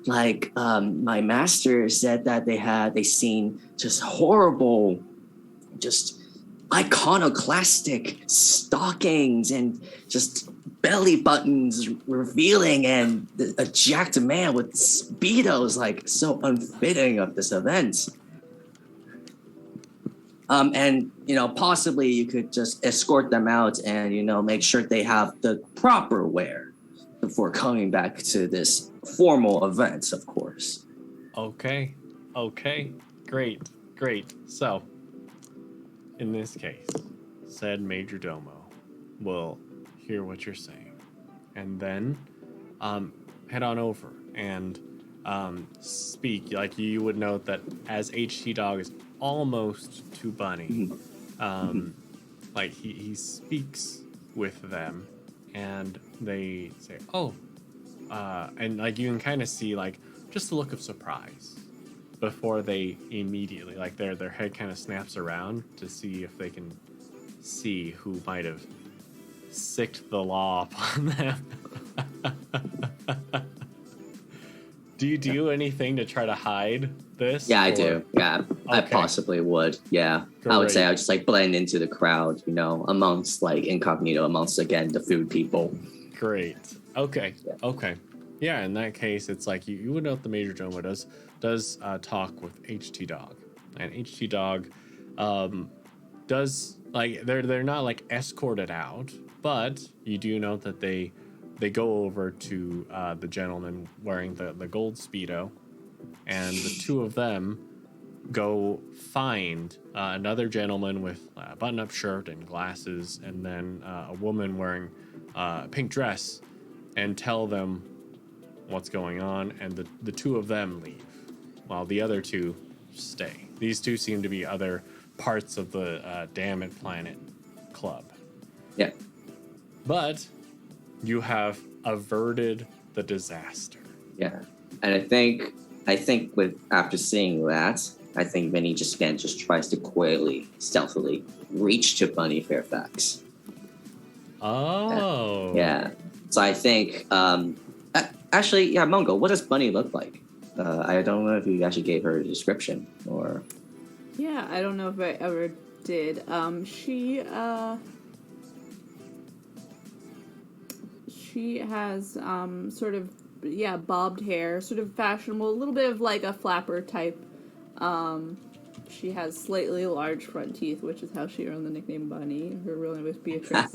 Like my master said that they seen just horrible, just iconoclastic stockings and just belly buttons revealing, and a jacked man with speedos, like so unfitting of this event. And you know, possibly you could just escort them out and, you know, make sure they have the proper wear before coming back to this formal event, of course. Okay. Great. So, in this case, said major domo will hear what you're saying, and then head on over and speak. Like, you would note that as HT Dog is almost to Bunny, like he speaks with them, and they say, and like you can kind of see like just a look of surprise before they immediately, like their head kind of snaps around to see if they can see who might have sicked the law upon them. Do you do anything to try to hide this? Yeah, I do. Yeah, okay. I possibly would. Yeah, great. I would say I would just like blend into the crowd, you know, amongst like incognito, amongst again the food people. Great. Okay. Yeah, in that case, it's like you would know the major domo does talk with HT Dog, and HT Dog does like they're not like escorted out, but you do note that they go over to the gentleman wearing the gold speedo, and the two of them go find another gentleman with a button-up shirt and glasses, and then a woman wearing a pink dress, and tell them what's going on, and the two of them leave while the other two stay. These two seem to be other parts of the Damn It Planet club. Yeah. But you have averted the disaster. Yeah. And I think with after seeing that, I think Vinny just tries to coyly, stealthily reach to Bunny Fairfax. Oh. Yeah. So I think, actually, yeah, Mungo, what does Bunny look like? I don't know if you actually gave her a description or. Yeah, I don't know if I ever did. She has sort of bobbed hair, sort of fashionable, a little bit of like a flapper type. She has slightly large front teeth, which is how she earned the nickname Bunny. Her real name is Beatrice.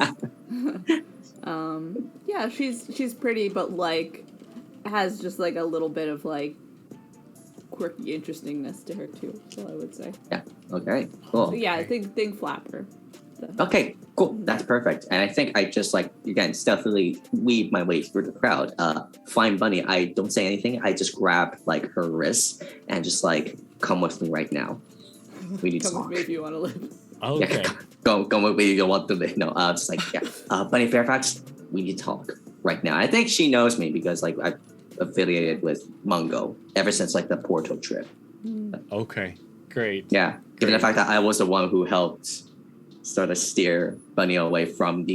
Yeah, she's pretty, but like has just like a little bit of like quirky interestingness to her too. So I would say. Yeah. Okay. Cool. So yeah, I think flapper. Okay, cool. That's perfect. And I think I just again stealthily weave my way through the crowd. Find Bunny. I don't say anything. I just grab her wrist and just come with me right now. We need to Come talk. with me if you want to live. Okay. Yeah, go with me if you want to live. No, just Bunny Fairfax. We need to talk right now. I think she knows me because I've affiliated with Mungo ever since the Porto trip. Okay. Great. Yeah, given the fact that I was the one who helped sort of steer Bunny away from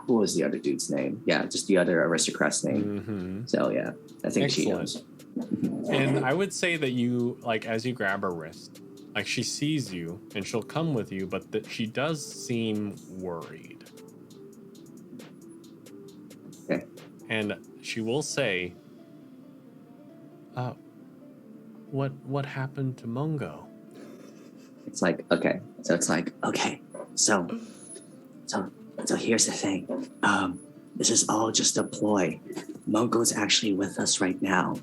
what was the other dude's name? Yeah, just the other aristocrat's name. Mm-hmm. So yeah, I think she Excellent. knows. And I would say that you, as you grab her wrist, she sees you and she'll come with you, but that she does seem worried. Okay. And she will say, what happened to Mungo? It's okay. So it's okay. So here's the thing. This is all just a ploy. Mungo's actually with us right now,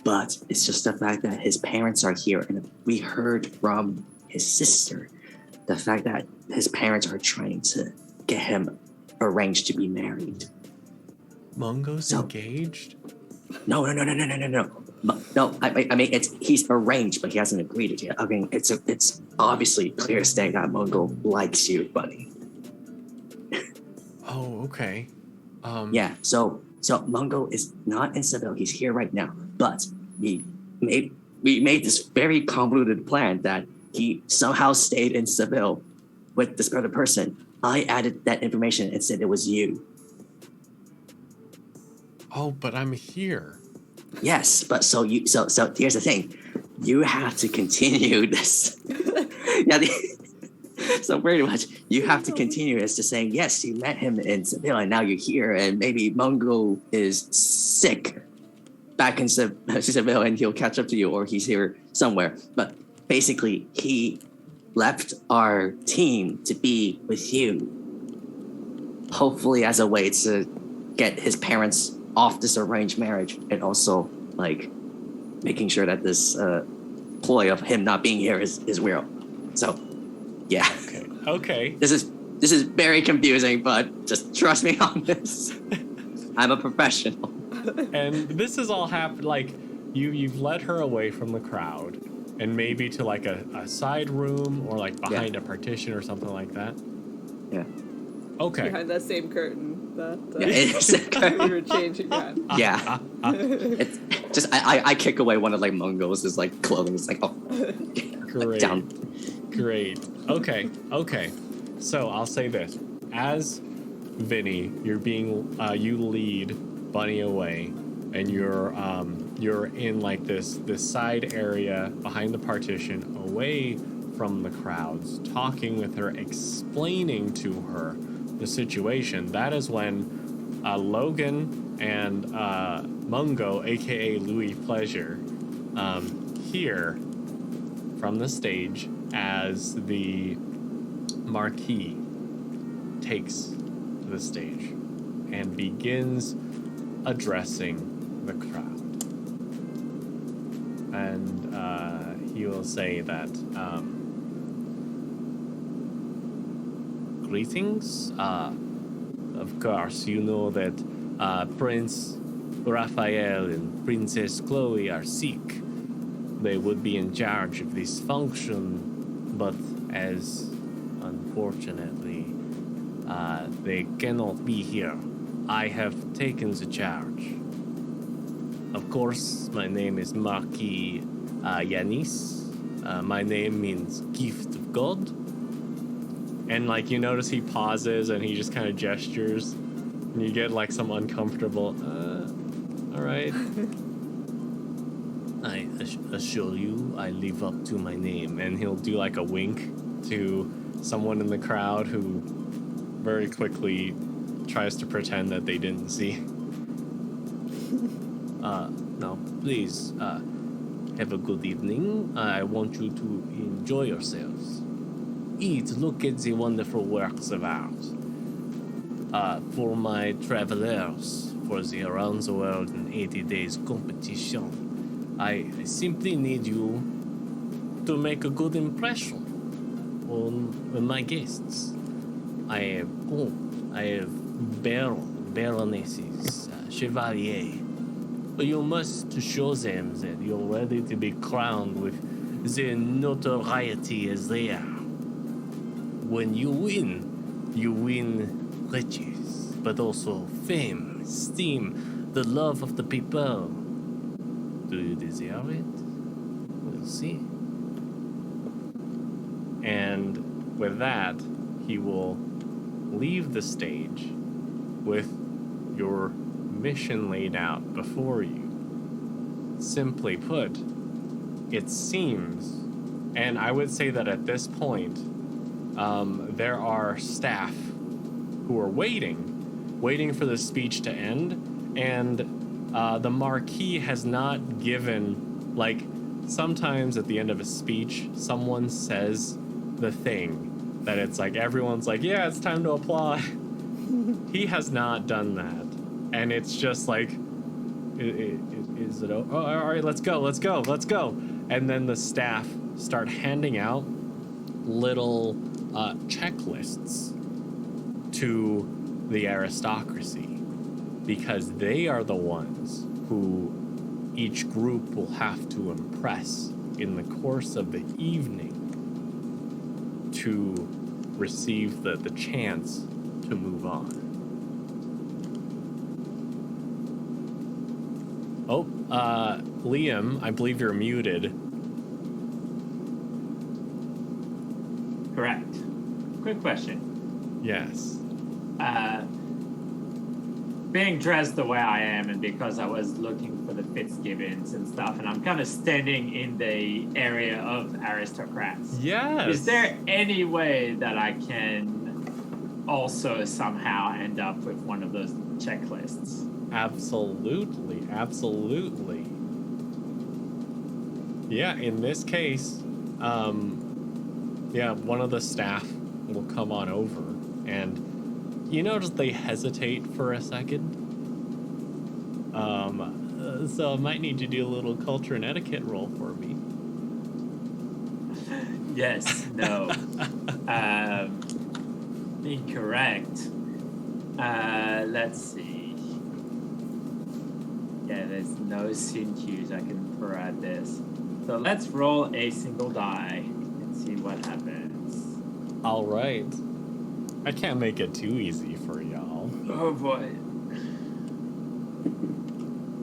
but it's just the fact that his parents are here, and we heard from his sister the fact that his parents are trying to get him arranged to be married. Mungo's engaged? No. No, I mean he's arranged, but he hasn't agreed it yet. I mean it's obviously clear as day that Mungo likes you, buddy. Oh, okay. Yeah, so Mungo is not in Seville. He's here right now, but we made this very convoluted plan that he somehow stayed in Seville with this other person. I added that information and said it was you. Oh, but I'm here. Yes, but so here's the thing. You have to continue this. So pretty much you have to continue as to saying, yes, you met him in Seville and now you're here, and maybe Mungo is sick back in Seville and he'll catch up to you, or he's here somewhere. But basically he left our team to be with you, hopefully as a way to get his parents off this arranged marriage, and also making sure that this ploy of him not being here is real. So yeah. Okay. This is very confusing, but just trust me on this. I'm a professional. And this is all happened you've led her away from the crowd and maybe to a side room or behind a partition or something like that. Yeah. Okay. Behind that same curtain that It is a curtain. we were changing on. Yeah. It's just I kick away one of Mungo's clothing. It's Great. down. Great. Okay. So I'll say this: as Vinny, you're being you lead Bunny away, and you're in this side area behind the partition, away from the crowds, talking with her, explaining to her the situation. That is when Logan and Mungo, aka Louis Pleasure, hear from the stage as the Marquis takes the stage and begins addressing the crowd. And he will say that, greetings. Of course, you know that Prince Raphael and Princess Chloe are sick. They would be in charge of this function, but as unfortunately they cannot be here, I have taken the charge. Of course, my name is Marquis Yanis, My name means gift of God. And like you notice he pauses and he just kind of gestures, and you get like some uncomfortable. All right. I assure you, I live up to my name, and he'll do like a wink to someone in the crowd who very quickly tries to pretend that they didn't see. No, please, have a good evening. I want you to enjoy yourselves. Eat, look at the wonderful works of art. For my travelers, for the Around the World in 80 Days competition, I simply need you to make a good impression on my guests. I have baronesses, chevalier. You must show them that you're ready to be crowned with the notoriety as they are. When you win riches, but also fame, esteem, the love of the people. Do you deserve it? We'll see. And with that, he will leave the stage with your mission laid out before you. Simply put, it seems, and I would say that at this point, there are staff who are waiting for the speech to end, and the Marquis has not given, like, sometimes at the end of a speech, someone says the thing that it's like, everyone's like, yeah, it's time to applaud. He has not done that. And it's just like, is it, oh, all right, let's go. And then the staff start handing out little checklists to the aristocracy, because they are the ones who each group will have to impress in the course of the evening to receive the chance to move on. Oh, Liam, I believe you're muted. Correct. Quick question. Yes. Being dressed the way I am, and because I was looking for the Fitzgibbons and stuff, and I'm kind of standing in the area of aristocrats. Yes. Is there any way that I can also somehow end up with one of those checklists? Absolutely. Yeah, in this case, one of the staff will come on over, and you notice they hesitate for a second. So I might need you to do a little culture and etiquette roll for me. Yes, no. Incorrect. Let's see. Yeah, there's no scene cues I can throw at this. So let's roll a single die and see what happens. All right. I can't make it too easy for y'all. Oh boy.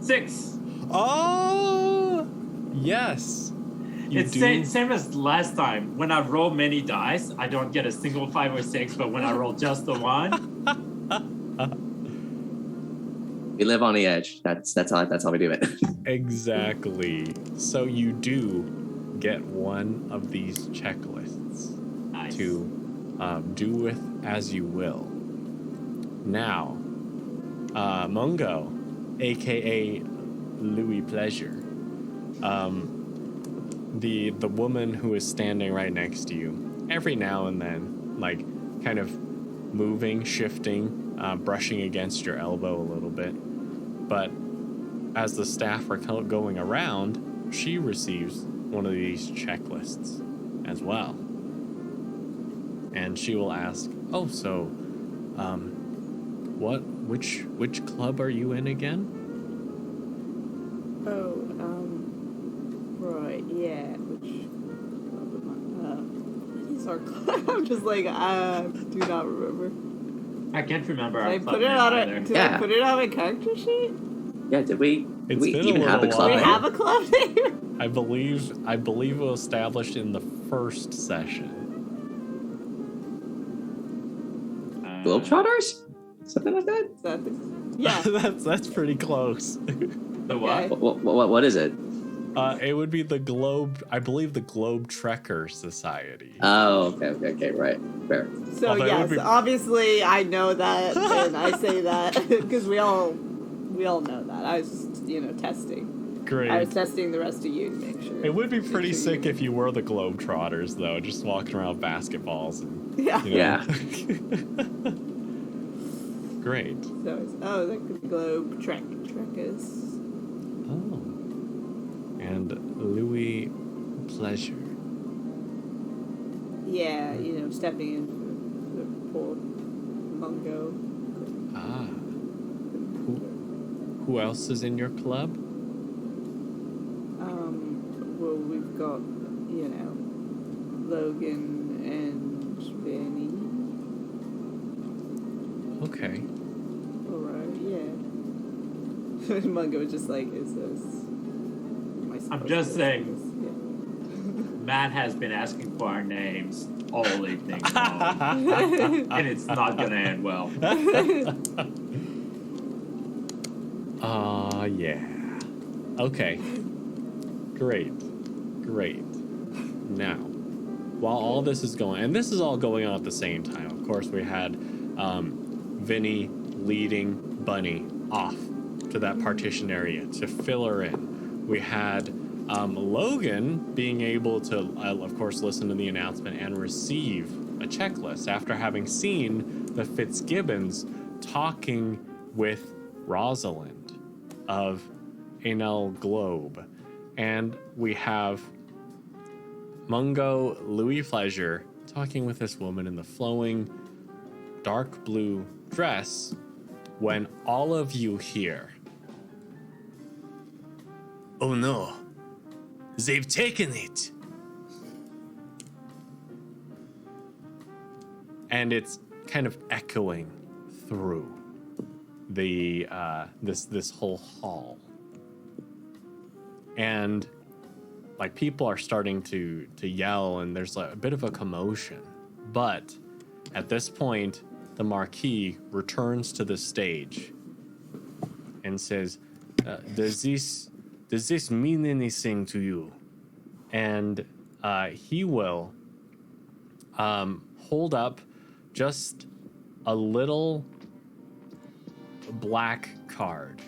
6. Oh, yes. It's same as last time. When I roll many dice, I don't get a single 5 or 6, but when I roll just the 1, We live on the edge. That's how we do it. Exactly. So you do get one of these checklists nice. to do with as you will. Now, Mungo, aka Louis Pleasure, the woman who is standing right next to you, every now and then, like, kind of moving, shifting, brushing against your elbow a little bit. But as the staff are going around, she receives one of these checklists as well. And she will ask, oh, so, which club are you in again? Oh, right, yeah, which what is our club? I'm just like, I do not remember. I can't remember. Did I put it on my character sheet? Yeah, did we? It's we been even have a little club We name? while. have a club name? I believe it was established in the first session. Globetrotters? Something like that? Yeah. that's pretty close. The what? Okay. What is it? It would be the Globe. I believe the Globe Trekker Society. Oh, okay, right. Fair. So Although it would yes, be- obviously I know that, and I say that because we all know that. I was just, testing. Great. I was testing the rest of you to make sure. It would be pretty Make sure sick if you were the Globetrotters, though, just walking around basketballs. And, Yeah. you know. Yeah. Great. So it's like the Globe Trekkers. Oh. And Louis Pleasure. Yeah, stepping in for poor Mungo. Ah. Who else is in your club? Well, we've got, Logan and Vinny. Okay. Alright, yeah. Mungo was just like, is this... I'm just saying. Yeah. Matt has been asking for our names all evening long, and it's not gonna end well. Yeah. Okay. Great. Now, while all this is going, and this is all going on at the same time, of course, we had Vinny leading Bunny off to that partition area to fill her in. We had Logan being able to, of course, listen to the announcement and receive a checklist after having seen the Fitzgibbons talking with Rosalind of Enel Globe. And we have Mungo Louis Pleasure talking with this woman in the flowing dark blue dress when all of you hear, "Oh no, they've taken it." And it's kind of echoing through the this whole hall. And like people are starting to yell, and there's a bit of a commotion. But at this point, the Marquis returns to the stage and says, does this mean anything to you? And he will hold up just a little black card.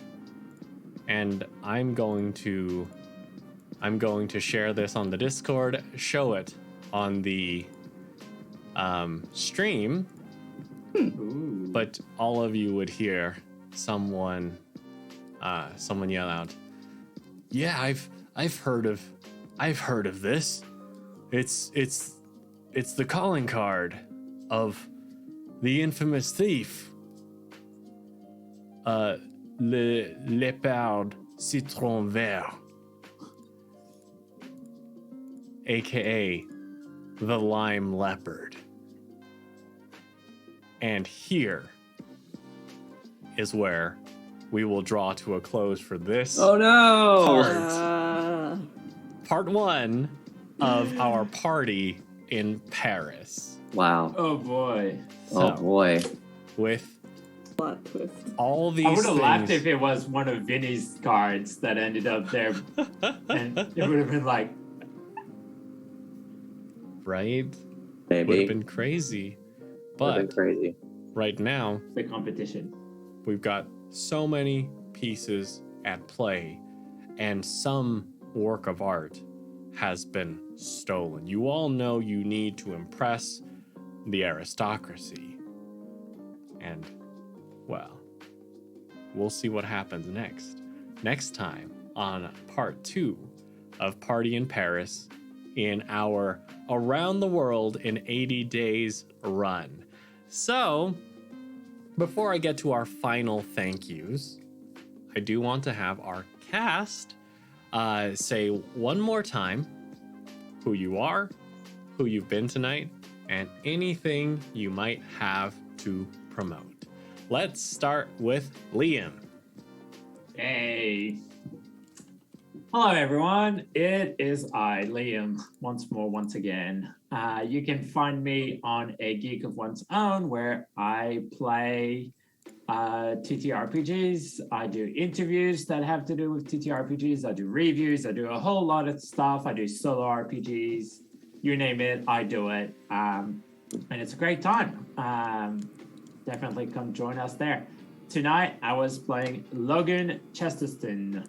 And I'm going to share this on the Discord, show it on the stream, Ooh. but all of you would hear someone yell out, "Yeah, I've heard of this. It's the calling card of the infamous thief, le Léopard Citron Vert, aka the Lime Leopard." And here is where we will draw to a close for this Oh no! part one of our party in Paris. Wow. Oh boy. Oh So, boy. with Plot twist. all these I would have laughed things, if it was one of Vinny's cards that ended up there, and it would have been like, right? Would Maybe. have been crazy. Would've been But crazy. right now, the competition. we've got so many pieces at play, and some work of art has been stolen. You all know you need to impress the aristocracy. And, well, we'll see what happens next time on part 2 of Party in Paris in our Around the World in 80 Days run. So, before I get to our final thank yous, I do want to have our cast say one more time who you are, who you've been tonight, and anything you might have to promote. Let's start with Liam. Hey, Hello, everyone. It is I, Liam, once again. You can find me on A Geek of One's Own, where I play TTRPGs. I do interviews that have to do with TTRPGs. I do reviews. I do a whole lot of stuff. I do solo RPGs. You name it, I do it. And it's a great time. Definitely come join us there. Tonight, I was playing Logan Chesterton,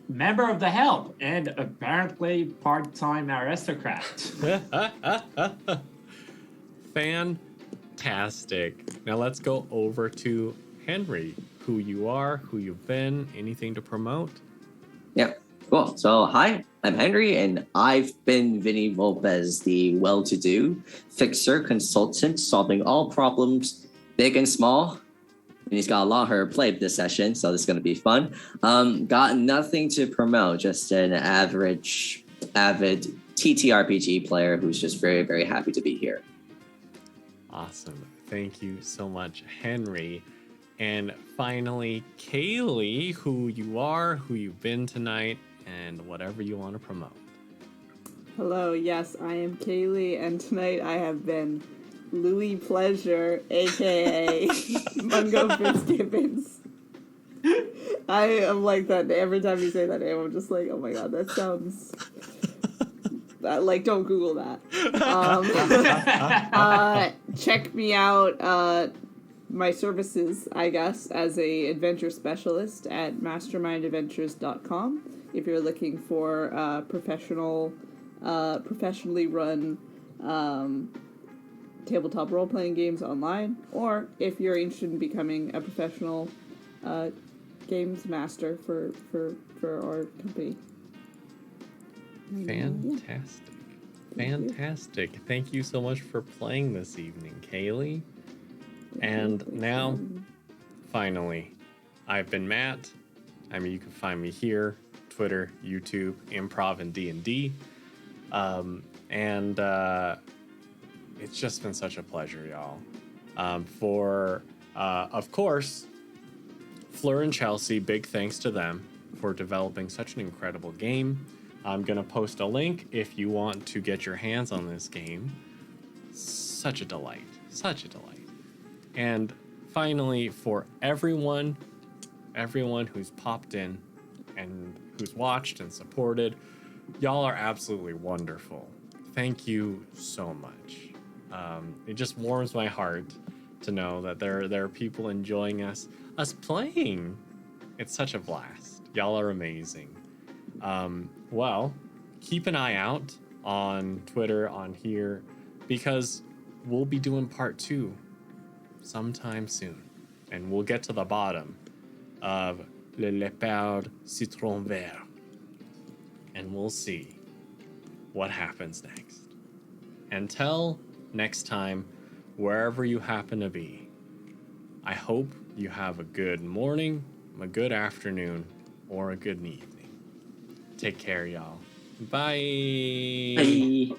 member of the Help and apparently part-time aristocrat. Fantastic. Now let's go over to Henry. Who you are, who you've been, anything to promote? Yeah, cool. So, hi, I'm Henry, and I've been Vinny Vulpes, the well-to-do fixer consultant, solving all problems, big and small. And he's got a lot of her play this session, so this is going to be fun. Got nothing to promote, just an avid TTRPG player who's just very, very happy to be here. Awesome. Thank you so much, Henry. And finally, Kaylee, who you are, who you've been tonight, and whatever you want to promote. Hello, yes, I am Kaylee, and tonight I have been Louis Pleasure, aka Mungo Fitzgibbons. I am like that. Every time you say that name, I'm just like, oh my god, that sounds... like, don't Google that. Check me out, my services, I guess, as a adventure specialist at mastermindadventures.com. If you're looking for professionally run tabletop role-playing games online, or if you're interested in becoming a professional games master for our company. Fantastic. Fantastic. Thank you so much for playing this evening, Kaylee. And now, finally, I've been Matt. I mean, you can find me here, Twitter, YouTube, Improv, and D&D. It's just been such a pleasure, y'all. Of course, Fleur and Chelsea, big thanks to them for developing such an incredible game. I'm going to post a link if you want to get your hands on this game. Such a delight. Such a delight. And finally, for everyone who's popped in and who's watched and supported, y'all are absolutely wonderful. Thank you so much. It just warms my heart to know that there are people enjoying us playing. It's such a blast. Y'all are amazing. Well, keep an eye out on Twitter, on here, because we'll be doing part 2 sometime soon. And we'll get to the bottom of Le Léopard Citron Vert. And we'll see what happens next. Until next time, wherever you happen to be, I hope you have a good morning, a good afternoon, or a good evening. Take care, y'all. Bye. Bye.